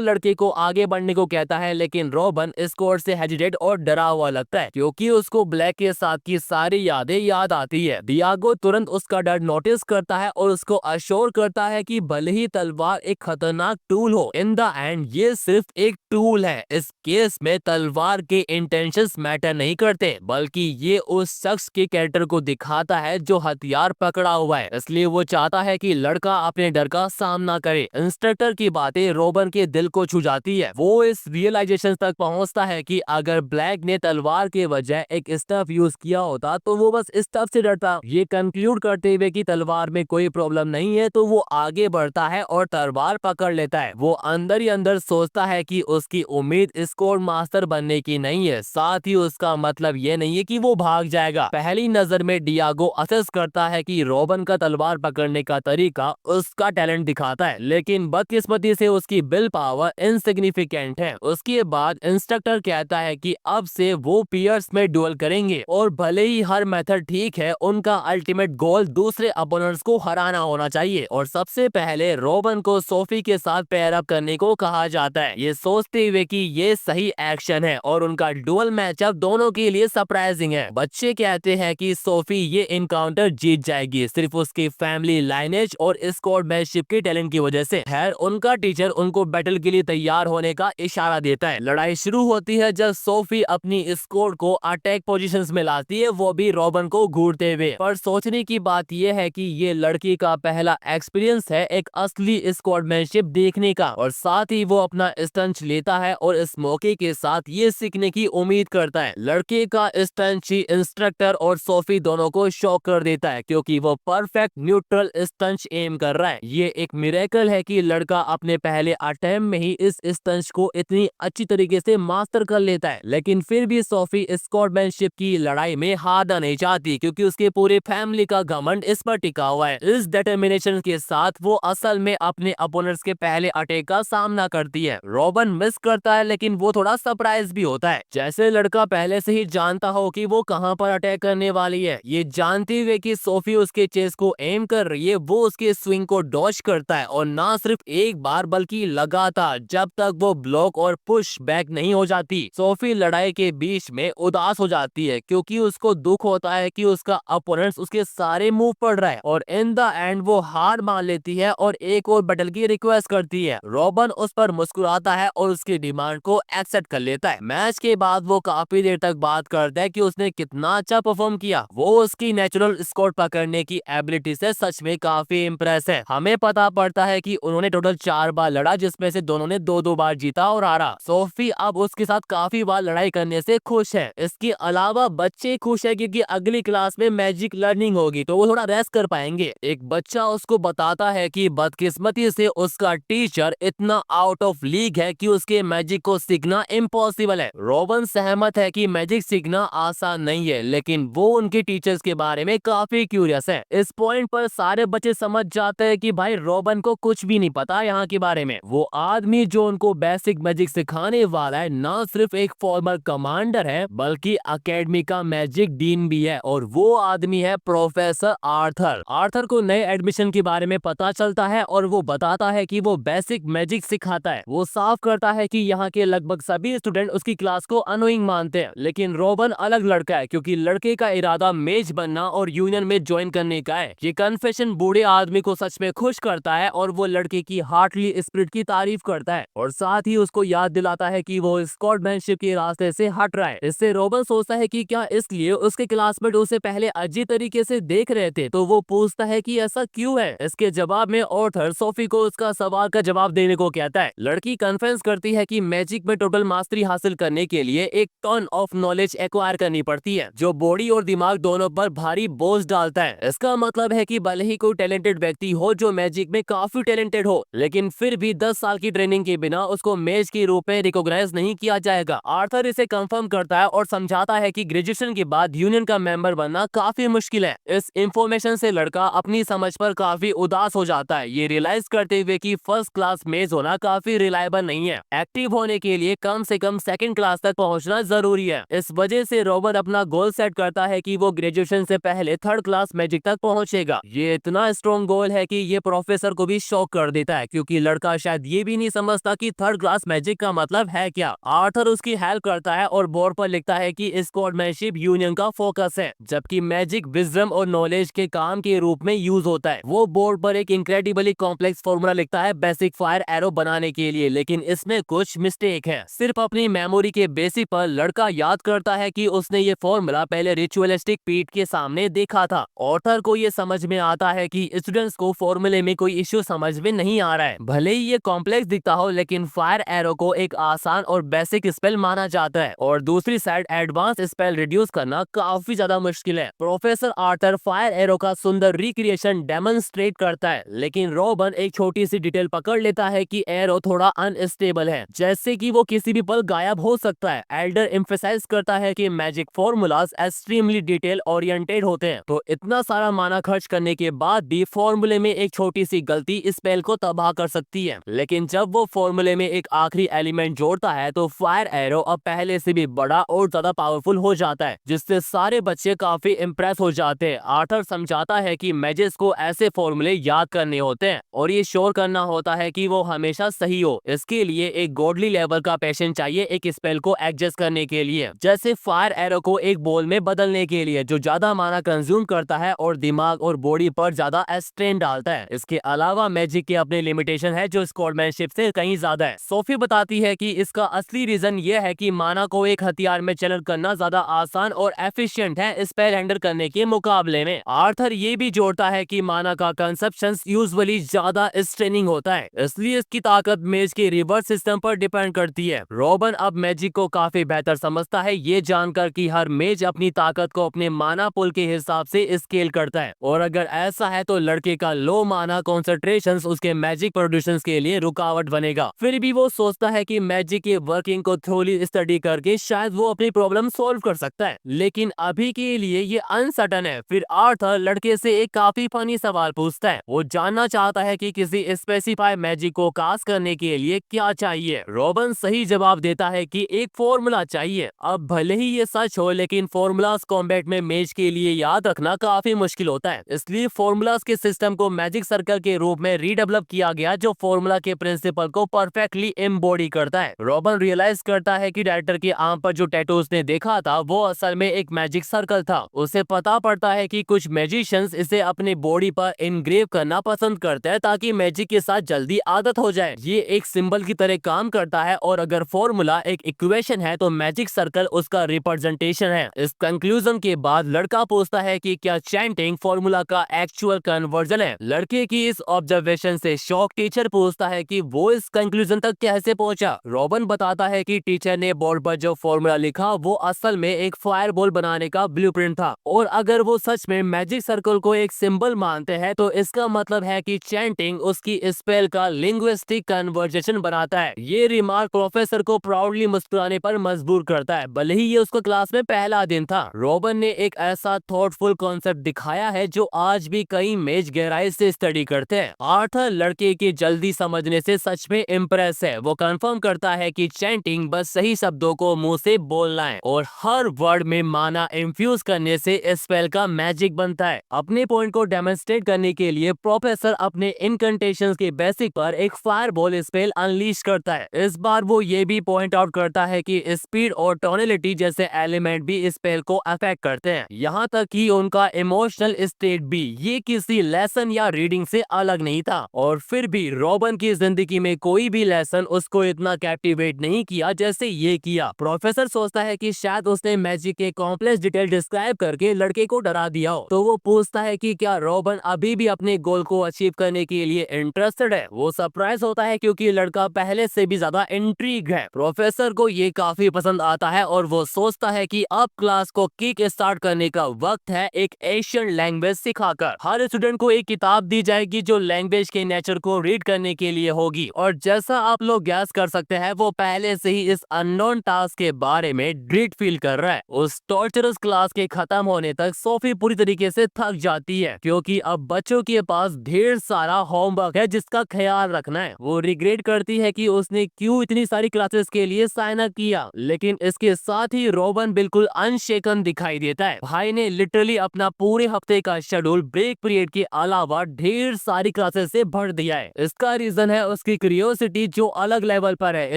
लड़के को आगे बढ़ने को कहता है, लेकिन रॉबिन स्कोर से हेजिटेट और डरा हुआ लगता है क्योंकि उसको ब्लैक के साथ की सारी यादें याद आती है। डियागो तुरंत उसका डर नोटिस करता है और उसको अश्योर करता है कि भले ही तलवार एक खतरनाक टूल हो, इन द एंड ये सिर्फ एक टूल है। इस केस में तलवार के इंटेंशंस मैटर नहीं करते, बल्कि ये उस शख्स के कैरेक्टर को दिखाता है जो हथियार पकड़ा हुआ है। इसलिए वो चाहता है कि लड़का अपने डर का सामना करे। इंस्ट्रक्टर की बातें रॉबिन के दिल को छू जाती है। वो इस रियलाइजेशन तक पहुंचता है कि अगर ब्लैक ने तलवार के बजाय एक स्टफ यूज किया होता तो वो बस स्टफ से डरता। ये कंक्लूड करते हुए कि तलवार में कोई प्रॉब्लम नहीं है तो वो आगे बढ़ता है और तलवार पकड़ लेता है। वो अंदर ही अंदर सोचता है कि उसकी उम्मीद स्कोर मास्टर बनने की नहीं है, साथ ही उसका मतलब ये नहीं है कि वो भाग जाएगा। पहली नजर में डियागो असेस करता है कि रॉबिन का तलवार पकड़ने का तरीका उसका टैलेंट दिखाता है, लेकिन बदकिस्मती से उसकी विल पावर इनसिग्निफिकेंट है। उसके बाद इंस्ट्रक्टर कहता है कि अब से वो पियर्स में डुएल करेंगे और भले ही हर मेथड ठीक है, उनका अल्टीमेट गोल दूसरे अपोनेंट्स को हराना होना चाहिए। और सबसे पहले रॉबिन को सोफी के साथ पेयर अप करने को कहा जाता है, ये सोचते हुए कि ये सही एक्शन है और उनका डुअल मैचअप दोनों के लिए सरप्राइजिंग है। बच्चे कहते हैं कि सोफी ये इनकाउंटर जीत जाएगी सिर्फ उसकी फैमिली लाइनेज और स्क्वाडमैनशिप के टैलेंट की वजह से। खैर, उनका टीचर उनको बैटल के लिए तैयार होने का इशारा देता है। लड़ाई शुरू होती है जब सोफी अपनी स्क्वाड को अटैक पोजीशंस में लाती है, वो भी रॉबिन को घूरते हुए। पर सोचने की बात यह है कि ये लड़की का पहला एक्सपीरियंस है एक असली स्क्वाडमैनशिप देखने का, और साथ ही वो अपना स्टंट लेता है और इस मौके के साथ ये सीखने की उम्मीद करता है। लड़के का स्टंट ही इंस्ट्रक्टर और सोफी दोनों को शॉक कर देता है क्योंकि वो परफेक्ट न्यूट्रल स्टंट एम कर रहा है। ये एक मिरेकल है कि लड़का अपने पहले अटेम्प्ट में ही इस स्टंट को इतनी अच्छी तरीके से मास्टर कर लेता है। लेकिन फिर भी सोफी स्क्वाडमैनशिप की लड़ाई में हारना नहीं चाहती क्योंकि उसके पूरे फैमिली का घमंड इस पर टिका हुआ है। इस डिटर्मिनेशन के साथ वो असल में अपने अपोनेंट्स के पहले अटैक का सामना करती है। रॉबिन मिस करता है, लेकिन वो थोड़ा सरप्राइज भी होता है, जैसे लड़का पहले से ही जानता हो कि वो कहां पर अटैक करने वाली है। ये जानते हुए कि सोफी उसके चेस्ट को एम कर रही है, वो उसके स्विंग को डॉज करता है, और ना सिर्फ एक बार बल्कि लगातार, जब तक वो ब्लॉक और पुश बैक नहीं हो जाती। सोफी लड़ाई के बीच में उदास हो जाती है क्योंकि उसको दुख होता है कि उसका अपोनेंट उसके सारे मूव पढ़ रहा है, और इन द एंड वो हार मान लेती है और एक और बैटल की रिक्वेस्ट करती है। रॉबिन उस पर मुस्कुराता है और उसकी डिमांड को एक्सेप्ट कर लेता है। मैच के बाद वो काफी देर तक बात करता है कि उसने कितना अच्छा परफॉर्म किया। वो उसकी नेचुरल स्कोर पकड़ने की एबिलिटी से सच में काफी इम्प्रेस है। हमें पता पड़ता है कि उन्होंने टोटल 4 बार लड़ा, जिसमें से दोनों ने 2-2 बार जीता और हारा। सोफी अब उसके साथ काफी बार लड़ाई करने से खुश है। इसके अलावा बच्चे खुश है क्योंकि अगली क्लास में मैजिक लर्निंग होगी तो वो थोड़ा रेस्ट कर पाएंगे। एक बच्चा उसको बताता है कि बदकिस्मती से उसका टीचर इतना आउट ऑफ लीग है कि उसके मैजिक को सीखना इम्पॉसिबल है। रॉबिन सहमत है कि मैजिक सीखना आसान नहीं है, लेकिन वो उनके टीचर्स के बारे में काफी क्यूरियस है। इस पॉइंट पर सारे बच्चे समझ जाते हैं कि भाई रॉबिन को कुछ भी नहीं पता यहाँ के बारे में। वो आदमी जो उनको बेसिक मैजिक सिखाने वाला है ना सिर्फ एक फॉर्मर कमांडर है, बल्कि अकेडमी का मैजिक डीन भी है, और वो आदमी है प्रोफेसर आर्थर। आर्थर को नए एडमिशन के बारे में पता चलता है और वो बताता है कि वो बेसिक मैजिक सिखाता है। वो साफ करता है कि यहाँ के लगभग सभी स्टूडेंट उसकी क्लास को अनोइंग मानते हैं, लेकिन रॉबिन अलग लड़का है क्योंकि लड़के का इरादा मेज बनना और यूनियन में ज्वाइन करने का है। ये कन्फेशन बूढ़े आदमी को सच में खुश करता है और वो लड़के की हार्टली स्पिरिट की तारीफ करता है, और साथ ही उसको याद दिलाता है कि वो स्क्वाडमैनशिप के रास्ते से हट रहा है। इससे रॉबिन सोचता है कि क्या इसलिए उसके क्लासमेट उसे पहले अजीब तरीके से देख रहे थे, तो वो पूछता है कि ऐसा क्यों है। इसके जवाब में ऑथर सोफी को उसका सवाल का जवाब देने को कहता है। लड़की कन्फेस करती है कि मैजिक में टोटल मास्टरी हासिल करने के लिए एक टन ऑफ नॉलेज एक्वायर करनी पड़ती है, जो बॉडी और दिमाग दोनों पर भारी बोझ डालता है। इसका मतलब है कि भले ही कोई टैलेंटेड व्यक्ति हो जो मैजिक में काफी टैलेंटेड हो, लेकिन फिर भी 10 साल की ट्रेनिंग के बिना उसको मेज के रूप में रिकॉग्नाइज नहीं किया जाएगा। आर्थर इसे कंफर्म करता है और समझाता है कि ग्रेजुएशन के बाद यूनियन का मेंबर बनना काफी मुश्किल है। इस इंफॉर्मेशन से लड़का अपनी समझ पर काफी उदास हो जाता है, ये रियलाइज करते हुए कि फर्स्ट क्लास मेज होना काफी रिलायबल नहीं है। एक्टिव होने के लिए कम से कम सेकंड क्लास तक पहुंचना जरूरी है। इस वजह से रॉबन अपना गोल सेट करता है कि वो ग्रेजुएशन से पहले थर्ड क्लास मैजिक तक पहुंचेगा। ये इतना स्ट्रॉन्ग गोल है कि ये प्रोफेसर को भी शॉक कर देता है, क्योंकि लड़का शायद ये भी नहीं समझता कि थर्ड क्लास मैजिक का मतलब है क्या। आर्थर उसकी हेल्प करता है और बोर्ड पर लिखता है कि स्पोर्ट्समैनशिप यूनियन का फोकस है, जबकि मैजिक विजडम और नॉलेज के काम के रूप में यूज होता है। वो बोर्ड पर एक इनक्रेडिबली कॉम्प्लेक्स फॉर्मूला लिखता है बेसिक फायर एरो बनाने के लिए, लेकिन इसमें कुछ मिस्टेक है। सिर्फ अपनी मेमोरी के बेसिस पर लड़का याद करता है कि उसने ये फॉर्मूला पहले रिचुअलिस्टिक पीट के सामने देखा था। ऑथर को ये समझ में आता है कि स्टूडेंट्स को फॉर्मूले में कोई इश्यू समझ में नहीं आ रहा है। भले ही ये कॉम्प्लेक्स दिखता हो, लेकिन फायर एरो को एक आसान और बेसिक स्पेल माना जाता है, और दूसरी साइड एडवांस स्पेल रिड्यूस करना काफी ज्यादा मुश्किल है। प्रोफेसर आर्थर फायर एरो का सुंदर रिक्रिएशन डेमोन्स्ट्रेट करता है, लेकिन रॉबन एक छोटी सी डिटेल पकड़ लेता है कि एरो थोड़ा अनस्टेबल है, जैसे कि वो किसी भी पल गायब हो सकता है। एल्डर एम्फसाइज करता है कि magic formulas extremely detail oriented होते हैं, तो इतना सारा माना खर्च करने के बाद भी फॉर्मूले में एक छोटी सी गलती स्पेल को तबाह कर सकती है। लेकिन जब वो फॉर्मूले में एक आखिरी एलिमेंट जोड़ता है तो फायर एरो अब पहले से भी बड़ा और ज्यादा पावरफुल हो जाता है, जिससे सारे बच्चे काफी इम्प्रेस हो जाते हैं। आर्थर समझाता है कि मैजिक्स को ऐसे फॉर्मूले याद करने होते हैं और ये श्योर करना होता है कि वो हमेशा सही हो। इसके लिए एक गॉडली लेवल का पेशेंस चाहिए एक स्पेल को एडजस्ट करने के लिए, जैसे फायर एरो को एक बॉल में बदलने के लिए, जो ज्यादा माना कंज्यूम करता है और दिमाग और बॉडी पर ज्यादा स्ट्रेन डालता है। इसके अलावा मैजिक के अपने लिमिटेशन है जो स्पोर्ट्समैनशिप से कहीं ज्यादा है। सोफी बताती है कि इसका असली रीजन ये है कि माना को एक हथियार में चैनल करना ज्यादा आसान और एफिशिएंट है स्पेल हैंडल करने के मुकाबले में। आर्थर ये भी जोड़ता है कि माना का कंसेप्शन यूजुअली ज्यादा स्ट्रेनिंग होता है, इसलिए इसकी ताकत मेज के रिवर्स सिस्टम पर डिपेंड करती है। रॉबन अब मैजिक को काफी बेहतर समझता है, ये जानकर कि हर मेज अपनी ताकत को अपने माना पुल के हिसाब से स्केल करता है, और अगर ऐसा है तो लड़के का लो माना कॉन्सेंट्रेशन उसके मैजिक प्रोड्यूशन के लिए रुकावट बनेगा। फिर भी वो सोचता है कि मैजिक के वर्किंग को थोड़ी स्टडी करके शायद वो अपनी प्रॉब्लम सॉल्व कर सकता है, लेकिन अभी के लिए ये अनसर्टन है। फिर आर्थर लड़के से एक काफी फनी सवाल पूछता है। वो जानना चाहता है कि किसी स्पेसिफाई मैजिक को कास्ट करने के लिए क्या चाहिए। रॉबन सही जवाब देता है कि एक फॉर्मूला चाहिए। अब भले ही ये सच हो, लेकिन फॉर्मूलाज कॉम्बैट में मेज के लिए याद रखना काफी मुश्किल होता है, इसलिए फॉर्मूलाज के सिस्टम को मैजिक सर्कल के रूप में रीडेवलप किया गया, जो फॉर्मूला के प्रिंसिपल को परफेक्टली एम्बॉडी करता है। रॉबन रियलाइज करता है कि राइटर के आम पर जो टैटू उसने देखा था वो असल में एक मैजिक सर्कल था। उसे पता पड़ता है कि कुछ मैजिशियंस इसे अपनी बॉडी पर इनग्रेव करना पसंद करते हैं ताकि मैजिक के साथ जल्दी आदत हो जाए। ये एक सिंबल की तरह काम करता है, और अगर फॉर्मूला एक इक्वेशन है तो मैजिक सर्कल उसका रिप्रेजेंटेशन है। इस कंक्लूजन के बाद लड़का पूछता है कि क्या चैंटिंग फॉर्मूला का एक्चुअल कन्वर्जन है। लड़के की इस ऑब्जर्वेशन से शॉक टीचर पूछता है कि वो इस कंक्लूजन तक कैसे पहुंचा। रॉबन बताता है कि टीचर ने बोर्ड पर जो फॉर्मूला लिखा वो असल में एक फायर बॉल बनाने का ब्लूप्रिंट था, और अगर वो सच में मैजिक सर्कल को एक सिंबल मानते हैं तो इसका मतलब है कि चैंटिंग उसकी स्पेल का लिंग्विस्टिक कन्वर्जेशन बनाता है। ये रिमार्क प्रोफेसर को प्राउडली मुस्कुराने पर मजबूर करता है, भले ही ये उसको क्लास में पहला दिन था। रॉबन ने एक ऐसा थॉटफुल कॉन्सेप्ट दिखाया है जो आज भी कई मेज गहराई से स्टडी करते हैं। आर्थर लड़के के जल्दी समझने से सच में इम्प्रेस है। वो कंफर्म करता है कि चैंटिंग बस सही शब्दों को मुंह से बोलना है, और हर वर्ड में माना इंफ्यूज करने से स्पेल का मैजिक बनता है। अपने पॉइंट को डेमोन्स्ट्रेट करने के लिए प्रोफेसर अपने इनकंटेशंस के बेसिक पर एक फायर बॉल स्पेल अनलीश करता है। इस बार वो ये भी पॉइंट आउट करता है कि स्पीड और टोनलिटी जैसे एलिमेंट भी स्पेल को अफेक्ट करते हैं, यहाँ तक कि उनका इमोशनल स्टेट भी। ये किसी लेसन या रीडिंग से अलग नहीं था, और फिर भी रॉबन की जिंदगी में कोई भी लेसन उसको इतना कैप्टिवेट नहीं किया जैसे ये किया। प्रोफेसर सोचता है कि शायद उसने मैजिक के कॉम्प्लेक्स डिटेल डिस्क्राइब करके लड़के को डरा दिया हो, तो वो पूछता है कि क्या रॉबन अभी भी अपने गोल को अचीव करने के लिए इंटरेस्टेड है। वो सरप्राइज होता है क्योंकि लड़का पहले से भी ज्यादा इंट्रीग है। प्रोफेसर को ये काफी पसंद आता है, और वो सोचता है कि अब क्लास को किक स्टार्ट करने का वक्त है एक एशियन लैंग्वेज सिखाकर। हर स्टूडेंट को एक किताब दी जाएगी जो लैंग्वेज के नेचर को रीड करने के लिए होगी, और जैसा आप लोग गैस कर सकते हैं वो पहले से ही इस अननोन टास्क के बारे में ड्रीड फील कर रहा है। उस टॉर्चरस क्लास के खत्म होने तक सोफी पूरी तरीके से थक जाती है, क्योंकि अब बच्चों के पास ढेर सारा होमवर्क है जिसका ख्याल रखना है। वो रिग्रेट करती है कि कि उसने क्यों इतनी सारी क्लासेस के लिए साइन अप किया, लेकिन इसके साथ ही रॉबन बिल्कुल अनशेकन दिखाई देता है। भाई ने लिटरली अपना पूरे हफ्ते का शेड्यूल ब्रेक पीरियड के अलावा ढेर सारी क्लासेस से भर दिया है। इसका रीजन है उसकी क्यूरियोसिटी जो अलग लेवल पर है,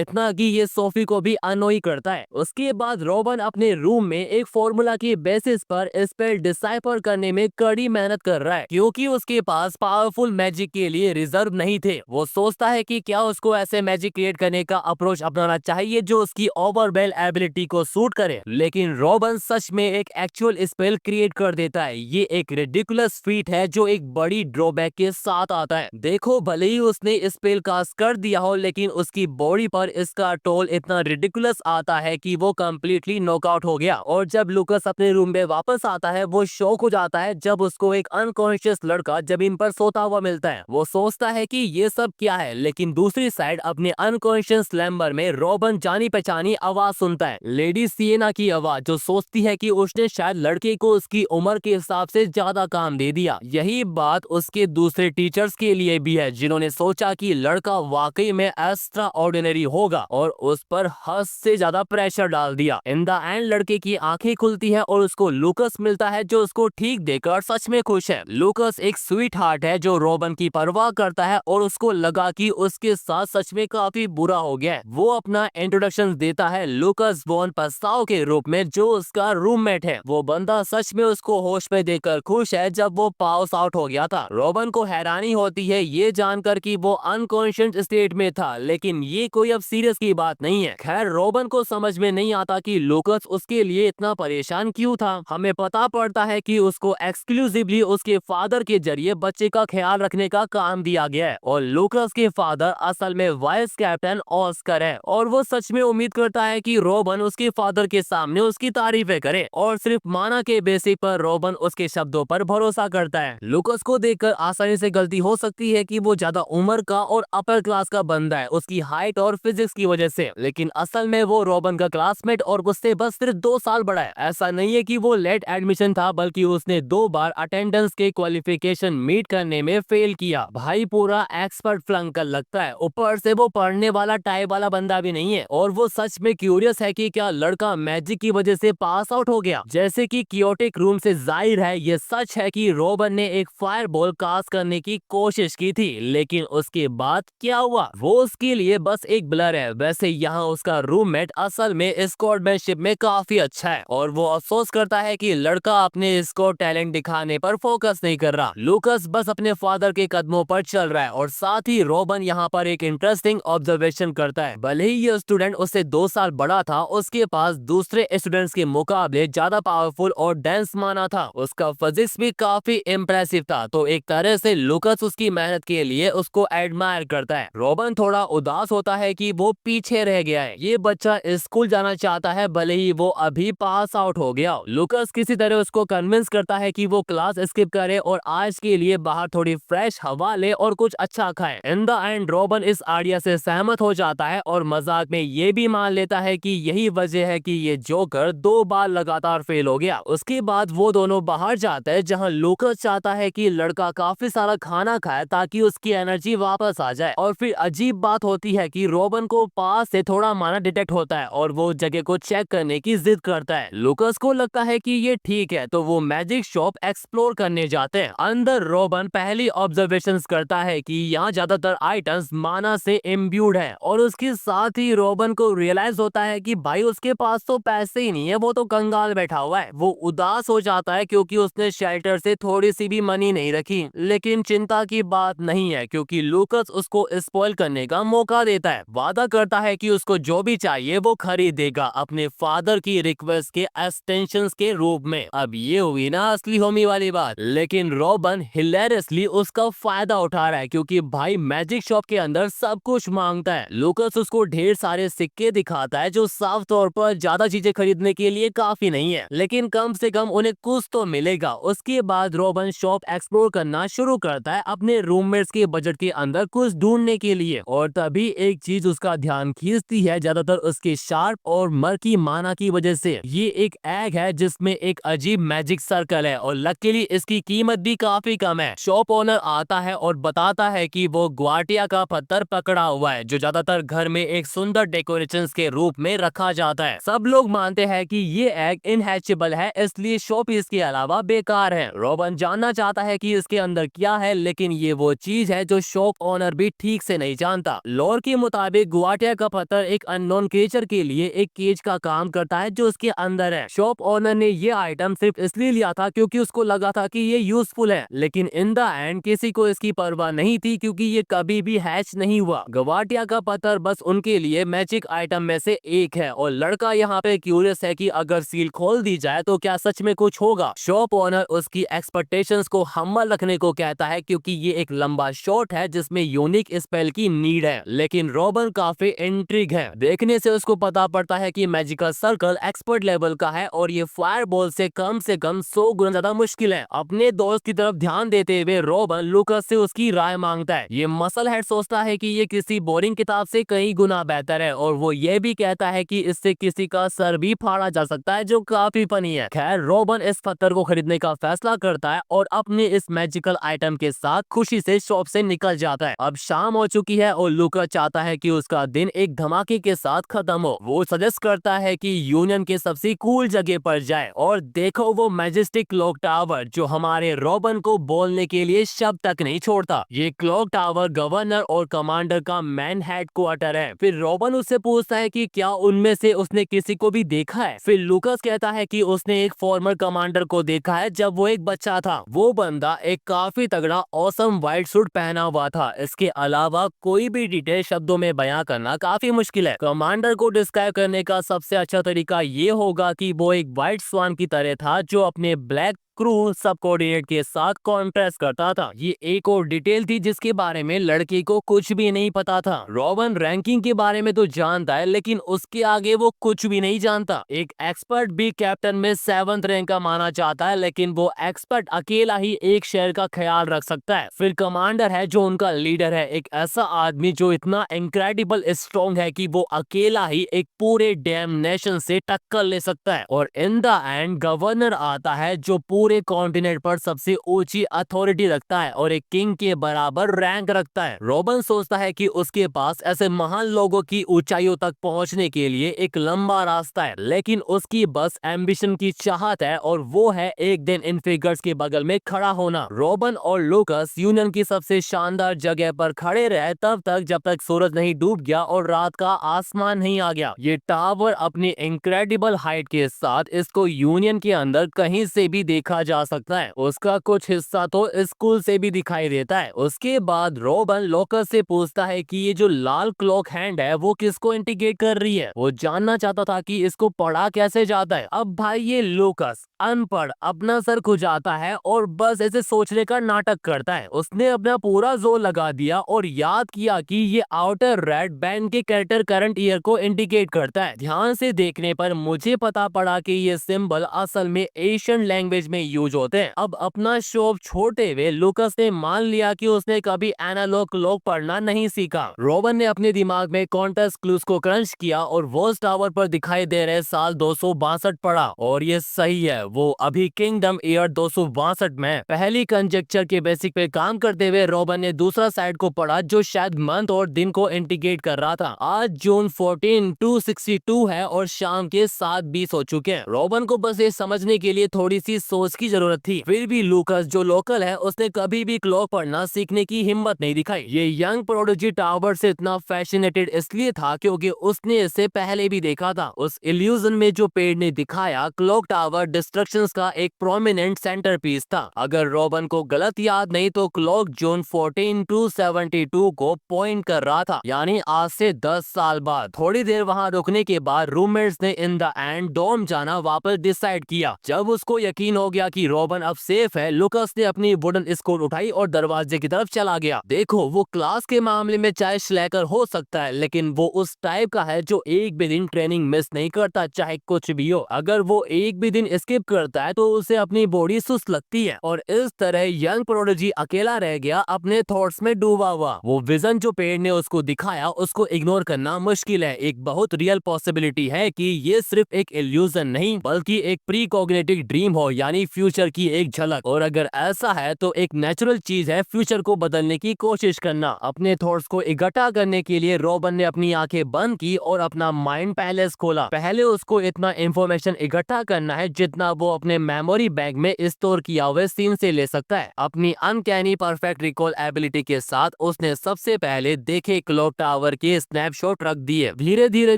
इतना कि ये सोफी को भी अनोई करता है। उसके बाद रॉबन अपने रूम में एक फॉर्मूला की बेसिस पर स्पेल डिसाइफर करने में कड़ी मेहनत कर रहा है, क्योंकि उसके पास पावरफुल मैजिक के लिए रिजर्व नहीं थे। वो सोचता है कि क्या उसको ऐसे मैजिक क्रिएट करने का अप्रोच अपनाना चाहिए जो उसकी ओवरवेल एबिलिटी को सूट करे, लेकिन रॉबन सच में एक एक्चुअल स्पेल क्रिएट कर देता है। ये एक रिडिकुलस फीट है जो एक बड़ी ड्रॉबैक के साथ आता है। देखो, भले ही उसने स्पेल कास्ट कर दिया हो, लेकिन उसकी बॉडी पर इसका टोल इतना रिडिकुलस आता है कि वो कंप्लीटली नॉकआउट हो गया। और जब लूकस अपने रूम में वापस आता है, वो शॉक हो जाता है जब उसको एक अनकॉन्शियस लड़का जमीन पर सोता हुआ मिलता है। वो सोचता है कि ये सब क्या है, लेकिन दूसरी साइड अपने अनकॉन्शियस लैम्बर में रॉबन जानी पहचानी आवाज सुनता है, लेडी सिएना की आवाज, जो सोचती है कि उसने शायद लड़के को उसकी उम्र के हिसाब से ज्यादा काम दे दिया। यही बात उसके दूसरे टीचर्स के लिए भी है, जिन्होंने सोचा कि लड़का वाकई में एक्स्ट्रा ऑर्डिनरी होगा और उस पर हद से ज्यादा प्रेशर डाल दिया। इन द एंड लड़के की आंखें खुलती है और उसको लूकस मिलता है, जो उसको ठीक देखकर सच में खुश है। लूकस एक स्वीट हार्ट है जो रॉबन की परवाह करता है और उसको लगा कि उसके साथ सच में काफी बुरा हो गया है। वो अपना इंट्रोडक्शन देता है लूकस वॉन पस्ताव के रूप में, जो उसका रूममेट है। वो बंदा सच में उसको होश में देखकर खुश है जब वो पास आउट हो गया था। रॉबन को हैरानी होती है ये जानकर कि वो अनकॉन्शियस स्टेट में था, लेकिन ये कोई अब सीरियस की बात नहीं है। खैर, रॉबन को समझ में नहीं आता कि लूकस उसके लिए इतना परेशान क्यों था। हमें पता पड़ता है कि उसको एक्सक्लूसिवली उसके फादर के जरिए बच्चे का ख्याल रखने का काम दिया गया है, और लूकस के फादर असल में वाइस कैप्टन ऑस्कर है। और वो सच में उम्मीद करता है कि रॉबन उसके फादर के सामने उसकी तारीफें करे, और सिर्फ माना के बेसिक पर रॉबन उसके शब्दों पर भरोसा करता है। लूकस को देखकर आसानी से गलती हो सकती है कि वो ज्यादा उम्र का और अपर क्लास का बंदा है उसकी हाइट और फिजिक्स की वजह से, लेकिन असल में वो रॉबन का क्लासमेट और उससे बस सिर्फ 2 साल बड़ा है। ऐसा नहीं है कि वो लेट एडमिशन था, बल्कि उसने 2 बार अटेंडेंस के क्वालिफिकेशन मीट करने में फेल किया। भाई पूरा एक्सपर्ट फ्लंकर लगता है, ऊपर से वो पढ़ने वाला टाइप वाला बंदा भी नहीं है, और वो सच में क्यूरियस है कि क्या लड़का मैजिक की वजह से पास आउट हो गया। जैसे कि कियोटिक रूम से जाहिर है, ये सच है कि रॉबन ने एक फायरबॉल कास्ट करने की कोशिश की थी, लेकिन उसके बाद क्या हुआ वो उसके लिए बस एक ब्लर है। वैसे यहाँ उसका रूममेट असल में स्क्वाडमैनशिप में काफी अच्छा है, और वो अफसोस करता है कि लड़का अपने स्क्वाड टैलेंट दिखाने पर फोकस नहीं कर रहा। लूकस बस अपने फादर के कदमों पर चल रहा है, और साथ ही रॉबन यहाँ पर एक इंटरेस्टिंग ऑब्जर्वेशन करता है। भले ही ये स्टूडेंट उससे 2 साल बड़ा था, उसके पास दूसरे स्टूडेंट्स के मुकाबले ज्यादा पावरफुल और डेंस माना था। उसका फिजिक्स भी काफी इम्प्रेसिव था, तो एक तरह से लूकस उसकी मेहनत के लिए उसको एडमायर करता है। रॉबन थोड़ा उदास होता है कि वो पीछे रह गया है। ये बच्चा स्कूल जाना चाहता है, भले ही वो अभी पास आउट हो गया। लूकस किसी तरह उसको कन्विंस करता है कि वो क्लास स्किप करे और आज के लिए बाहर थोड़ी फ्रेश हवा ले और कुछ अच्छा खाए। इन द एंड रॉबन इस आइडिया से सहमत हो जाता है और मजाक में ये भी मान लेता है कि यही वजह है कि ये जोकर 2 बार लगातार फेल हो गया। उसके बाद वो दोनों बाहर जाते हैं, जहां लूकस चाहता है कि लड़का काफी सारा खाना खाए ताकि उसकी एनर्जी वापस आ जाए। और फिर अजीब बात होती है कि रॉबन को पास से थोड़ा माना डिटेक्ट होता है और वो जगह को चेक करने की जिद करता है। लूकस को लगता है कि ये ठीक है, तो वो मैजिक शॉप एक्सप्लोर करने जाते हैं। अंदर रॉबन पहली ऑब्जर्वेशंस करता है कि यहाँ ज्यादातर आइटम्स माना से इम्ब्यूड है, और उसके साथ ही रॉबन को रियलाइज होता है कि भाई उसके पास तो पैसे ही नहीं है, वो तो कंगाल बैठा हुआ है। वो उदास हो जाता है क्योंकि उसने शेल्टर से थोड़ी सी भी मनी नहीं रखी, लेकिन चिंता की बात नहीं है क्योंकि लूकस उसको स्पॉइल करने का मौका देता है। वादा करता है कि उसको जो भी चाहिए वो खरीदेगा, अपने फादर की रिक्वेस्ट के एक्सटेंशंस के रूप में। अब ये हुई ना असली होमी वाली बात, लेकिन रॉबन हिलेरियसली उसका फायदा उठा रहा है क्योंकि भाई मैजिक शॉप के अंदर सब कुछ मांगता है। लूकस उसको ढेर सारे सिक्के दिखाता है जो साफ तौर पर ज्यादा चीजें खरीदने के लिए काफी नहीं है, लेकिन कम से कम उन्हें कुछ तो मिलेगा। उसके बाद रॉबन शॉप एक्सप्लोर करना शुरू करता है अपने रूममेट्स के बजट के अंदर कुछ ढूंढने के लिए, और तभी एक चीज उसका ध्यान खींचती है, ज्यादातर उसके शार्प और मर्की माना की वजह से। ये एक एग है जिसमें एक अजीब मैजिक सर्कल है, और लकीली इसकी कीमत भी काफी कम है। शॉप ओनर आता है और बताता है कि वो ग्वाटिया का पत्थर पकड़ा हुआ है जो ज्यादातर घर में एक सुंदर डेकोरेशन के रूप में रखा जाता है। सब लोग मानते हैं कि ये एग इनहैचेबल है, इसलिए शोपीस के अलावा बेकार है। रॉबन जानना चाहता है कि इसके अंदर क्या है, लेकिन ये वो चीज है जो शॉप ओनर भी ठीक से नहीं जानता। लॉर के मुताबिक गुआटिया का पत्थर एक अननोन क्रिएचर के लिए एक केज का काम करता है जो उसके अंदर है। शॉप ओनर ने ये आइटम सिर्फ इसलिए लिया था क्योंकि उसको लगा था कि ये यूजफुल है, लेकिन इन द एंड किसी को इसकी परवाह नहीं थी क्योंकि ये कभी भी हैच नहीं हुआ। गुआटिया का पत्थर बस उनके लिए मैजिक आइटम में से एक है और लड़का यहाँ पे क्यूरियस है कि अगर सील खोल दी जाए तो क्या सच में कुछ होगा। शॉप ओनर उसकी एक्सपेक्टेशंस को हम्बल रखने को कहता है क्योंकि ये एक लंबा शॉट है जिसमें यूनिक स्पेल की नीड है, लेकिन रॉबन काफी इंट्रिग है। देखने से उसको पता पड़ता है कि मैजिकल सर्कल एक्सपर्ट लेवल का है और ये फायरबॉल से कम 100 गुना ज्यादा मुश्किल है। अपने दोस्त की तरफ ध्यान देते हुए रॉबन लूकस से उसकी राय मांगता है। ये मसल हेड सोचता है कि ये किसी बोरिंग किताब से कई गुना बेहतर है और वो ये भी कहता है कि इससे किसी का सर भी फाड़ा जा सकता है, जो काफी फनी है। खैर, रॉबन इस पत्थर को खरीदने का फैसला करता है और अपने इस मैजिकल आइटम के साथ खुशी से शॉप से निकल जाता है। अब शाम हो चुकी है और लूका चाहता है कि उसका दिन एक धमाके के साथ खत्म हो। वो सजेस्ट करता है कि यूनियन के सबसे कूल जगह पर जाए और देखो वो मैजेस्टिक क्लॉक टावर जो हमारे रॉबन को बोलने के लिए शब्द तक नहीं छोड़ता। ये क्लॉक टावर गवर्नर और कमांडर का मैन हेडक्वार्टर है। फिर रॉबन उससे पूछता है कि क्या उनमें से उसने किसी को भी देखा है। फिर लूकस कहता है कि उसने एक फॉर्मर कमांडर को देखा है जब वो एक बच्चा था। वो बंदा एक काफी तगड़ा ऑसम व्हाइट सूट पहना हुआ था। इसके अलावा कोई भी डिटेल शब्दों में बयां करना काफी मुश्किल है। कमांडर को डिस्क्राइब करने का सबसे अच्छा तरीका ये होगा कि वो एक व्हाइट स्वान की तरह था जो अपने ब्लैक क्रू सब कोऑर्डिनेट के साथ कॉन्ट्रास्ट करता था। ये एक और डिटेल थी जिसके बारे में लड़के को कुछ भी नहीं पता था। रॉबन रैंकिंग के बारे में तो जानता है, लेकिन उसके आगे वो कुछ भी नहीं जानता। एक एक्सपर्ट भी कैप्टन में 7th रैंक का माना जाता है, लेकिन वो एक्सपर्ट अकेला ही एक शहर का ख्याल रख सकता है। फिर कमांडर है जो उनका लीडर है, एक ऐसा आदमी जो इतना इनक्रेडिबल स्ट्रॉन्ग है कि वो अकेला ही एक पूरे डैम नेशन से टक्कर ले सकता है। और इन द एंड गवर्नर आता है जो पूरे कॉन्टिनेंट पर सबसे ऊंची अथॉरिटी रखता है और एक किंग के बराबर रैंक रखता है। रॉबन सोचता है कि उसके पास ऐसे महान लोगों की ऊंचाइयों तक पहुंचने के लिए एक लंबा रास्ता है, लेकिन उसकी बस एम्बिशन की चाहत है और वो है एक दिन इन फिगर्स के बगल में खड़ा होना। रॉबन और लूकस यूनियन की सबसे शानदार जगह पर खड़े रहे तब तक जब तक सूरज नहीं डूब गया और रात का आसमान नहीं आ गया। ये टावर अपनी इनक्रेडिबल हाइट के साथ इसको यूनियन के अंदर कहीं से भी देखा जा सकता है। उसका कुछ हिस्सा तो स्कूल से भी दिखाई देता है। उसके बाद रॉबन लूकस से पूछता है कि ये जो लाल क्लॉक हैंड है वो किसको इंडिकेट कर रही है। वो जानना चाहता था कि इसको पढ़ा कैसे जाता है। अब भाई ये लूकस अनपढ़ अपना सर खुजाता है और बस ऐसे सोचने का नाटक करता है। उसने अपना पूरा जोर लगा दिया और याद किया कि ये आउटर रेड बैंड के कैरेक्टर करंट ईयर को इंडिकेट करता है। ध्यान से देखने पर मुझे पता पड़ा कि ये सिंबल असल में एशियन लैंग्वेज में यूज होते हैं। अब अपना शो छोड़ते हुए लूकस ने मान लिया कि उसने कभी एनालॉग क्लॉक पढ़ना नहीं सीखा। रॉबन ने अपने दिमाग में कॉन्टेक्स्ट क्लूज को क्रंच किया और वॉच टावर पर दिखाई दे रहे साल 262 पढ़ा और ये सही है। वो अभी किंगडम ईयर 262 में पहली कंजेक्चर के बेसिक पे काम करते हुए रॉबन ने दूसरा साइड को पढ़ा जो शायद मंथ और दिन को इंडिकेट कर रहा था। आज जून 14/262 है और शाम के 7:20 हो चुके हैं। रॉबन को बस ये समझने के लिए थोड़ी सी सोच की जरूरत थी। फिर भी लूकस जो लोकल है उसने कभी भी क्लॉक पढ़ना सीखने की हिम्मत नहीं दिखाई। ये यंग प्रोडिजी टावर से इतना फैसिनेटेड इसलिए था क्योंकि उसने इसे पहले भी देखा था। उस इल्यूजन में जो पेड़ ने दिखाया क्लॉक टावर डिस्ट्रक्शंस का एक प्रोमिनेंट सेंटर पीस था। अगर रॉबन को गलत याद नहीं तो क्लॉक जून 14/272 को पॉइंट कर रहा था, यानी आज से 10 साल बाद। थोड़ी देर वहां रुकने के बाद रूममेट्स ने इन द एंड डोम जाना वापस डिसाइड किया। जब उसको यकीन हो गया कि रॉबन अब सेफ है, लूकस ने अपनी वुडन स्कूल उठाई और दरवाजे की तरफ चला गया। देखो, वो क्लास के मामले में चाहे स्लैकर हो सकता है, लेकिन वो उस टाइप का है जो एक भी दिन ट्रेनिंग मिस नहीं करता, चाहे कुछ भी हो। अगर वो एक भी दिन स्किप करता है तो उसे अपनी बॉडी सुस्त लगती है और इस तरह यंग प्रोडिजी अकेला रह गया अपने थॉट्स में डूबा हुआ। वो विजन जो पेड़ ने उसको दिखाया उसको इग्नोर करना मुश्किल है। एक बहुत रियल पॉसिबिलिटी है कि ये सिर्फ एक इल्यूजन नहीं बल्कि एक प्री कॉग्निटिव ड्रीम हो, यानी फ्यूचर की एक झलक। और अगर ऐसा है तो एक नेचुरल चीज है फ्यूचर को बदलने की कोशिश करना। अपने थॉट्स को इकट्ठा करने के लिए रॉबन ने अपनी आंखें बंद की और अपना माइंड पैलेस खोला। पहले उसको इतना इंफॉर्मेशन इकट्ठा करना है जितना वो अपने मेमोरी बैंक में स्टोर किया हुए सीन से ले सकता है। अपनी अनकैनी परफेक्ट रिकॉल एबिलिटी के साथ उसने सबसे पहले देखे क्लॉक टावर के स्नैपशॉट रख दिए। धीरे धीरे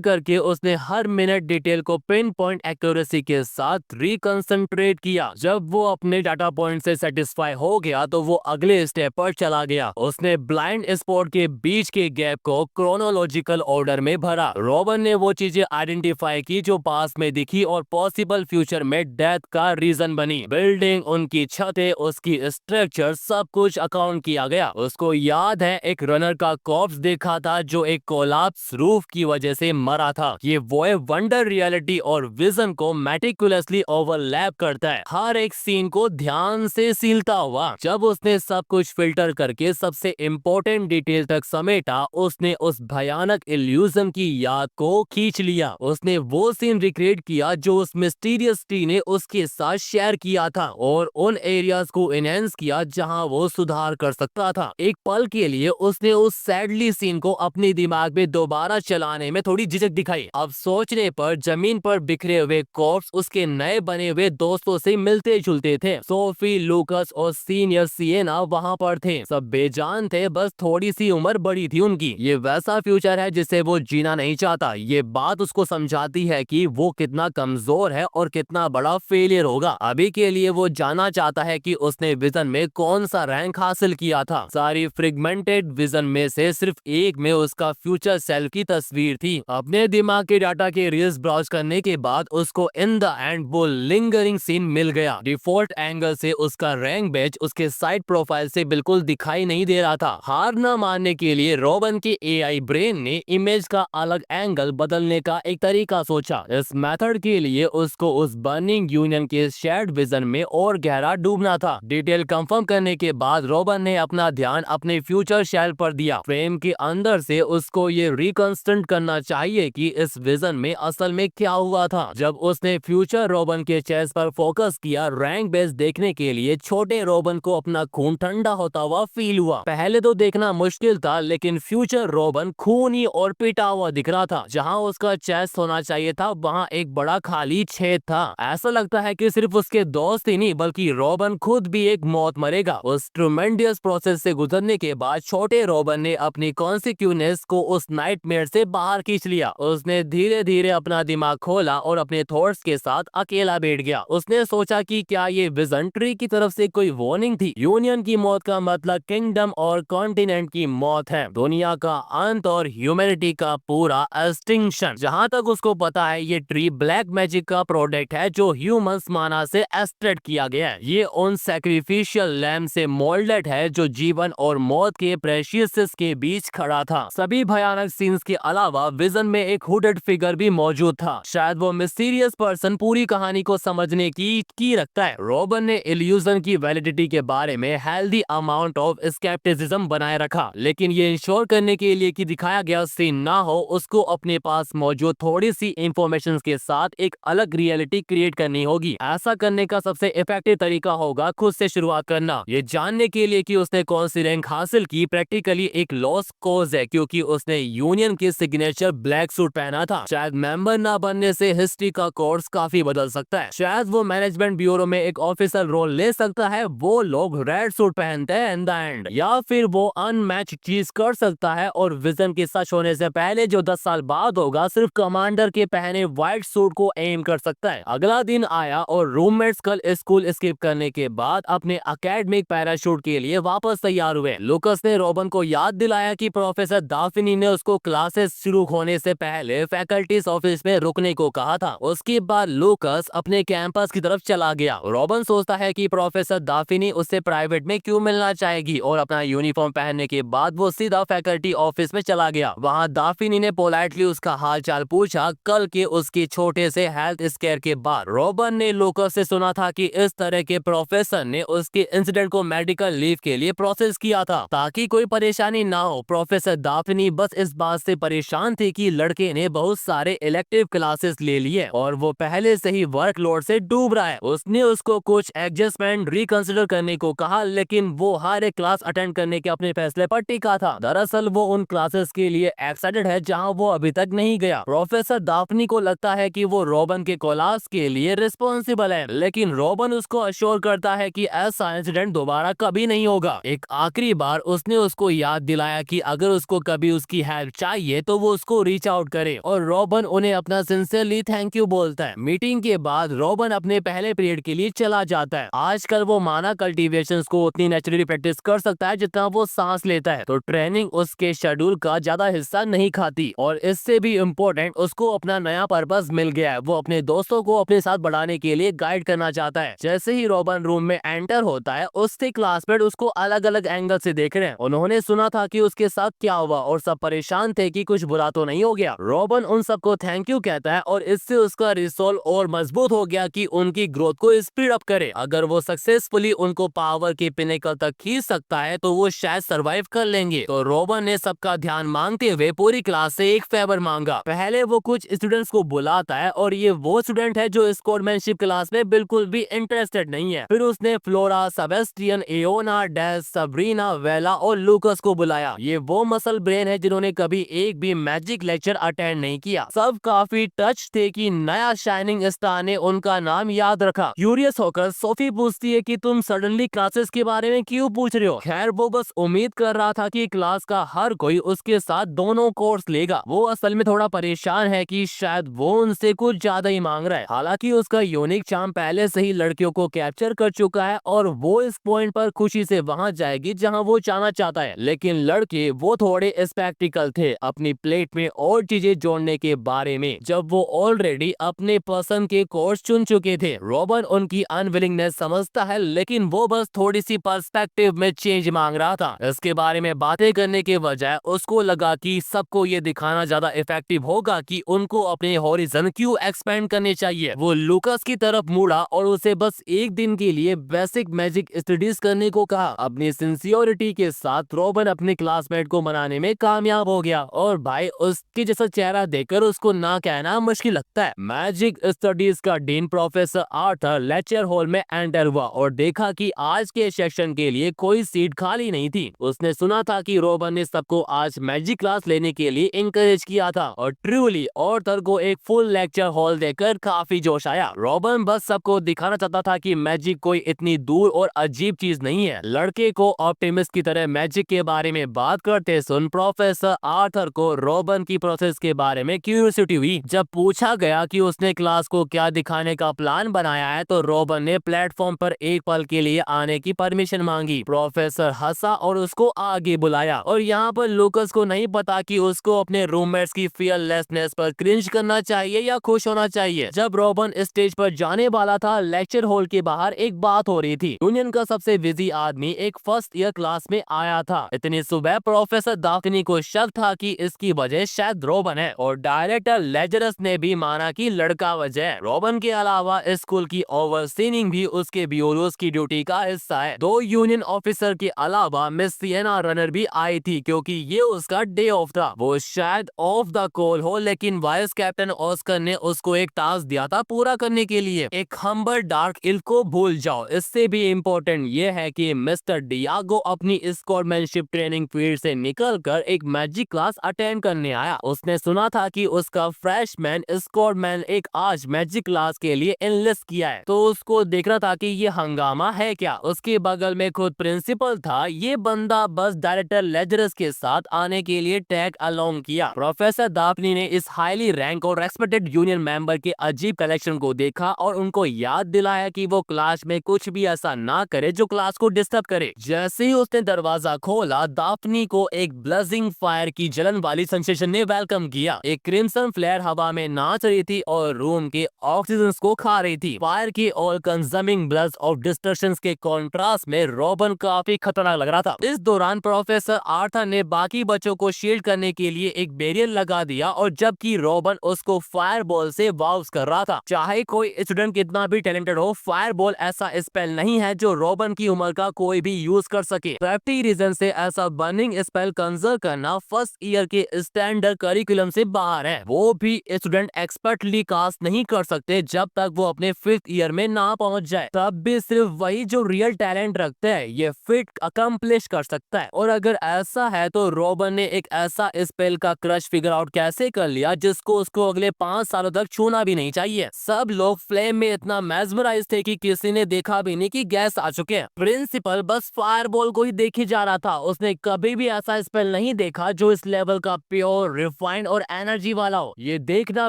करके उसने हर मिनट डिटेल को पिन पॉइंट एक्यूरेसी के साथ रिकंसंट्रेट किया। जब वो अपने डाटा पॉइंट से सेटिस्फाई हो गया तो वो अगले स्टेप पर चला गया। उसने ब्लाइंड स्पॉट के बीच के गैप को क्रोनोलॉजिकल ऑर्डर में भरा। रॉबन ने वो चीजें आइडेंटिफाई की जो पास में दिखी और पॉसिबल फ्यूचर में डेथ का रीजन बनी। बिल्डिंग, उनकी छतें, उसकी स्ट्रक्चर, सब कुछ अकाउंट किया गया। उसको याद है एक रनर का कॉर्प्स देखा था जो एक कोलैप्स रूफ की वजह से मरा था। ये वो वंडर रियलिटी और विजन को मेटिकुलसली ओवरलैप करता है, हर एक सीन को ध्यान से सीलता हुआ। जब उसने सब कुछ फिल्टर करके सबसे इम्पोर्टेंट डिटेल तक समेटा, उसने उस भयानक इल्यूजन की याद को खींच लिया। उसने वो सीन रिक्रिएट किया जो उस मिस्टीरियस टी ने उसके साथ शेयर किया था और उन एरियाज को एनहेंस किया जहां वो सुधार कर सकता था। एक पल के लिए उसने उस सैडली सीन को अपने दिमाग में दोबारा चलाने में थोड़ी झिझक दिखाई। अब सोचने पर जमीन पर बिखरे हुए कॉर्प्स उसके नए बने हुए दोस्तों से मिलते जुलते थे। सोफी, लूकस और सीनियर सिएना वहां पर थे। सब बेजान थे, बस थोड़ी सी उम्र बड़ी थी उनकी। ये वैसा फ्यूचर है जिसे वो जीना नहीं चाहता। ये बात उसको समझाती है कि वो कितना कमजोर है और कितना बड़ा फेलियर होगा। अभी के लिए वो जानना चाहता है कि उसने विजन में कौन सा रैंक हासिल किया था। सारी फ्रेगमेंटेड विजन में से सिर्फ एक में उसका फ्यूचर सेल्फ की तस्वीर थी। अपने दिमाग के डाटा के रील्स ब्राउज करने के बाद उसको इन द एंड वो लिंगरिंग सीन मिल गया। डिफॉल्ट एंगल से उसका रैंक बैच उसके साइड प्रोफाइल से बिल्कुल दिखाई नहीं दे रहा था। हार न मानने के लिए रॉबन के एआई ब्रेन ने इमेज का अलग एंगल बदलने का एक तरीका सोचा। इस मेथड के लिए उसको उस बर्निंग यूनियन के शेयर्ड विजन में और गहरा डूबना था। डिटेल कंफर्म करने के बाद रॉबन ने अपना ध्यान अपने फ्यूचर शेल पर दिया। फ्रेम के अंदर से उसको ये रिकंस्ट्रक्ट करना चाहिए कि इस विजन में असल में क्या हुआ था। जब उसने फ्यूचर रॉबन के चेस्ट पर फोकस किया, रैंक बेस देखने के लिए छोटे रॉबन को अपना खून ठंडा होता हुआ फील हुआ। पहले तो देखना मुश्किल था, लेकिन फ्यूचर रॉबन खूनी और पिटा हुआ दिख रहा था। जहां उसका चेस्ट होना चाहिए था वहां एक बड़ा खाली छेद था। ऐसा लगता है कि सिर्फ उसके दोस्त ही नहीं बल्कि रॉबन खुद भी एक मौत मरेगा। उस ट्रूमेंडियस प्रोसेस से गुजरने के बाद छोटे रॉबन ने अपनी कॉन्सिक्यूनेस को उस नाइटमेयर से बाहर खींच लिया। उसने धीरे धीरे अपना दिमाग खोला और अपने थॉट्स के साथ अकेला बैठ गया। उसने सोचा कि क्या ये विजन ट्री की तरफ से कोई वार्निंग थी। यूनियन की मौत का मतलब किंगडम और कॉन्टिनेंट की मौत है, दुनिया का अंत और ह्यूमैनिटी का पूरा एक्सटिंक्शन। जहां तक उसको पता है ये ट्री ब्लैक मैजिक का प्रोडक्ट है जो ह्यूमंस माना से एक्सट्रैक्ट किया गया है। ये उन सैक्रिफिशियल लैम्ब से मोल्डेड है जो जीवन और मौत के प्रेशियस के बीच खड़ा था। सभी भयानक सीन्स के अलावा विजन में एक हुडेड फिगर भी मौजूद था। शायद वो मिस्टीरियस पर्सन पूरी कहानी को समझने की रखता है। रॉबन ने इल्यूजन की वैलिडिटी के बारे में हेल्दी अमाउंट ऑफ स्केप्टिसिज्म बनाए रखा, लेकिन ये इंश्योर करने के लिए कि दिखाया गया सीन ना हो, उसको अपने पास मौजूद थोड़ी सी इंफॉर्मेशन के साथ एक अलग रियलिटी क्रिएट करनी होगी। ऐसा करने का सबसे इफेक्टिव तरीका होगा खुद से शुरुआत करना। ये जानने के लिए कि उसने कौन सी रैंक हासिल की प्रैक्टिकली एक लॉस कॉज है, क्योंकि उसने यूनियन के सिग्नेचर ब्लैक सूट पहना था। शायद मेंबर ना बनने से हिस्ट्री का कोर्स काफी बदल सकता है। शायद वो मैनेजमेंट ब्यूरो में एक ऑफिसर रोल ले सकता है, वो लोग रेड सूट पहनते हैं इन द एंड, या फिर वो अनमैच चीज कर सकता है और विजन के सच होने से पहले जो 10 साल बाद होगा सिर्फ कमांडर के पहने व्हाइट सूट को एम कर सकता है। अगला दिन आया और रूममेट्स कल स्कूल स्किप करने के बाद अपने एकेडमिक पैराशूट के लिए वापस तैयार हुए। लूकस ने रॉबन को याद दिलाया कि प्रोफेसर दाफिनी ने उसको क्लासेस शुरू होने से पहले फैकल्टीज ऑफिस में रुकने को कहा था। उसके बाद लूकस अपने कैंपस की तरफ चला गया। रॉबन सोचता है कि प्रोफेसर दाफिनी उससे प्राइवेट में क्यों मिलना चाहेगी और अपना यूनिफॉर्म पहनने के बाद वो सीधा फैकल्टी ऑफिस में चला गया। वहां दाफिनी ने पोलाइटली उसका हाल चाल पूछा कल के उसके छोटे से हेल्थ स्केयर के बाद। रॉबन ने लूकस से सुना था कि इस तरह के प्रोफेसर ने उसके इंसिडेंट को मेडिकल लीव के लिए प्रोसेस किया था ताकि कोई परेशानी ना हो। प्रोफेसर दाफिनी बस इस बात से परेशान थी कि लड़के ने बहुत सारे इलेक्टिव क्लासेस ले लिए और वो पहले से ही वर्कलोड से डूब रहा है। उसने उसको कुछ एडजस्टमेंट रिकंसिडर करने को कहा, लेकिन वो हर एक क्लास अटेंड करने के अपने फैसले पर टिका था। था। दरअसल वो उन क्लासेस के लिए एक्साइटेड है जहाँ वो अभी तक नहीं गया। प्रोफेसर दाफनी को लगता है कि वो रॉबिन के क्लास के लिए रिस्पॉन्सिबल है, लेकिन रॉबिन उसको अश्योर करता है कि ऐसा इंसिडेंट दोबारा कभी नहीं होगा। एक आखिरी बार उसने उसको याद दिलाया कि अगर उसको कभी उसकी हेल्प चाहिए तो वो उसको रीच आउट करे, और रॉबिन उन्हें अपना सिंसियरली थैंक यू बोलता है। मीटिंग के बाद रॉबिन अपने पहले पीरियड के लिए चला जाता है। आजकल वो माना कल्टीवेशन को उतनी नेचुरली प्रैक्टिस कर सकता है जितना वो सांस लेता है, तो ट्रेनिंग उसके शेड्यूल का ज्यादा हिस्सा नहीं खाती। और इससे भी इम्पोर्टेंट, उसको अपना नया पर्पस मिल गया है। वो अपने दोस्तों को अपने साथ बढ़ाने के लिए गाइड करना चाहता है। जैसे ही रॉबिन रूम में एंटर होता है, उसके क्लासमेट उसको अलग अलग एंगल से देख रहे हैं। उन्होंने सुना था कि उसके साथ क्या हुआ और सब परेशान थे कि कुछ बुरा तो नहीं हो गया। रॉबिन उन सबको थैंक यू कहता है और इससे उसका रिसोल्व और मजबूत हो गया कि उनकी ग्रोथ को स्पीड अप करे। अगर वो सक्सेसफुली उनको पावर के पिनेकल तक खींच सकता है तो वो शायद सरवाइव कर लेंगे। तो रॉबिन ने सबका ध्यान मांगते हुए पूरी क्लास से एक फेवर मांगा। पहले वो कुछ स्टूडेंट्स को बुलाता है और ये वो स्टूडेंट है जो स्पोर्ट्समैनशिप क्लास में बिल्कुल भी इंटरेस्टेड नहीं है। फिर उसने फ्लोरा, सेबेस्टियन, एओना, डेस, सबरीना, वेला और लूकस को बुलाया। ये वो मसल ब्रेन है जिन्होंने कभी एक भी मैजिक लेक्चर अटेंड नहीं किया। सब काफी टच थे कि नया शाइनिंग स्टार ने उनका नाम याद रखा। क्यूरियस होकर सोफी पूछती है कि तुम सडनली क्लासेस के बारे में क्यों पूछ रहे हो। खैर वो बस उम्मीद कर रहा था कि क्लास का हर कोई उसके साथ दोनों कोर्स लेगा। वो असल में थोड़ा परेशान है कि शायद वो उनसे कुछ ज्यादा ही मांग रहा है। हालांकि उसका यूनिक चार्म पहले से ही लड़कियों को कैप्चर कर चुका है और वो इस पॉइंट पर खुशी से वहां जाएगी जहां वो जाना चाहता है। लेकिन लड़के वो थोड़े स्पेक्टिकल थे अपनी प्लेट में और चीजें जोड़ने के बारे में, जब वो ऑलरेडी अपने पसंद के कोर्स चुन चुके थे। रॉबिन उनकी अनविलिंगनेस समझता है, लेकिन वो बस थोड़ी सी पर्सपेक्टिव में चेंज मांग रहा था। इसके बारे में बातें करने के बजाय उसको लगा कि सबको ये दिखाना ज्यादा इफेक्टिव होगा कि उनको अपने हॉरिजन क्यों एक्सपेंड करने चाहिए। वो लूकस की तरफ मुड़ा और उसे बस एक दिन के लिए बेसिक मैजिक स्टडीज करने को कहा। अपनी सिंसियरिटी के साथ रॉबिन अपने क्लासमेट को मनाने में कामयाब हो गया, और भाई उसके जैसा चेहरा देखकर उसको ना कहना मुश्किल लगता है। मैजिक स्टडीज का dean professor Arthur lecture hall में एंटर हुआ और देखा कि आज के सेक्शन के लिए कोई सीट खाली नहीं थी। उसने सुना था कि रॉबिन ने सबको आज मैजिक क्लास लेने के लिए इंकरेज किया था, और ट्रूली आर्थर को एक फुल लेक्चर हॉल देखकर काफी जोश आया। रॉबिन बस सबको दिखाना चाहता था कि मैजिक कोई इतनी दूर और अजीब चीज नहीं है। लड़के को ऑप्टिमिस्ट की तरह मैजिक के बारे में बात करते सुन प्रोफेसर आर्थर को रॉबिन की प्रोसेस के बारे में क्यूरियोसिटी हुई। जब पूछा गया कि उसने क्लास को क्या दिखाने का प्लान बनाया है तो रॉबिन ने प्लेटफॉर्म पर एक पल के लिए आने की परमिशन मांगी। प्रोफेसर हंसा और उसको आगे बुलाया, और यहाँ पर लूकस को नहीं पता कि उसको अपने रूममेट्स की फियरलेसनेस पर क्रिंज करना चाहिए या खुश होना चाहिए। जब रॉबिन स्टेज पर जाने वाला था, लेक्चर हॉल के बाहर एक बात हो रही थी। यूनियन का सबसे बिजी आदमी एक फर्स्ट ईयर क्लास में आया था। इतनी सुबह प्रोफेसर दाफनी को शक था कि इसकी वजह शायद रॉबिन है, और डायरेक्टर लेजरस ने भी माना कि लड़का वजह है। रॉबिन के अलावा स्कूल की ओवरसीइंग भी उसके ब्यूरोस की ड्यूटी का हिस्सा है। दो यूनियन ऑफिसर के अलावा मिस सिएना रनर भी आई थी क्योंकि ये उसका डे ऑफ था। वो शायद ऑफ द कॉल हो, लेकिन वाइस कैप्टन ऑस्कर ने उसको एक टास्क दिया था पूरा करने के लिए। एक हम्बर डार्क इल्फ को भूल जाओ। इससे भी इम्पोर्टेंट ये है कि मिस्टर डियागो अपनी स्पोर्ट्समैनशिप ट्रेनिंग फील्ड से निकलकर एक मैजिक क्लास अटेंड करने आया। उसने सुना था कि उसका फ्रेशमैन स्क्वाडमैन एक आज मैजिक क्लास के लिए एनलिस्ट किया है, तो उसको देखना था कि ये हंगामा है क्या। उसके बगल में खुद प्रिंसिपल था। ये बंदा बस डायरेक्टर लेजरस के साथ आने के लिए टैग अलोंग किया। प्रोफेसर दाफनी ने इस हाईली रैंक और रेस्पेक्टेड यूनियन मेंबर के अजीब कलेक्शन को देखा और उनको याद दिलाया कि वो क्लास में कुछ भी ऐसा ना करे जो क्लास को डिस्टर्ब करे। जैसे ही उसने दरवाजा खोला, दाफनी को एक ब्लजिंग फायर की जलन वाली सेंसेशन ने वेलकम किया। एक क्रिम्सन फ्लेयर हवा में नाच रही थी और रूम के ऑक्सीजन को खा रही थी। फायर के all consuming blast of destruction के कॉन्ट्रास्ट में रॉबिन काफी खतरनाक लग रहा था। इस दौरान प्रोफेसर आर्थर ने बाकी बच्चों को शील्ड करने के लिए एक बैरियर लगा दिया, और जबकि रॉबिन उसको फायर बॉल से वाउस कर रहा था। चाहे कोई स्टूडेंट कितना भी टैलेंटेड हो, फायर बॉल ऐसा स्पेल नहीं है जो रॉबिन की उम्र का कोई भी यूज कर सके। सेफ्टी रीजन से ऐसा बर्निंग स्पेल कंजर्व करना फर्स्ट ईयर के स्टैंडर्ड करिकुलम से बाहर है। वो भी स्टूडेंट एक्सपर्टली कास्ट नहीं कर सकते जब तक वो अपने 5th ईयर में ना पहुंच जाए। तब भी सिर्फ वही जो रियल टैलेंट रखते हैं ये फिट अकम्प्लिश कर सकता है, और अगर अगर ऐसा है तो रोबन ने एक ऐसा स्पेल का क्रश फिगर आउट कैसे कर लिया जिसको उसको अगले 5 सालों तक छूना भी नहीं चाहिए। सब लोग फ्लेम में इतना मेस्मराइज थे कि किसी ने देखा भी नहीं कि गैस आ चुके हैं। प्रिंसिपल बस फायरबॉल को ही देखे जा रहा था, उसने कभी भी ऐसा स्पेल नहीं देखा जो इस लेवल का प्योर, रिफाइंड और एनर्जी वाला हो। ये देखना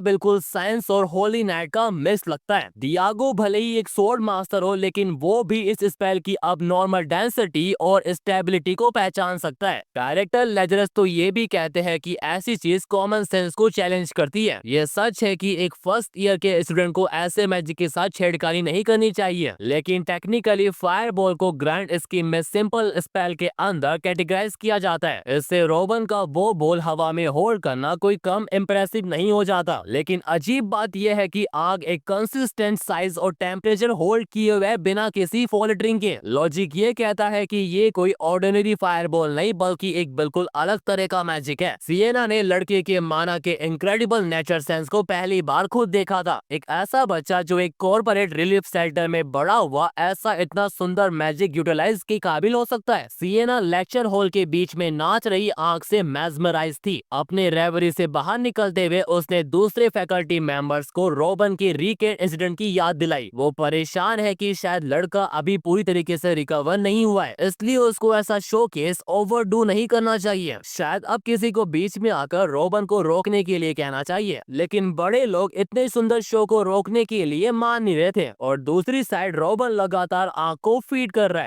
बिल्कुल साइंस और होली नाइट का मिस लगता है। डियागो भले ही एक स्वॉर्ड मास्टर हो, लेकिन वो भी इस स्पेल की अब नॉर्मल डेंसिटी और स्टेबिलिटी को पहचान सकता है। डायरेक्टर लेजरस तो ये भी कहते हैं कि ऐसी चीज कॉमन सेंस को चैलेंज करती है। ये सच है कि एक फर्स्ट ईयर के स्टूडेंट को ऐसे मैजिक के साथ छेड़खानी नहीं करनी चाहिए, लेकिन टेक्निकली फायरबॉल को ग्रैंड स्कीम में सिंपल स्पेल के अंदर कैटेगराइज किया जाता है। इससे रोबन का वो बॉल हवा में होल्ड करना कोई कम इम्प्रेसिव नहीं हो जाता। लेकिन अजीब बात यह है कि आग एक कंसिस्टेंट साइज और टेम्परेचर होल्ड किए हुए बिना किसी फोल्डरिंग के। लॉजिक ये कहता है कि ये कोई ऑर्डिनरी फायरबॉल नहीं बल्कि एक बिल्कुल अलग तरह का मैजिक है। सिएना ने लड़के के माना के इनक्रेडिबल नेचर सेंस को पहली बार खुद देखा था। एक ऐसा बच्चा जो एक कॉर्पोरेट रिलीफ शेल्टर में बड़ा हुआ ऐसा इतना सुंदर मैजिक यूटिलाइज के काबिल हो सकता है। सिएना लेक्चर हॉल के बीच में नाच रही आंख से मेस्मराइज थी। अपने रेवरी से बाहर निकलते हुए उसने दूसरे फैकल्टी मेंबर्स को रोबन के रीकेट इंसिडेंट की याद दिलाई। वो परेशान है कि शायद लड़का अभी पूरी तरीके से रिकवर नहीं हुआ है, इसलिए उसको ऐसा शोकेस ओवरडू नहीं करना चाहिए। शायद अब किसी को बीच में आकर रोबन को रोकने के लिए कहना चाहिए, लेकिन बड़े लोग इतने सुंदर शो को रोकने के लिए मान नहीं रहे थे और दूसरी साइड रोबन लगातार आंख को फीड कर रहा है।